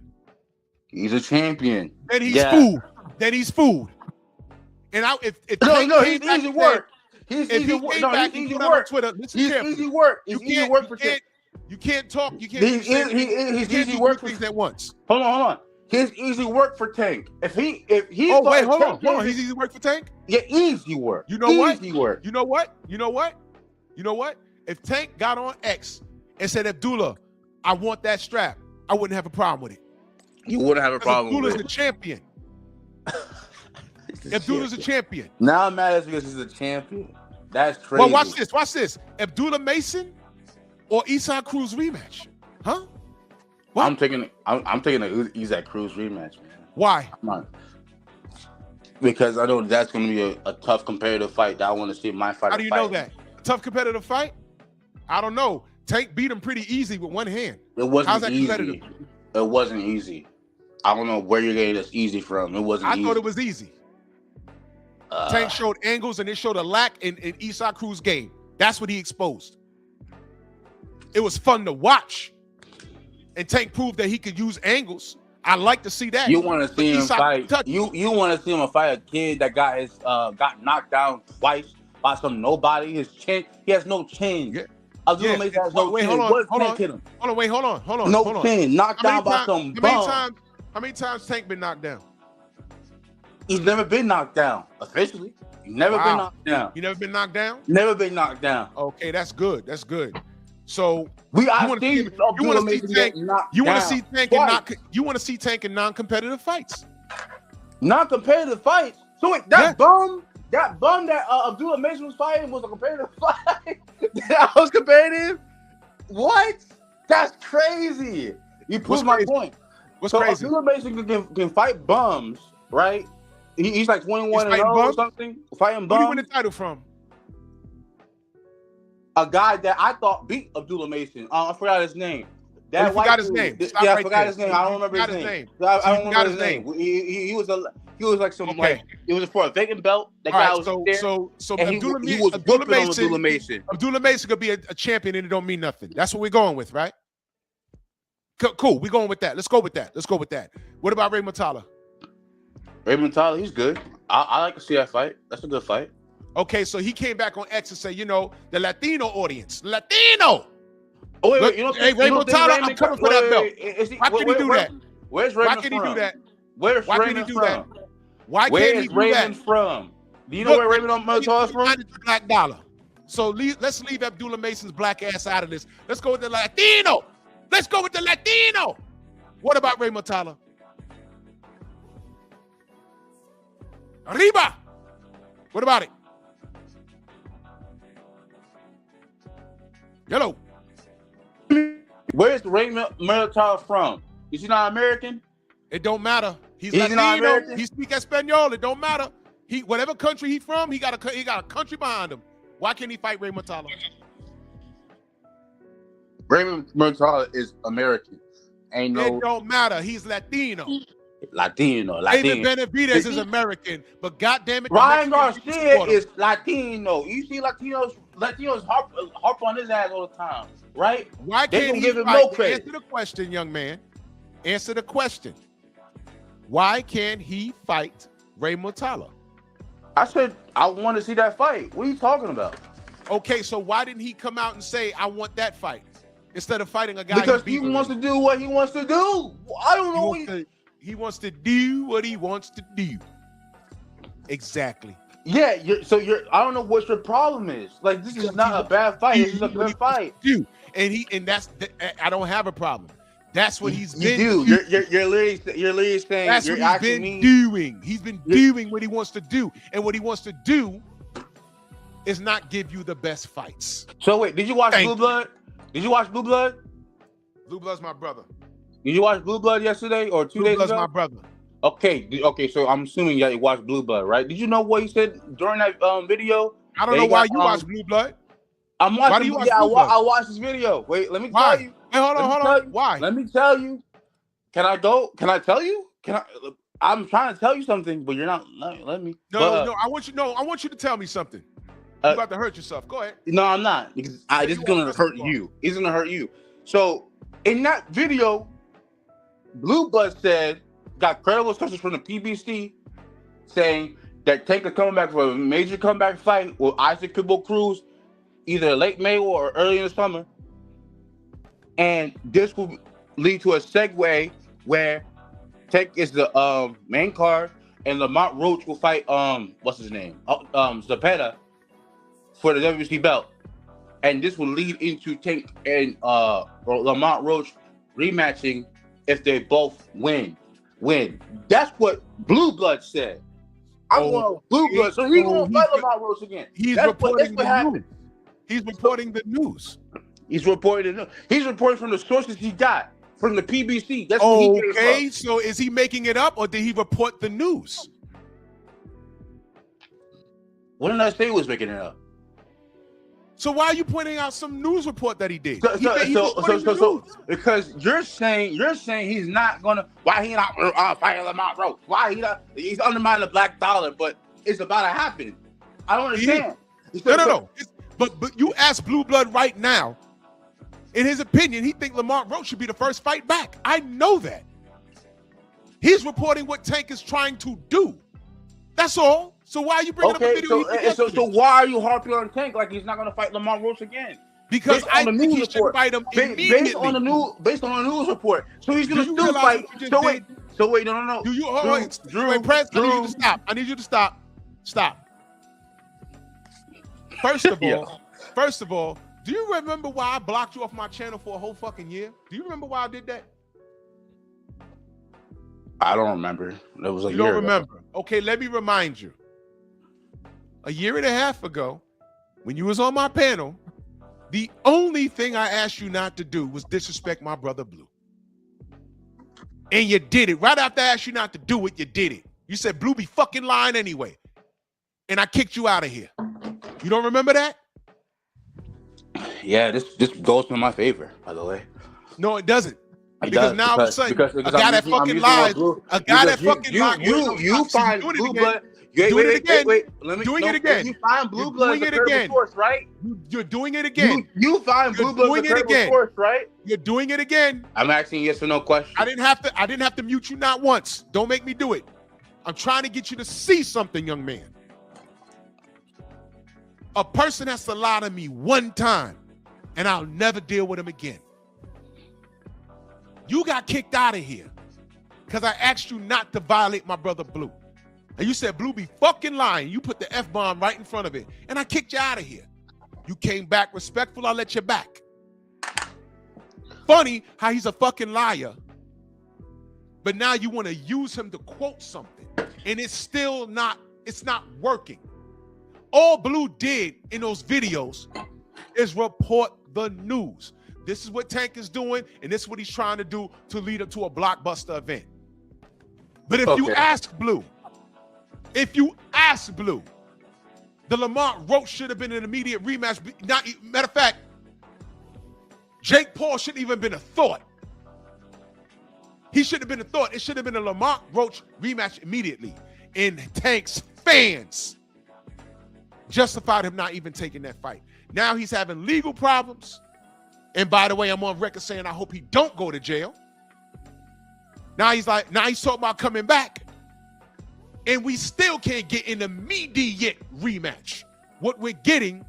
He's a champion. Then he's food. And he's easy work. He's easy work. Twitter, he's easy work. It's easy work for Tank. You can't talk. You can't. He's easy work for things at once. Hold on. His easy work for Tank. If he. Oh wait, hold on. He's easy work for Tank. Yeah, easy work. You know what? Easy work. You know what? If Tank got on X and said, Abdullah, I want that strap, I wouldn't have a problem with it. You wouldn't have a problem with it. Abdullah's the champion. Abdullah's a champion. Now I'm mad because he's a champion. That's crazy. Well, watch this. Abdullah Mason or Isaac Cruz rematch? Huh? What? I'm taking the Isaac Cruz rematch, man. Why? Come on. Because I know that's going to be a tough competitive fight that I want to see my fighter. How do you know that? A tough competitive fight? I don't know. Tank beat him pretty easy with one hand. It wasn't How's that easy. competitive? It wasn't easy. I don't know where you're getting this easy from. It wasn't easy. I thought it was easy. Tank showed angles and it showed a lack in Isaac Cruz's game. That's what he exposed. It was fun to watch. And Tank proved that he could use angles. I like to see that. You want to see him fight? You want to see him fight a kid that got his got knocked down twice by some nobody. His chin, he has no chin. Yeah. Abdullah Mason has no chin. Hold on. No chin. Knocked down by some bum. How many times Tank been knocked down? He's never been knocked down officially. He's never been knocked down. You never been knocked down? Never been knocked down. Okay, that's good. That's good. So you want to see Tank in non-competitive fights. Non-competitive fights. So wait, that bum that Abdullah Mason was fighting was a competitive fight. That was competitive. What? That's crazy. You proved my point. What's so crazy? Abdullah Mason can fight bums, right? He's like 21-0 or something. Fighting bums. Who did he win the title from? A guy that I thought beat Abdullah Mason. I forgot his name. I forgot his name. I forgot his name. I don't remember his name. I don't remember his name. He was like some like it was for a vacant belt. That guy was there. So Abdullah Mason. Abdullah Mason could be a champion and it don't mean nothing. That's what we're going with, right? Cool. We're going with that. Let's go with that. What about Ray Matala? Ray Matala, he's good. I like to see that fight. That's a good fight. Okay, so he came back on X and said, the Latino audience. Latino! Oh, wait, Ray Matala, I'm coming for that belt. Why can he do that? Where's Raymond from? Why can he do that? Why can he do that? Why can't he do that? Where's Raymond from? Do you know where Raymond Matala is from? Black dollar. So let's leave Abdullah Mason's black ass out of this. Let's go with the Latino. What about Ray Matala? Arriba! What about it? Hello. Where's Raymond Matala from? Is he not American? It don't matter. He's Latino. He speaks Espanol. It don't matter. Whatever country he's from, he got a country behind him. Why can't he fight Ray Matala? Raymond Matala is American. It don't matter. He's Latino. Latino. David Benavidez is American, but goddamn it, Ryan Garcia is Latino. You see Latinos harp on his ass all the time, right? Why can't he give him no credit? Answer the question, young man. Answer the question. Why can't he fight Ray Matala? I said I want to see that fight. What are you talking about? Okay, so why didn't he come out and say I want that fight instead of fighting a guy? Because he wants to do what he wants to do. I don't know. He wants to do what he wants to do. Exactly. Yeah, I don't know what your problem is. Like, this is not a bad fight. This is a good fight. I don't have a problem. That's what he's been doing. You're literally saying that's what he's been doing. He's been doing what he wants to do. And what he wants to do is not give you the best fights. So wait, did you watch Blue Blood? Did you watch Blue Blood? Blue Blood's my brother. Did you watch Blue Blood yesterday or 2 days ago? Blue Blood's my brother. Okay, so I'm assuming that you watched Blue Blood, right? Did you know what he said during that video? I don't know why you watch Blue Blood. I'm watching. Why do you watch Blue Blood? I watched this video. Wait, let me tell you. Hey, hold on. Why? Let me tell you. Can I go? Can I tell you? I'm trying to tell you something, but you're not. Let me. No. I want you to tell me something. You're about to hurt yourself. Go ahead. No, I'm not, because this is gonna hurt you. It's gonna hurt you. So in that video, Blue Blood got credible sources from the PBC saying that Tank is coming back for a major comeback fight with Isaac Pitbull Cruz, either late May or early in the summer. And this will lead to a segue where Tank is the main card and Lamont Roach will fight what's his name? Zepeda for the WBC belt. And this will lead into Tank and Lamont Roach rematching if they both win. That's what Blue Blood said. I want Blue Blood, so he's gonna fight Lamont Roach again. He's reporting the news. He's reporting the news. He's reporting from the sources he got from the PBC. That's what he gave Okay, so is he making it up or did he report the news? When did I say he was making it up? So why are you pointing out some news report that he did? So, because you're saying he's not gonna. Why he not fighting Lamont Roach? Why he not? He's undermining the black dollar, but it's about to happen. I don't understand. No. But you ask Blue Blood right now. In his opinion, he think Lamont Roach should be the first fight back. I know that. He's reporting what Tank is trying to do. That's all. So why are you bringing up a video? So why are you harping on Tank like he's not going to fight Lamont Roach again? Because I think he should fight him immediately. Based on the news report. So he's going to still fight. So wait, no. Do you Drew, Press, I need you to stop. I need you to stop. Stop. First of all, do you remember why I blocked you off my channel for a whole fucking year? Do you remember why I did that? I don't remember. That was a year ago. You don't remember? Okay, let me remind you. A year and a half ago, when you was on my panel, the only thing I asked you not to do was disrespect my brother Blue. And you did it. Right after I asked you not to do it, you did it. You said Blue be fucking lying anyway. And I kicked you out of here. You don't remember that? Yeah, this goes in my favor, by the way. No, it doesn't. Because now all of a sudden, a guy that fucking lies, a guy that fucking lies. You find Blue Blood. Wait. Let me doing it again. You find Blue Blood as a credible source, right? You're doing it again. You find Blue Blood as a credible source, right? You're doing it again. I'm asking yes or no question. I didn't have to mute you not once. Don't make me do it. I'm trying to get you to see something, young man. A person has to lie to me one time, and I'll never deal with him again. You got kicked out of here because I asked you not to violate my brother Blue. And you said Blue be fucking lying. You put the F-bomb right in front of it. And I kicked you out of here. You came back respectful, I let you back. Funny how he's a fucking liar. But now you want to use him to quote something. And it's not working. All Blue did in those videos is report the news. This is what Tank is doing, and this is what he's trying to do to lead up to a blockbuster event. But if you ask Blue, the Lamont Roach should have been an immediate rematch. Matter of fact, Jake Paul shouldn't even been a thought. He shouldn't have been a thought. It should have been a Lamont Roach rematch immediately. And Tank's fans justified him not even taking that fight. Now he's having legal problems. And by the way, I'm on record saying I hope he don't go to jail. Now he's talking about coming back. And we still can't get an immediate rematch. What we're getting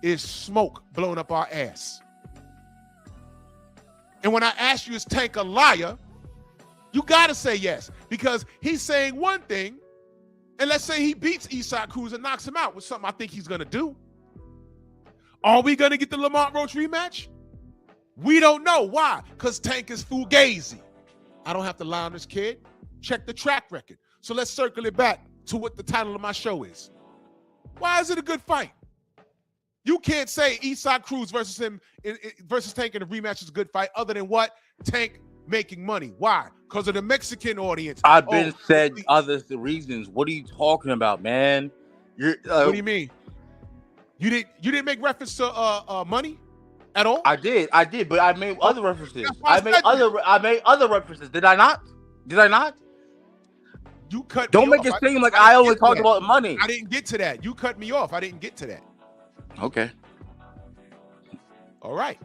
is smoke blowing up our ass. And when I ask you, is Tank a liar? You got to say yes. Because he's saying one thing, and let's say he beats Isaac Cruz and knocks him out, with something I think he's going to do. Are we going to get the Lamont Roach rematch? We don't know. Why? Because Tank is fugazi. I don't have to lie on this kid. Check the track record. So let's circle it back to what the title of my show is. Why is it a good fight? You can't say Isaac Cruz versus Tank in a rematch is a good fight other than what? Tank making money. Why? Because of the Mexican audience. I've been said other reasons. What are you talking about, man? What do you mean? You didn't make reference to money at all? I did, but I made other references. I made other references. Did I not? You cut. Don't make it seem like I only talked about money. I didn't get to that. You cut me off. I didn't get to that. Okay. All right.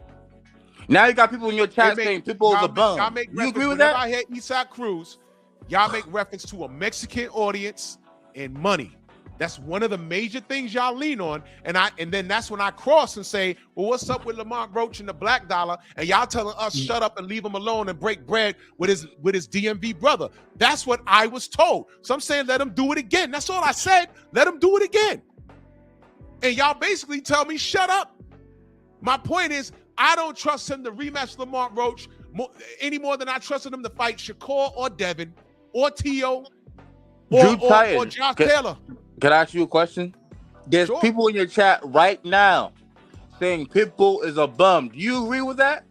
Now you got people in your chat saying people is a bum. You agree with that? I hear Isaac Cruz, y'all make reference to a Mexican audience and money. That's one of the major things y'all lean on. And then that's when I cross and say, well, what's up with Lamont Roach and the black dollar? And y'all telling us shut up and leave him alone and break bread with his DMV brother. That's what I was told. So I'm saying let him do it again. That's all I said. Let him do it again. And y'all basically tell me shut up. My point is, I don't trust him to rematch Lamont Roach any more than I trusted him to fight Shakur or Devin or Tio or Josh Taylor. Can I ask you a question? There's people in your chat right now saying Pitbull is a bum. Do you agree with that?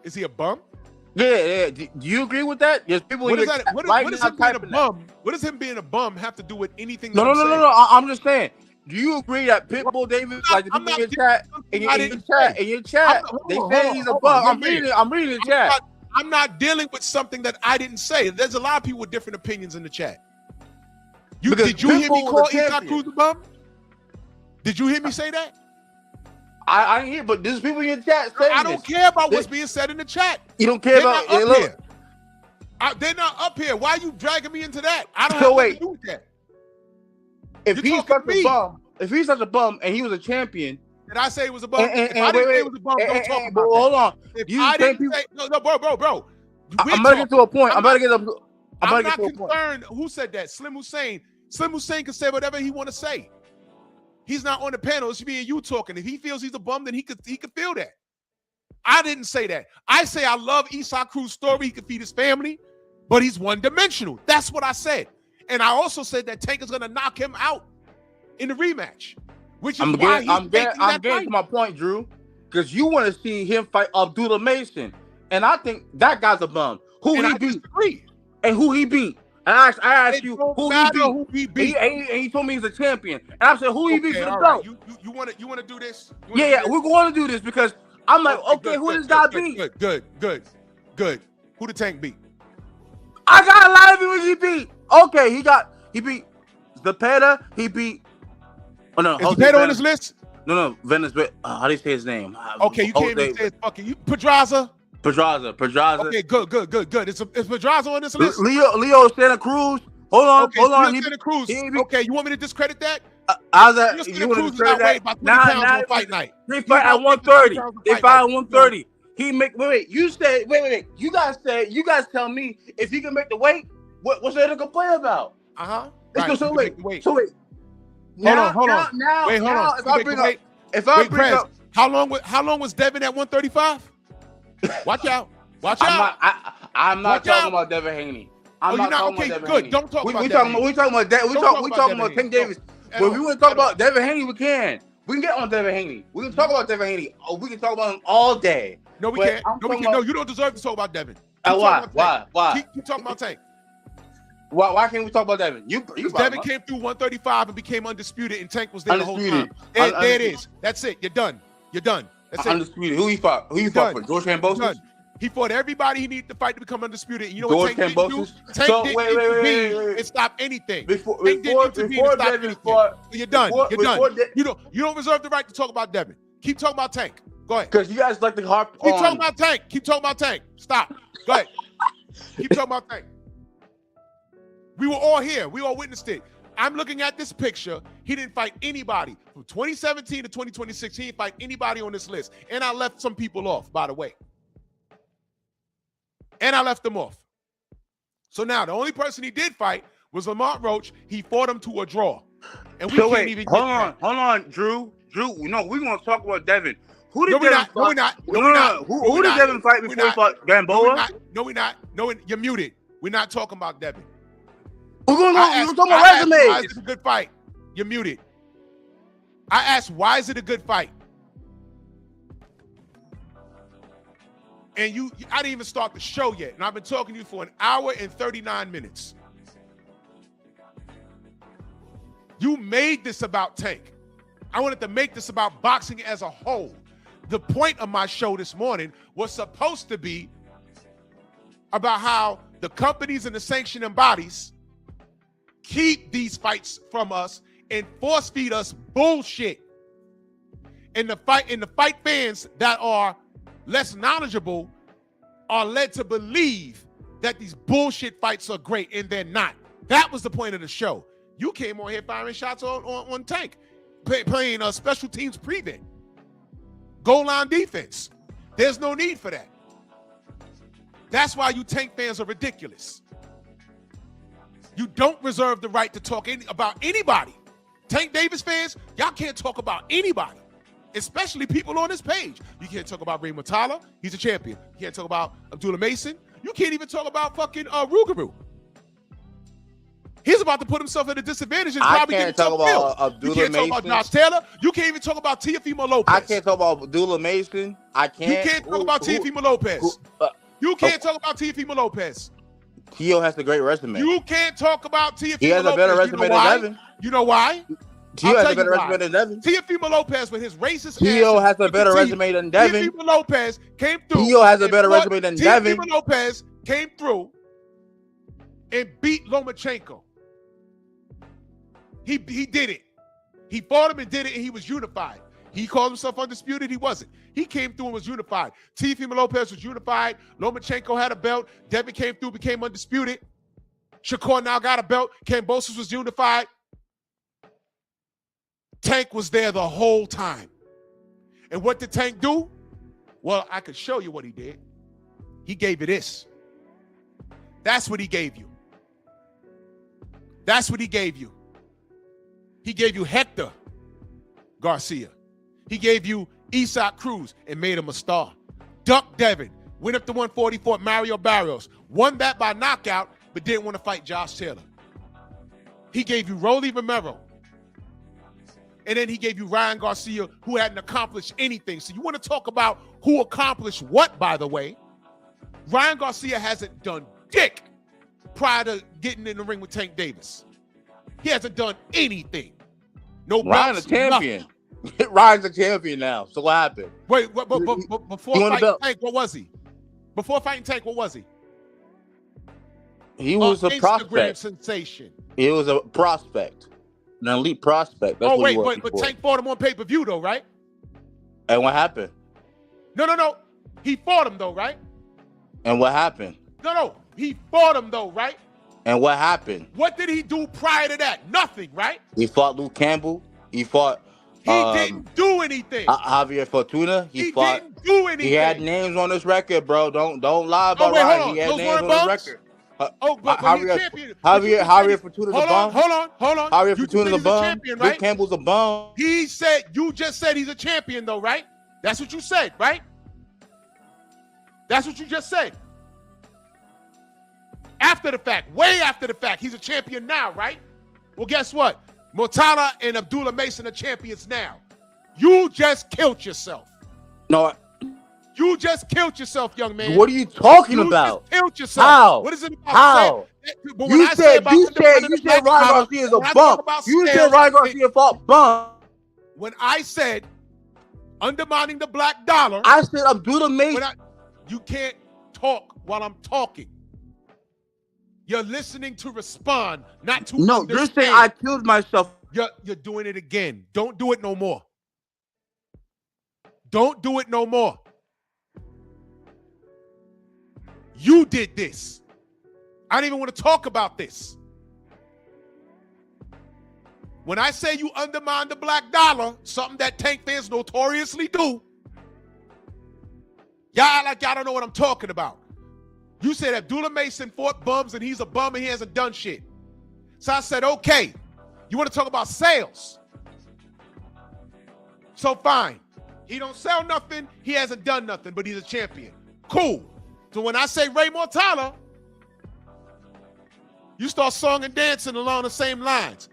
Is he a bum? Yeah. Do you agree with that? There's people What in is your that? What right is now him being a typing that. bum? What does him being a bum have to do with anything? No. I'm just saying. Do you agree that Pitbull Davis, like the I'm people in not your chat, in your chat, they say he's a bum? I'm reading the chat. I'm not dealing with something that I didn't say. There's a lot of people with different opinions in the chat. Did you hear me call Isaac Cruz a bum? Did you hear me say that? I didn't hear, but there's people in your chat saying I don't care about what's being said in the chat. You don't care They're about not up look. here. They're not up here. Why are you dragging me into that? I don't So have wait. nothing to do with that. If You're he's talking such a bum, if he's such a bum and he was a champion, Did I say it was a bum? And- If I didn't say it was a bum, don't talk about that. hold on. If You I think didn't say no, bro. I'm gonna get to a point. I'm not gonna get to a point. concerned. Who said that? Slim Hussein. Slim Hussein can say whatever he want to say. He's not on the panel. It's me and you talking. If he feels he's a bum, then he could feel that. I didn't say that. I say I love Isaac Cruz's story. He could feed his family, but he's one-dimensional. That's what I said. And I also said that Tank is gonna knock him out in the rematch, which is I'm getting to my point, Drew, because you want to see him fight Abdullah Mason, and I think that guy's a bum. Who he beat? And who he beat? And I asked you who he beat. And he told me he's a champion. And I said, who he beat for the belt? You want to do this? Yeah, we're going to do this because I'm like, okay, who this guy beat? Good. Who the Tank beat? I got a lot of people he beat. Okay, he beat Zepeda. He beat. Oh no, is Zepeda on his list? No, Venezuela. How do you say his name? Okay, you can't even say his fucking Pedraza. Pedraza. Okay, good. Is Pedraza on this list? Leo Santa Cruz. Hold on. Santa Cruz. Okay, you want me to discredit that? You want to discredit that? Nah, fight night. They fight at 130. They fight at 130. He make wait. You said wait. You guys tell me if he can make the weight. What's there to complain about? Right, so wait. Hold on. If I bring up, how long was Devin at 135? Watch out. I'm not talking about Devin Haney. I'm not talking about Devin Haney. Don't talk about Devin. We talking about Tank Davis. But if we want to talk about Devin Haney, we can. We can get on Devin Haney. We can talk about Devin Haney. We can talk about him all day. No, we can't. No, you don't deserve to talk about Devin. Why? Keep talking about Tank. Why can't we talk about Devin? Devin came through 135 and became undisputed, and Tank was there the whole time. There it is. That's it. You're done. That's it. Undisputed. Who he fought? For? George Kambosos? He fought everybody he needed to fight to become undisputed. And you know George what Tank didn't do? Tank didn't intervene and stop anything. Before Devin fought, you're done. You don't reserve the right to talk about Devin. Keep talking about Tank. Go ahead. Because you guys like to harp on. Keep talking about Tank. Stop. Go ahead. Keep talking about Tank. We were all here. We all witnessed it. I'm looking at this picture. He didn't fight anybody. From 2017 to 2026, he didn't fight anybody on this list. And I left some people off, by the way. And I left them off. So now, the only person he did fight was Lamont Roach. He fought him to a draw. And we can't even get that. Hold on, Drew. No, we're going to talk about Devin. Who did Devin fight? Who did Devin fight before he fought Gamboa? No, we're not. You're muted. We're not talking about Devin. We're talking about resumes. Why is it a good fight? You're muted. I asked, why is it a good fight? And I didn't even start the show yet. And I've been talking to you for 1 hour and 39 minutes. You made this about Tank. I wanted to make this about boxing as a whole. The point of my show this morning was supposed to be about how the companies and the sanctioning bodies keep these fights from us and force feed us bullshit. And the fight fans that are less knowledgeable are led to believe that these bullshit fights are great, and they're not. That was the point of the show. You came on here firing shots on Tank, playing a special teams prevent, goal line defense. There's no need for that. That's why you Tank fans are ridiculous. You don't reserve the right to talk about anybody. Tank Davis fans, y'all can't talk about anybody, especially people on this page. You can't talk about Ray Matala. He's a champion. You can't talk about Abdullah Mason. You can't even talk about fucking Rougarou. He's about to put himself at a disadvantage and probably get himself killed. You can't talk about Josh Taylor. You can't even talk about Teofimo Lopez. I can't talk about Abdullah Mason. You can't talk about Teofimo Lopez. You can't talk about Teofimo Lopez. Tio has a great resume. You can't talk about Teofimo Lopez. He has a better resume than Devin. You know why? Tio has a better resume than Devin. Teofimo Lopez with his racist Tio has a better resume than Devin. Teofimo Lopez came through. Tio has a better resume than Devin. Teofimo Lopez came through and beat Lomachenko. He did it. He fought him and did it, and he was unified. He called himself undisputed. He wasn't. He came through and was unified. Teofimo Lopez was unified. Lomachenko had a belt. Devin came through, became undisputed. Shakur now got a belt. Kambosos was unified. Tank was there the whole time. And what did Tank do? Well, I could show you what he did. He gave you this. That's what he gave you. That's what he gave you. He gave you Hector Garcia. He gave you Isaac Cruz and made him a star. Duck Devin went up to 144 at Mario Barrios. Won that by knockout, but didn't want to fight Josh Taylor. He gave you Rolly Romero. And then he gave you Ryan Garcia, who hadn't accomplished anything. So you want to talk about who accomplished what, by the way. Ryan Garcia hasn't done dick prior to getting in the ring with Tank Davis. He hasn't done anything. No Ryan's a champion. Ryan's a champion now. So what happened? Wait, but before fighting Tank, what was he? Before fighting Tank, what was he? He was a Instagram prospect. Sensation. He was a prospect. An elite prospect. That's but Tank fought him on pay-per-view though, right? And what happened? No. He fought him though, right? And what happened? No. He fought him though, right? And what happened? What did he do prior to that? Nothing, right? He fought Luke Campbell. He fought. He didn't do anything. Javier Fortuna. He fought. Didn't do anything. He had names on his record, bro. Don't lie about Ryan. He had names on his record. But he's champion. Javier Fortuna's a bum. Hold on. Javier Fortuna's a bum. Champion, right? Luke Campbell's a bum. You just said he's a champion though, right? That's what you said, right? That's what you just said. After the fact, way after the fact, he's a champion now, right? Well, guess what? Murtala and Abdullah Mason are champions now. You just killed yourself. No. You just killed yourself, young man. What are you talking about? You just killed yourself. How? What is it about? How? You said Ryan Garcia is a bum. You said Ryan Garcia fought bum. When I said undermining the black dollar, I said Abdullah Mason. You can't talk while I'm talking. You're listening to respond, not to understand. You're saying I killed myself. You're doing it again. Don't do it no more. Don't do it no more. You did this. I don't even want to talk about this. When I say you undermine the black dollar, something that Tank fans notoriously do, y'all act like y'all don't know what I'm talking about. You said Abdullah Mason fought bums and he's a bum and he hasn't done shit. So I said, okay, you want to talk about sales? So fine. He don't sell nothing, he hasn't done nothing, but he's a champion. Cool. So when I say Ray Mortala, you start song and dancing along the same lines.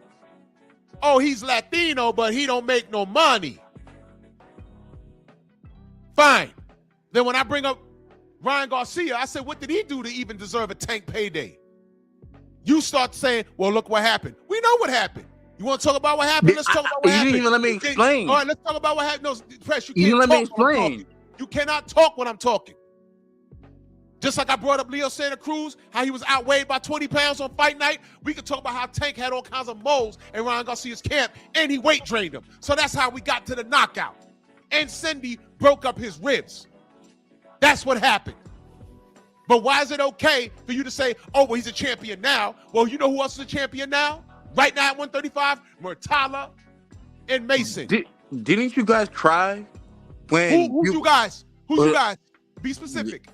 Oh, he's Latino, but he don't make no money. Fine. Then when I bring up Ryan Garcia, I said, what did he do to even deserve a Tank payday? You start saying, well, look what happened. We know what happened. You want to talk about what happened? Let's talk about what happened. You didn't even let me explain. All right, let's talk about what happened. No, Press, you can't didn't let me talk when I'm explain. talking. You cannot talk when I'm talking. Just like I brought up Leo Santa Cruz, how he was outweighed by 20 pounds on fight night, we could talk about how Tank had all kinds of moles in Ryan Garcia's camp, and he weight drained him. So that's how we got to the knockout. And Cindy broke up his ribs. That's what happened. But why is it okay for you to say, oh, well, he's a champion now? Well, you know who else is a champion now? Right now at 135? Murtala and Mason. Didn't you guys try when Who's you guys? Who's you guys? Be specific.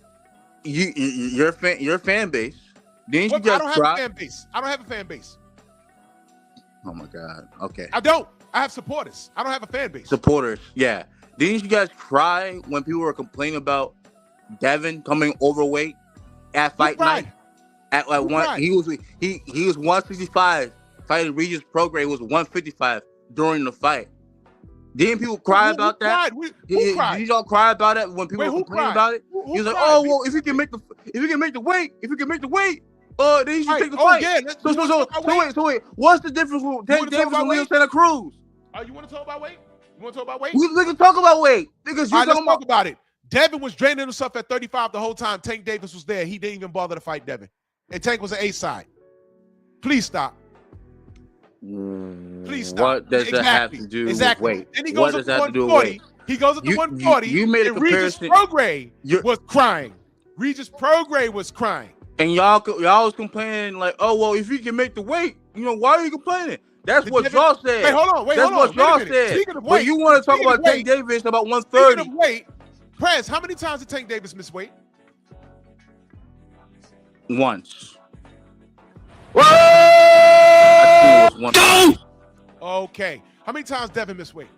Your fan base. Didn't you guys try? I don't have a fan base. I don't have a fan base. Oh my God. Okay. I don't. I have supporters. I don't have a fan base. Supporters, yeah. Didn't you guys cry when people were complaining about Devin coming overweight at fight night? At like one, he was 165. Fighting Regis Prograis was 155 during the fight. Didn't people cry about that? Who cried? Did y'all cry about it when people were complaining about it? He was like, "Oh well, if you can make the weight, then you should take the fight." Yeah. So wait. What's the difference with Tank Davis and Leo Santa Cruz? You want to talk about weight? You want to talk about weight? We can talk about weight because you let's talk about it. Devin was draining himself at 35 the whole time. Tank Davis was there. He didn't even bother to fight Devin. And Tank was an A side. Please stop. Please stop. What does that have to do with weight? And he goes up to 140. He goes up to 140. You made a comparison. Regis Prograis was crying. Regis Prograis was crying. And y'all was complaining like, oh well, if you can make the weight, why are you complaining? That's what y'all said. Wait, hold on. That's what y'all said. Speaking of weight, but you want to talk about Tank Davis about 130. Speaking of weight, Prez, how many times did Tank Davis miss weight? Once. I think it was once. Okay. How many times Devin missed weight?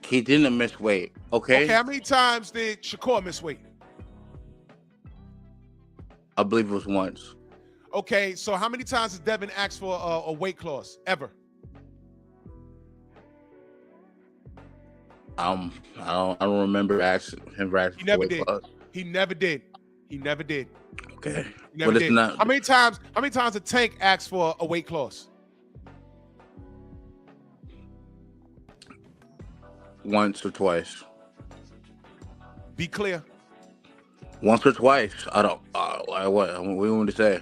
He didn't miss weight. Okay. How many times did Shakur miss weight? I believe it was once. Okay, so how many times has Devin asked for a weight clause ever? I don't remember asking him for a weight clause. He never did. Okay. Never did. How many times did Tank ask for a weight clause? Once or twice. Be clear. Once or twice. I don't. What do you want to say?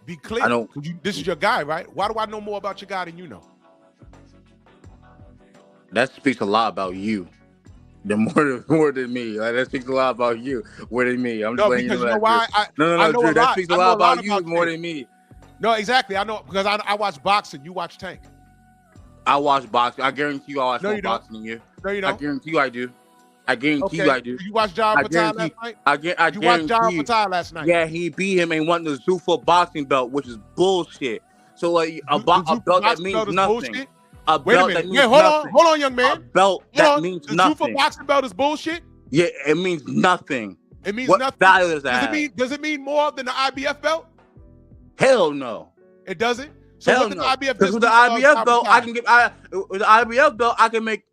Be clear. I don't. This is your guy, right? Why do I know more about your guy than you know? That speaks a lot about you. More than me. Like, that speaks a lot about you more than me. I'm just letting you know. You know why? No, Drew, that speaks a lot about you more than me. No, exactly. I know because I watch boxing. You watch Tank. I watch boxing. I guarantee you I watch more boxing than you. No, you don't. I guarantee you I do. I guarantee you I do. You watched John Fatai last night? You watched John Fatai last night? Yeah, he beat him and won the Zuffa boxing belt, which is bullshit. So like a belt that means nothing. Wait a minute. Hold on, young man. A belt that means nothing. The Zuffa boxing belt is bullshit? Yeah, it means nothing. It means what nothing. Value does that does it mean more than the IBF belt? Hell no. It doesn't? So hell what no. The IBF because with the IBF belt, I can get with the IBF belt, I can make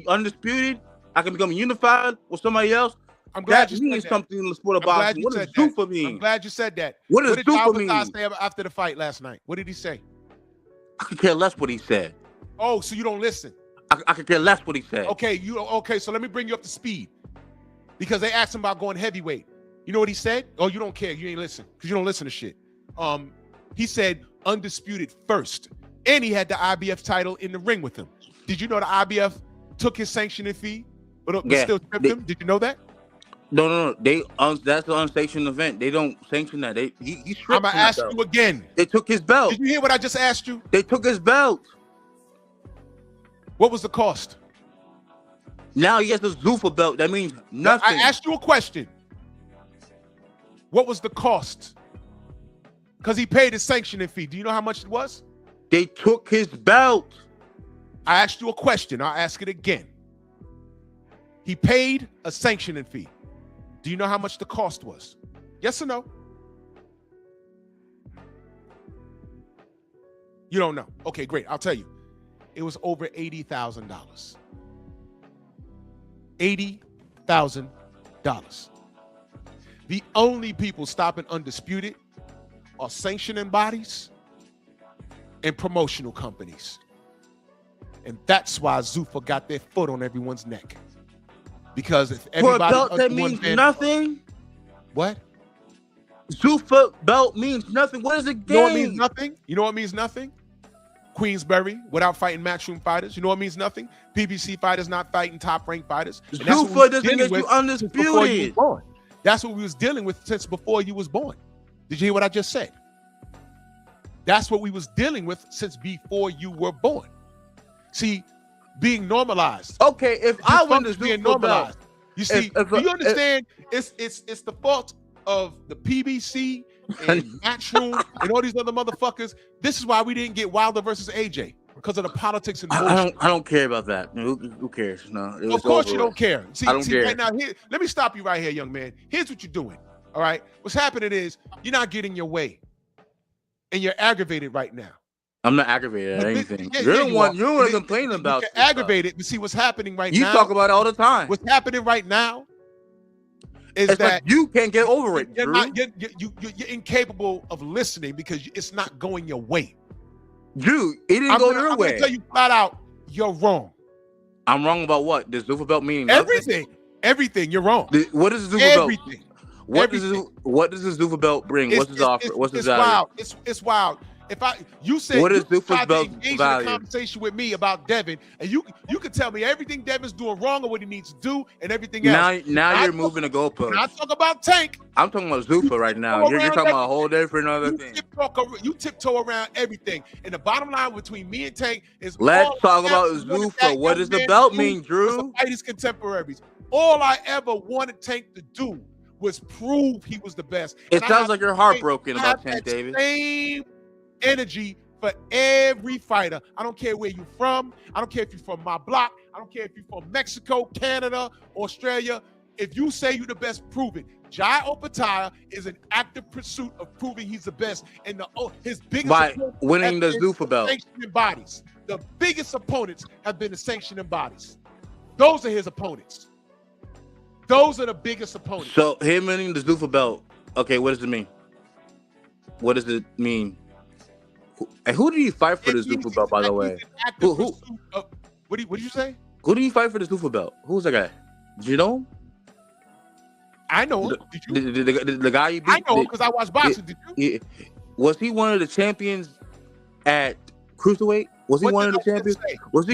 undisputed. I can become unified with somebody else. I'm glad that means something in the sport of boxing. What does Zuffa mean? I'm glad you said that. What does Zuffa mean? What did say after the fight last night? What did he say? I could care less what he said. Oh, so you don't listen? I could care less what he said. Okay. So let me bring you up to speed, because they asked him about going heavyweight. You know what he said? Oh, you don't care. You ain't listen because you don't listen to shit. He said undisputed first, and he had the IBF title in the ring with him. Did you know the IBF took his sanctioning fee, but still stripped him? Did you know that? No. That's an unsanctioned event. They don't sanction that. He stripped. I'm gonna ask you again. They took his belt. Did you hear what I just asked you? They took his belt. What was the cost? Now he has a Zuffa belt. That means nothing. I asked you a question. What was the cost? Because he paid his sanctioning fee. Do you know how much it was? They took his belt. I asked you a question. I'll ask it again. He paid a sanctioning fee. Do you know how much the cost was? Yes or no? You don't know. Okay, great. I'll tell you. It was over $80,000. $80,000. The only people stopping undisputed are sanctioning bodies and promotional companies. And that's why Zuffa got their foot on everyone's neck. Because if everybody... For a belt that means nothing? What? Zuffa belt means nothing. What does it gain? You know what means nothing? You know what means nothing? Queensberry without fighting matchroom fighters. You know what means nothing? PBC fighters not fighting top-ranked fighters. Zuffa doesn't get you undisputed. That's what we was dealing with since before you was born. Did you hear what I just said? That's what we was dealing with since before you were born. See, being normalized. Okay, if I win the Zuffa belt, you see, do you understand? It's the fault of the PBC and Matchroom and all these other motherfuckers. This is why we didn't get Wilder versus AJ, because of the politics and bullshit. I don't care about that. Who cares? No, of course you don't care. I don't care. Right now, let me stop you right here, young man. Here's what you're doing. All right, what's happening is you're not getting your way, and you're aggravated right now. I'm not aggravated at anything. Yeah, You're yeah, the you one. are. You're the one complaining about. You're aggravated, but see what's happening right You now. talk about it all the time. What's happening right now is It's that like you can't get over it, you're Drew. not. You're incapable of listening because it's not going your way. Drew, it didn't go your I'm way. gonna tell you flat out, you're wrong. I'm wrong about what? Does Zuffa belt mean nothing? Everything. You're wrong. What is the Zuffa belt? Everything. What does the Zuffa belt bring? What's his offer? What's his value? Wild. It's wild. If you said What is you Zuffa's tried to belt engage value? in a conversation with me about Devin, and you could tell me everything Devin's doing wrong or what he needs to do and everything else. Now you're moving the goalpost. When I talk about Tank, I'm talking about Zuffa right now. You're talking about a whole different other thing. You tiptoe around everything. And the bottom line between me and Tank is let's talk about Zuffa. What does the belt mean, Drew? Fight his contemporaries. All I ever wanted Tank to do was prove he was the best. It sounds like you're heartbroken about Tank Davis. Same energy for every fighter. I don't care where you're from. I don't care if you're from my block. I don't care if you're from Mexico, Canada, Australia. If you say you're the best, prove it. Jai Opetaia is an active pursuit of proving he's the best. And his biggest by winning the Zuffa belt. Sanctioning bodies. The biggest opponents have been the sanctioning bodies. Those are his opponents. Those are the biggest opponents. So him winning the Zuffa belt. Okay, what does it mean? What does it mean? And who did he fight for the Zuffa belt, by the way? Who? What did you say? Who did he fight for the Zuffa belt? Who was that guy? Genome? I know him. Did you? The guy you beat? I know him because I watched boxing. Did you? Was he one of the champions at cruiserweight? Was he one of the champions? Was he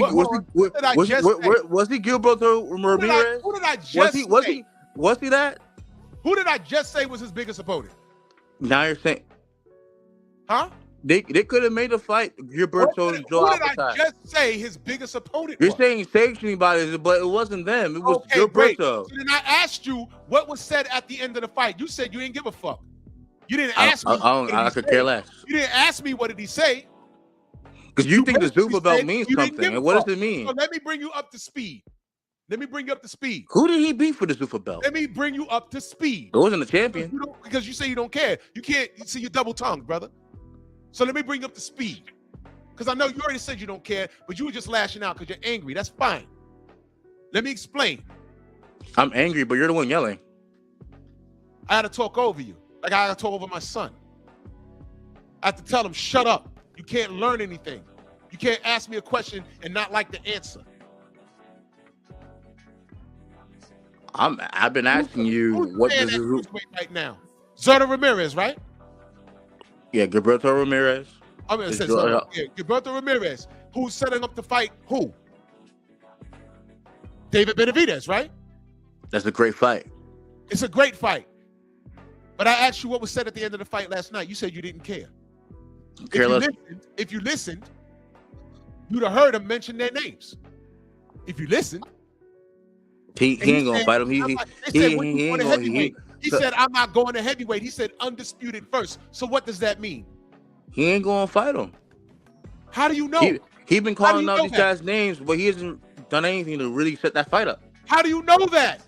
Gilberto Ramirez? Who did I just say? Was he that? Who did I just say was his biggest opponent? Now you're saying, huh? They could have made a fight. Gilberto and Joe Alpatine. Who did I just say his biggest opponent You're was? saying sanctioning bodies, but it wasn't them. It was okay, Gilberto. Great. So then I asked you what was said at the end of the fight. You said you didn't give a fuck. You didn't ask me. I could care less. You didn't ask me what did he say. Because you think the Zuffa belt means something. And what does it mean? So let me bring you up to speed. Who did he beat for the Zuffa belt? Let me bring you up to speed. It wasn't a champion. Because you say you don't care. You can't see your double tongue, brother. So let me bring you up to speed. Because I know you already said you don't care, but you were just lashing out because you're angry. That's fine. Let me explain. I'm angry, but you're the one yelling. I had to talk over you. Like I had to talk over my son. I had to tell him, shut up. You can't learn anything. You can't ask me a question and not like the answer. I've been asking you what does right now? Zurdo Ramirez, right? Yeah, Gilberto Ramirez. I mean, Gilberto Ramirez, who's setting up the fight? Who? David Benavidez, right? That's a great fight. It's a great fight. But I asked you what was said at the end of the fight last night. You said you didn't care. If you listened, you'd have heard him mention their names. If you listened. He ain't gonna fight him. He said, I'm not going to heavyweight. He said undisputed first. So what does that mean? He ain't gonna fight him. How do you know? He been calling out these guys' names, but he hasn't done anything to really set that fight up. How do you know that?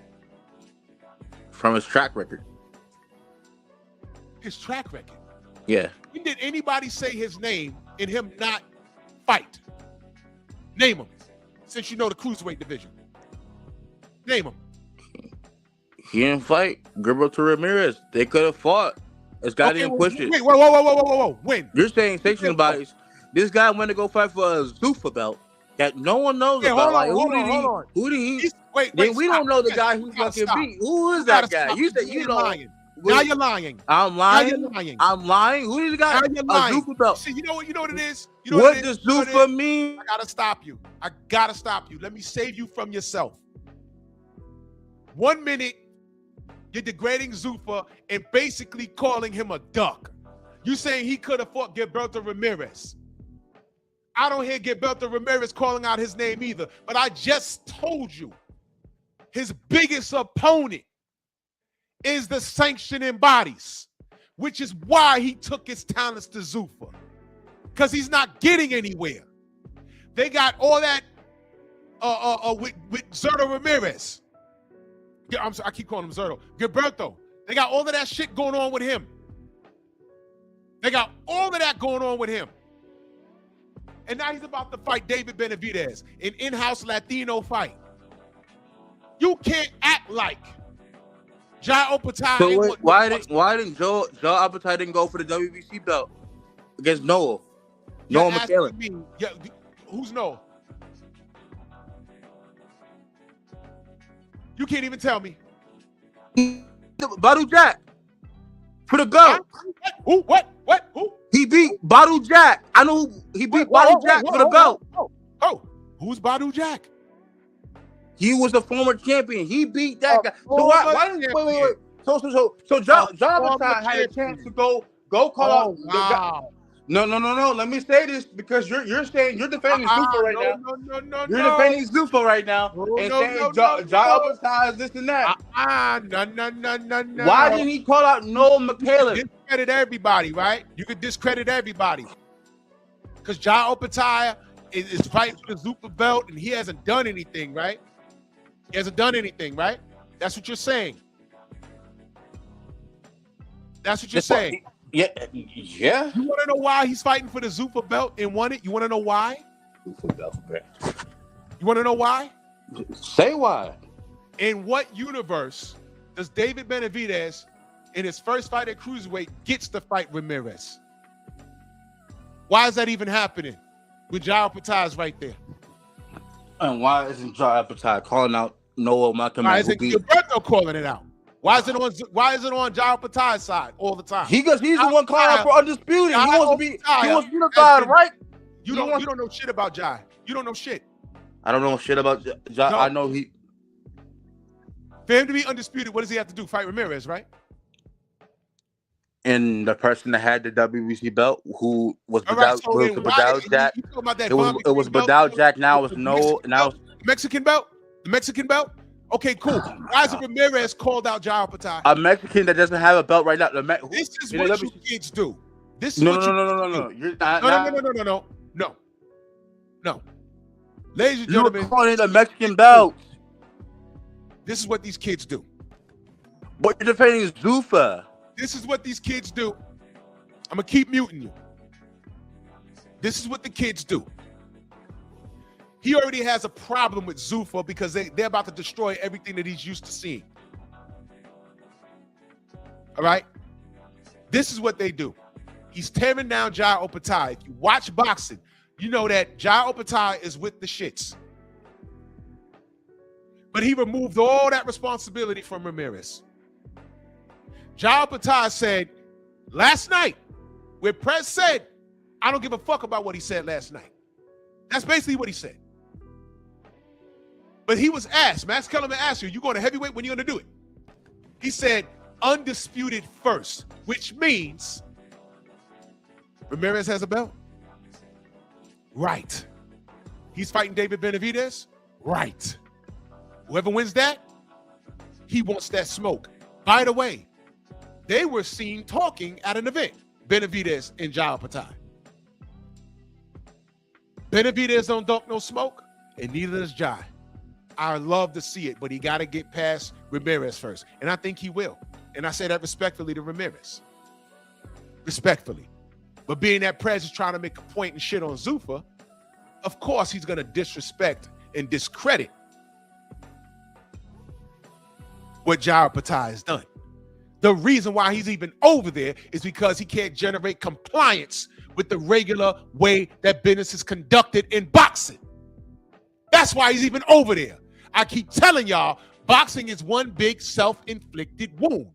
From his track record. His track record? Yeah. When did anybody say his name and him not fight? Name him. Since you know the cruiserweight division. Name him. He didn't fight Gilberto Ramirez. They could have fought. This guy didn't push it. Wait, whoa. When? You're saying sanctioning bodies. This guy went to go fight for a Zuffa belt that no one knows about. Hold on. Who did he? Wait, we don't know the guy who fucking beat. Who is that guy? You said you know. Lying. Now you're lying. I'm lying. I'm lying. Who did the guy? Now you're lying. A Zuffa belt. See, you know what it is? What does Zuffa mean? I gotta stop you. Let me save you from yourself. 1 minute, you're degrading Zuffa and basically calling him a duck. You saying he could have fought Gilberto Ramirez. I don't hear Gilberto Ramirez calling out his name either, but I just told you his biggest opponent is the sanctioning bodies, which is why he took his talents to Zuffa, because he's not getting anywhere. They got all that with Zurdo Ramirez. I'm sorry, I keep calling him Zurdo. Gilberto. They got all of that shit going on with him. and now he's about to fight David Benavidez, an in-house Latino fight. You can't act like Jai Opetaia. So wait, why didn't Joe Opetaia didn't go for the WBC belt against Noah? Noah McKellen. Yeah, who's Noah? You can't even tell me. Badou Jack for the belt. Who? What? Who? He beat Badou Jack. I know he beat Badou Jack for the belt. Oh, who's Badou Jack? He was the former champion. He beat that guy. So why didn't wait? So John Opetaia had a chance to go call out. Wow. No. Let me say this because you're saying you're defending Zuffa right now. No. You're defending Zuffa right now and saying John Opetaia is this and that. No. Why didn't he call out Noah McKellen? Discredit everybody, right? You could discredit everybody because Jai Opetaia is fighting for the Zuffa belt and he hasn't done anything, right? He hasn't done anything, right? That's what you're saying. That's what you're saying. Yeah. You want to know why he's fighting for the Zuffa belt and won it? You want to know why? Zuffa belt. You want to know why? Say why. In what universe does David Benavidez, in his first fight at cruiserweight, gets to fight Ramirez? Why is that even happening? With Jai Opetaia right there. And why isn't Jai Opetaia calling out Noah McKellen? Why isn't Gilberto calling it out? Why is it on Jai Opetaia's side all the time? Because he's the one calling out for undisputed. He wants to be unified, right? You don't know shit about Jai. You don't know shit. I don't know shit about Jai. No. I know he. For him to be undisputed, what does he have to do? Fight Ramirez, right? And the person that had the WBC belt, who was Badou Jack. It was Badou Jack. Now it's no. Now Mexican belt. The Mexican belt. Okay, cool. Why is Ramirez called out Jai Opetaia? A Mexican that doesn't have a belt right now. This is what you kids do. This is no. You're not, no. Ladies and gentlemen, you're calling it a Mexican belt. This is what these kids do. What you're defending is Zuffa. This is what these kids do. I'm gonna keep muting you. This is what the kids do. He already has a problem with Zuffa because they're about to destroy everything that he's used to seeing. All right? This is what they do. He's tearing down Jai Opetaia. If you watch boxing, you know that Jai Opetaia is with the shits. But he removed all that responsibility from Ramirez. Jai Opetaia said last night, where Prez said, I don't give a fuck about what he said last night. That's basically what he said. But he was asked, Max Kellerman asked you going to heavyweight, when you going to do it? He said, undisputed first, which means Ramirez has a belt. Right. He's fighting David Benavidez. Right. Whoever wins that, he wants that smoke. By the way, they were seen talking at an event, Benavidez and Jai Opetaia. Benavidez don't dump no smoke, and neither does Jai. I love to see it, but he got to get past Ramirez first. And I think he will. And I say that respectfully to Ramirez. Respectfully. But being that Prez is trying to make a point and shit on Zuffa, of course he's going to disrespect and discredit what Jai Opetaia has done. The reason why he's even over there is because he can't generate compliance with the regular way that business is conducted in boxing. That's why he's even over there. I keep telling y'all, boxing is one big self-inflicted wound.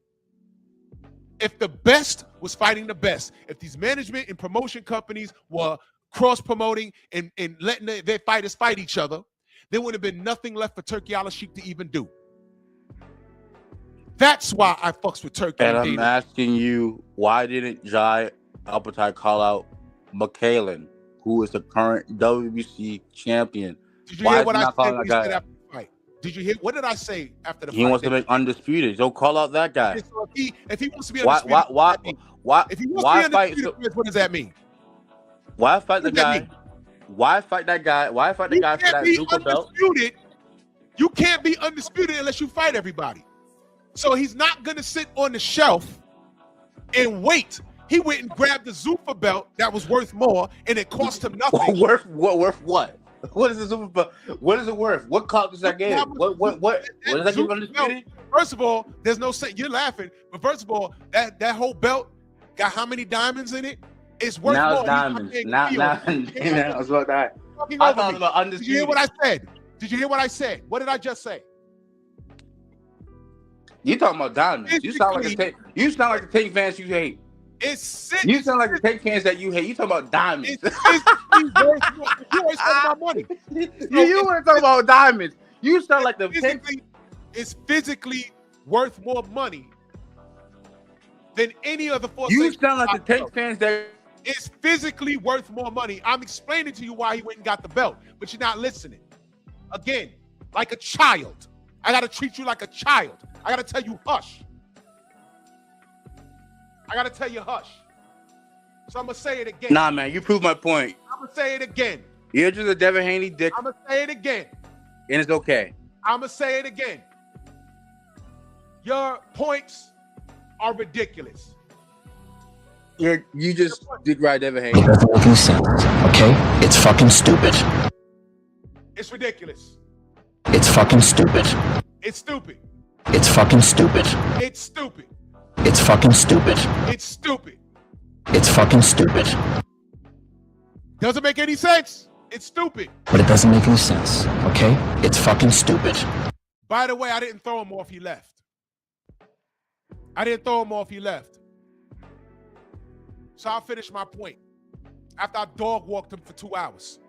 If the best was fighting the best, if these management and promotion companies were cross-promoting and letting their fighters fight each other, there would have been nothing left for Turki Al-Sheikh to even do. That's why I fucks with Turki. And I'm asking you, why didn't Jai Opetaia call out McKellen, who is the current WBC champion? Did you hear what I said when he said after the fight? Did you hear what did I say after the fight? He wants to make undisputed. Don't call out that guy. So if he wants to be undisputed, if he wants to be undisputed, what does that mean? Why fight the guy? Why fight that guy? Why fight the guy for that Zuffa belt? You can't be undisputed unless you fight everybody. So he's not going to sit on the shelf and wait He went and grabbed the Zuffa belt that was worth more, and it cost him nothing. Worth what? What is the Super Bowl? What is it worth? What cup does that give? What does that give undisputed? First of all, there's no say. You're laughing, but first of all, that whole belt got how many diamonds in it? It's worth now more. It's diamonds. Now it's about that. I thought it was about undisputed. Did you hear what I said? Did you hear what I said? What did I just say? You talking about diamonds? You sound like the Tank fans you hate. It's sick. You sound like the Tank fans that you hate. You talking about diamonds? It's worth more. You always talking about money. You want to talk about diamonds? You sound like the It's physically worth more money than any other force. You sound like the Tank fans that. It's physically worth more money. I'm explaining to you why he went and got the belt, but you're not listening. Again, like a child. I got to treat you like a child. I got to tell you hush. I got to tell you hush. So I'm going to say it again. Nah, man, you proved my point. I'm going to say it again. You're just a Devin Haney dick. I'm going to say it again. And it's okay. I'm going to say it again. Your points are ridiculous. You just did right, Devin Haney. It doesn't make any sense, okay? It's fucking stupid. It's ridiculous. It's fucking stupid. It's stupid. It's fucking stupid. It's stupid. It's fucking stupid. It's stupid. It's fucking stupid. Doesn't make any sense. It's stupid. But it doesn't make any sense, okay? It's fucking stupid. By the way, I didn't throw him off. He left. I didn't throw him off. He left. So I'll finish my point. After I dog walked him for 2 hours.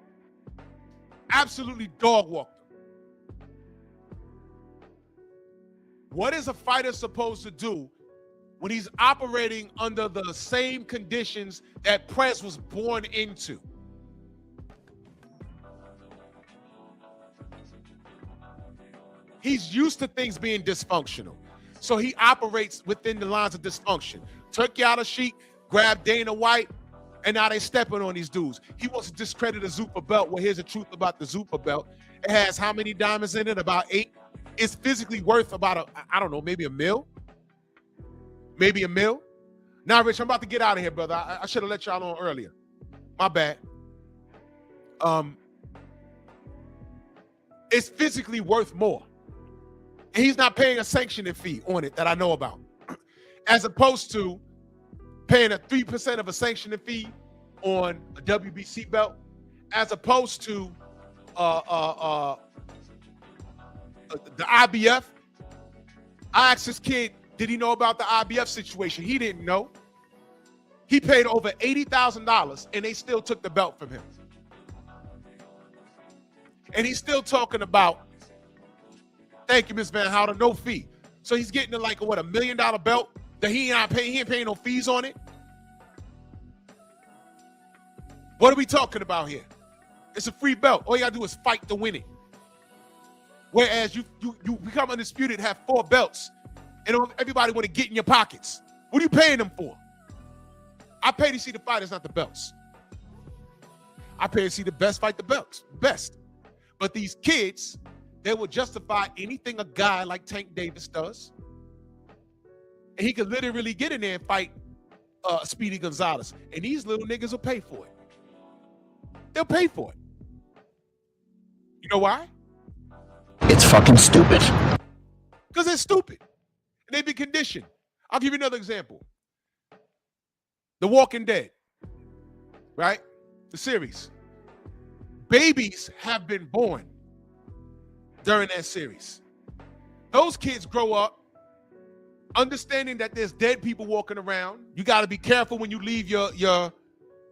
Absolutely dog walked him. What is a fighter supposed to do when he's operating under the same conditions that Prez was born into? He's used to things being dysfunctional. So he operates within the lines of dysfunction. Took you out of Sheik, grabbed Dana White, and now they stepping on these dudes. He wants to discredit the Zuffa belt. Well, here's the truth about the Zuffa belt. It has how many diamonds in it? About 8. It's physically worth about I don't know, maybe a mil. Maybe a mil. Now, Rich, I'm about to get out of here, brother. I should have let y'all on earlier. My bad. It's physically worth more. And he's not paying a sanctioning fee on it that I know about. As opposed to paying a 3% of a sanctioning fee on a WBC belt, as opposed to the IBF. I asked this kid, did he know about the IBF situation? He didn't know. He paid over $80,000 and they still took the belt from him. And he's still talking about, thank you, Ms. Van Houten, no fee. So he's getting like a $1 million belt that he ain't paying no fees on it. What are we talking about here? It's a free belt. All you gotta do is fight to win it. Whereas you become undisputed, have 4 belts, and everybody want to get in your pockets. What are you paying them for? I pay to see the fighters, not the belts. I pay to see the best fight the belts, best. But these kids, they will justify anything a guy like Tank Davis does. And he could literally get in there and fight Speedy Gonzalez. And these little niggas will pay for it. They'll pay for it. You know why? It's fucking stupid. Because they're stupid. And they've been conditioned. I'll give you another example. The Walking Dead, right? The series. Babies have been born during that series. Those kids grow up understanding that there's dead people walking around. You got to be careful when you leave your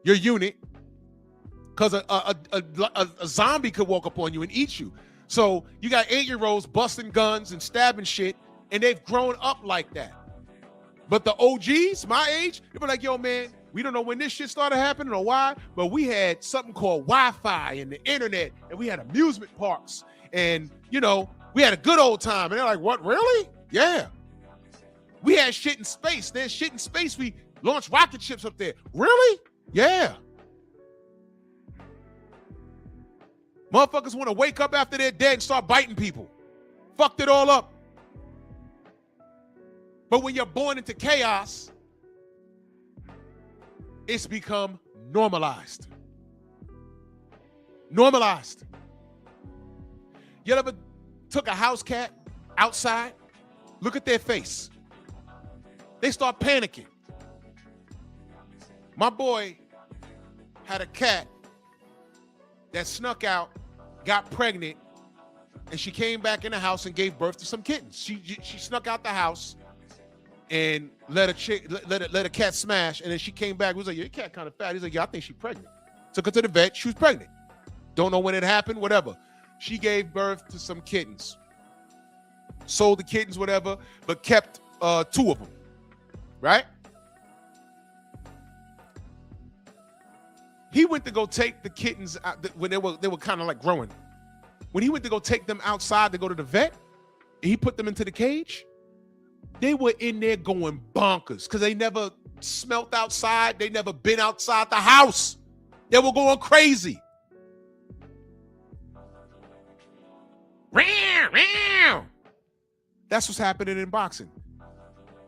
unit, because a zombie could walk up on you and eat you. So you got 8-year-olds busting guns and stabbing shit, and they've grown up like that. But the OGs, my age, they were like, yo, man, we don't know when this shit started happening or why, but we had something called Wi-Fi and the internet, and we had amusement parks, and, you know, we had a good old time. And they're like, what, really? Yeah. We had shit in space. There's shit in space. We launched rocket ships up there. Really? Yeah. Motherfuckers want to wake up after they're dead and start biting people. Fucked it all up. But when you're born into chaos, It's become normalized. Normalized. You ever took a house cat outside? Look at their face. They start panicking. My boy had a cat that snuck out, got pregnant, and she came back in the house and gave birth to some kittens. She snuck out the house and let a cat smash, and then she came back. He was like, your cat kind of fat. He's like, yeah, I think she's pregnant. Took her to the vet. She was pregnant. Don't know when it happened, whatever. She gave birth to some kittens. Sold the kittens, whatever, but kept 2 of them, right? He went to go take the kittens out when they were kind of like growing. When he went to go take them outside to go to the vet, and he put them into the cage, they were in there going bonkers because they never smelt outside. They never been outside the house. They were going crazy. That's what's happening in boxing.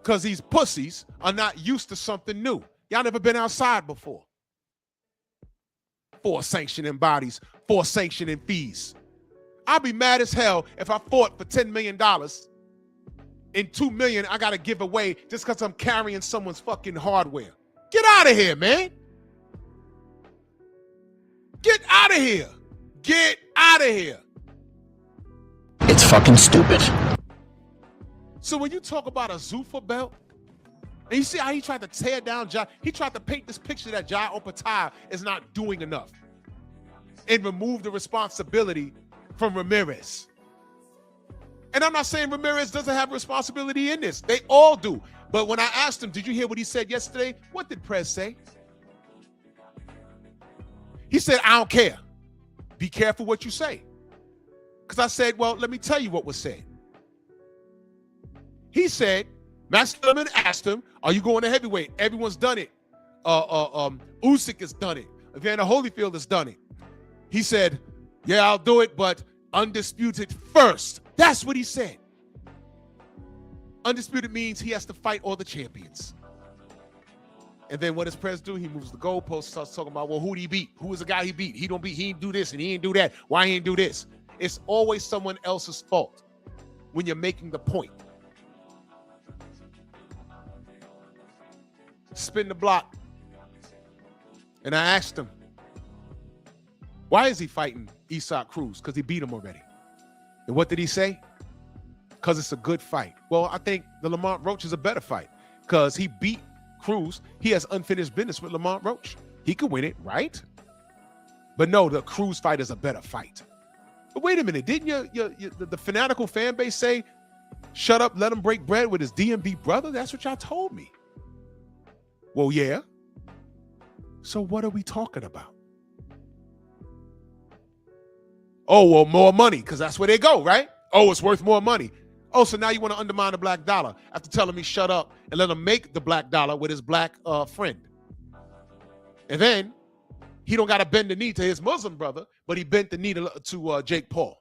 Because these pussies are not used to something new. Y'all never been outside before. 4 sanctioning bodies, 4 sanctioning fees. I'll be mad as hell if I fought for $10 million and $2 million I got to give away just because I'm carrying someone's fucking hardware. Get out of here, man. Get out of here. Get out of here. It's fucking stupid. So when you talk about a Zuffa belt, and you see how he tried to tear down Jai, he tried to paint this picture that Jai Opetaia is not doing enough and remove the responsibility from Ramirez. And I'm not saying Ramirez doesn't have responsibility in this. They all do. But when I asked him, did you hear what he said yesterday? What did Prez say? He said, I don't care. Be careful what you say. Because I said, well, let me tell you what was said. He said, Master Lemon asked him, are you going to heavyweight? Everyone's done it. Usyk has done it. Evander Holyfield has done it. He said, yeah, I'll do it, but undisputed first. That's what he said. Undisputed means he has to fight all the champions. And then what does Prez do? He moves the goalpost, starts talking about, well, who did he beat? Who was the guy he beat? He didn't do this and he didn't do that. Why he didn't do this? It's always someone else's fault when you're making the point. Spin the block. And I asked him, why is he fighting Isaac Cruz? Because he beat him already. And what did he say? Because it's a good fight. Well, I think the Lamont Roach is a better fight because he beat Cruz. He has unfinished business with Lamont Roach. He could win it, right? But no, the Cruz fight is a better fight. But wait a minute, didn't the fanatical fan base say, shut up, let him break bread with his DMB brother? That's what y'all told me. Well, yeah. So what are we talking about? Oh, well, more money, because that's where they go, right? Oh, it's worth more money. Oh, so now you want to undermine the black dollar after telling me shut up and let him make the black dollar with his black friend. And then he don't got to bend the knee to his Muslim brother, but he bent the knee to Jake Paul.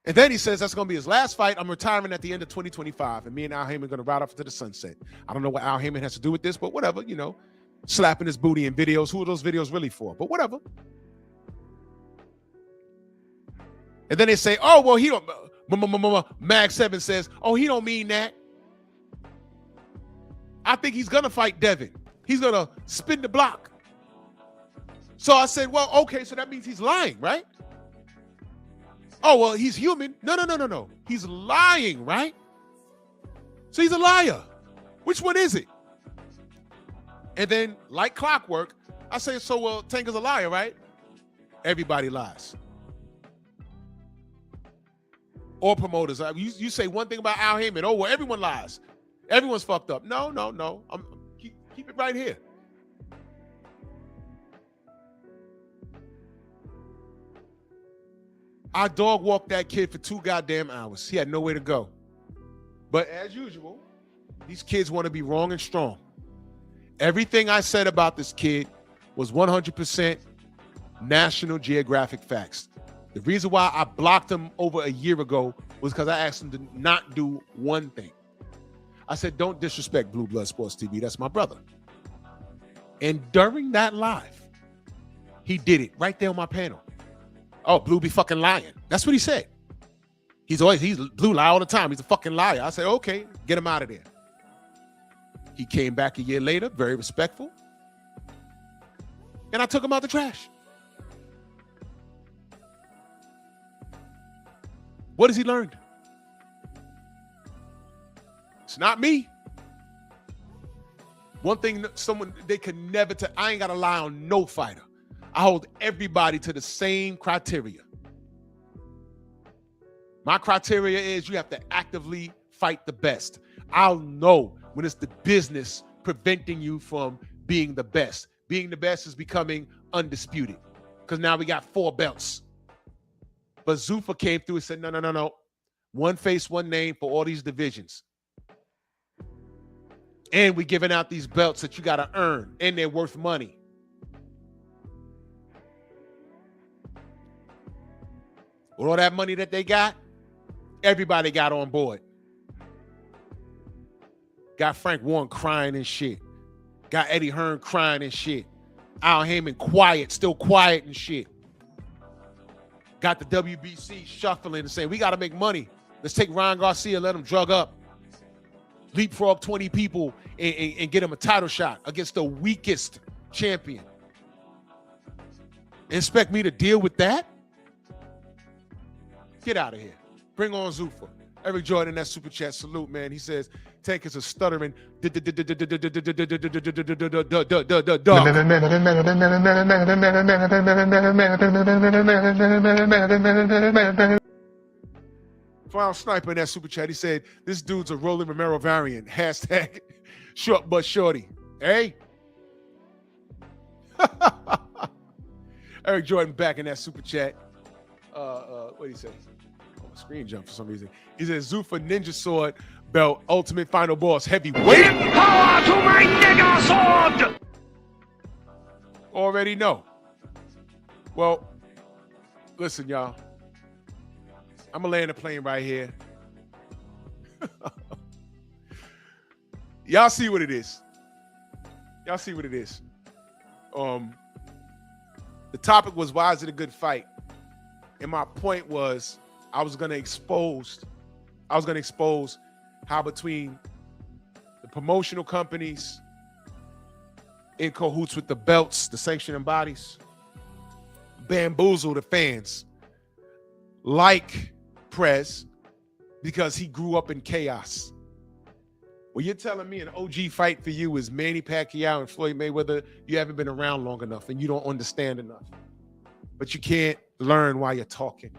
And then he says that's going to be his last fight. I'm retiring at the end of 2025, and me and Al Heyman are going to ride off to the sunset. I don't know what Al Heyman has to do with this, but whatever, you know, slapping his booty in videos. Who are those videos really for? But whatever. And then they say, oh, well, he don't, Mag 7 says, oh, he don't mean that. I think he's going to fight Devin. He's going to spin the block. So I said, well, okay, so that means he's lying, right? Oh, well, he's human. No. He's lying, right? So he's a liar. Which one is it? And then, like clockwork, I say, so, well, Tank is a liar, right? Everybody lies. Or promoters. You say one thing about Al Heyman. Oh, well, everyone lies. Everyone's fucked up. No. Keep it right here. I dog walked that kid for 2 goddamn hours. He had nowhere to go. But as usual, these kids want to be wrong and strong. Everything I said about this kid was 100% National Geographic facts. The reason why I blocked him over a year ago was because I asked him to not do one thing. I said, don't disrespect Blue Blood Sports TV. That's my brother. And during that live, he did it right there on my panel. Oh, Blue be fucking lying. That's what he said. He's Blue lie all the time. He's a fucking liar. I said, okay, get him out of there. He came back a year later, very respectful. And I took him out the trash. What has he learned? It's not me. One thing they can never tell, I ain't got to lie on no fighter. I hold everybody to the same criteria. My criteria is you have to actively fight the best. I'll know when it's the business preventing you from being the best. Being the best is becoming undisputed because now we got 4 belts. But Zuffa came through and said, no. One face, one name for all these divisions. And we're giving out these belts that you got to earn, and they're worth money. With all that money that they got, everybody got on board. Got Frank Warren crying and shit. Got Eddie Hearn crying and shit. Al Heyman quiet, still quiet and shit. Got the WBC shuffling and saying, we got to make money. Let's take Ryan Garcia, let him drug up. Leapfrog 20 people and get him a title shot against the weakest champion. Expect me to deal with that? Get out of here. Bring on Zuffa. Eric Jordan in that super chat, salute, man. He says, Tank is a stuttering Final Sniper in that super chat. He said, this dude's a Rolly Romero variant. Hashtag short but shorty. Hey? Eric Jordan back in that super chat. What did he say? Oh, screen jump for some reason. He said, Zuffa Ninja Sword belt, Ultimate Final Boss heavyweight. Power to my nigga sword! Already know. Well, listen, y'all. I'm going to land the plane right here. Y'all see what it is. Y'all see what it is. The topic was, why is it a good fight? And my point was, I was going to expose how between the promotional companies in cahoots with the belts, the sanctioning bodies, bamboozle the fans like Prez because he grew up in chaos. Well, you're telling me an OG fight for you is Manny Pacquiao and Floyd Mayweather. You haven't been around long enough and you don't understand enough. But you can't learn while you're talking.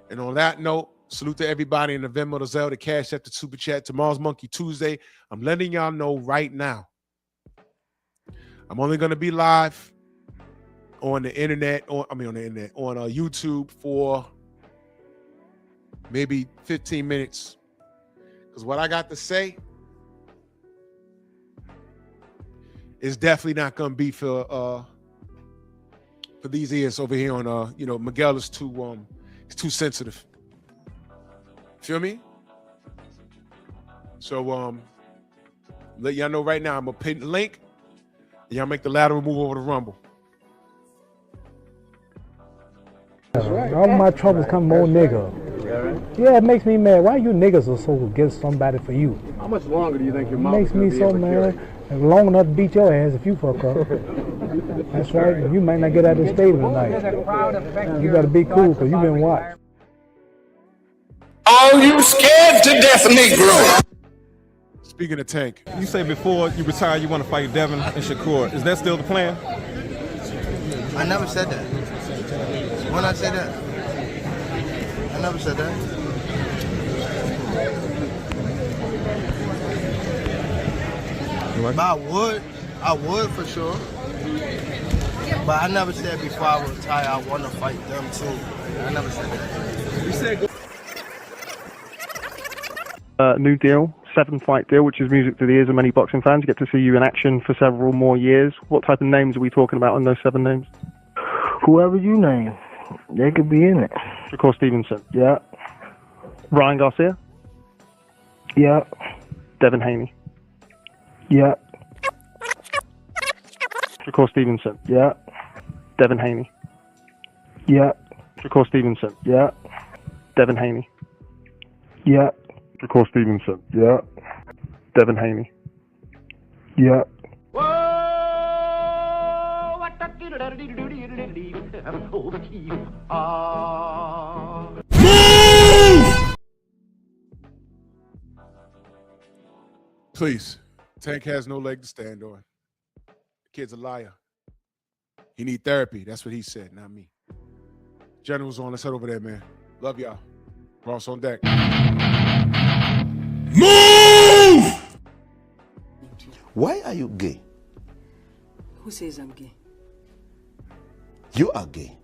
And on that note, salute to everybody in the Venmo, the Zelle, the Cash App, the Super Chat. Tomorrow's Monkey Tuesday. I'm letting y'all know right now. I'm only going to be live on the internet, on YouTube for maybe 15 minutes. Because what I got to say is definitely not going to be for these ears over here on Miguel is too sensitive. Feel me? So let y'all know right now, I'm gonna pin the link and y'all make the lateral move over to Rumble. All my troubles come more nigga. Yeah, it makes me mad. Why you niggas are so against somebody for you? How much longer do you think your mom makes me so mad? Long enough to beat your ass if you fuck up. That's right. You might not get out of the stadium tonight. You gotta be cool because you've been watched. Oh, you scared to death, Negro. Speaking of Tank. You say before you retire you want to fight Devin and Shakur. Is that still the plan? I never said that. When I said that? I never said that. But I would for sure. But I never said before I retire I want to fight them too. I never said that. You said new deal, 7-fight deal, which is music to the ears of many boxing fans. Get to see you in action for several more years. What type of names are we talking about on those 7 names? Whoever you name, they could be in it. Shakur Stevenson. Yeah. Ryan Garcia. Yeah. Devin Haney. Yeah. Shakur Stevenson. Yeah. Devin Haney. Yeah. Shakur Stevenson. Yeah. Devin Haney. Yeah. Shakur Stevenson. Yeah. Devin Haney. Yeah. Please. Tank has no leg to stand on. The kid's a liar. He need therapy. That's what he said, not me. General's on. Let's head over there, man. Love y'all. Ross on deck. Move! Why are you gay? Who says I'm gay? You are gay.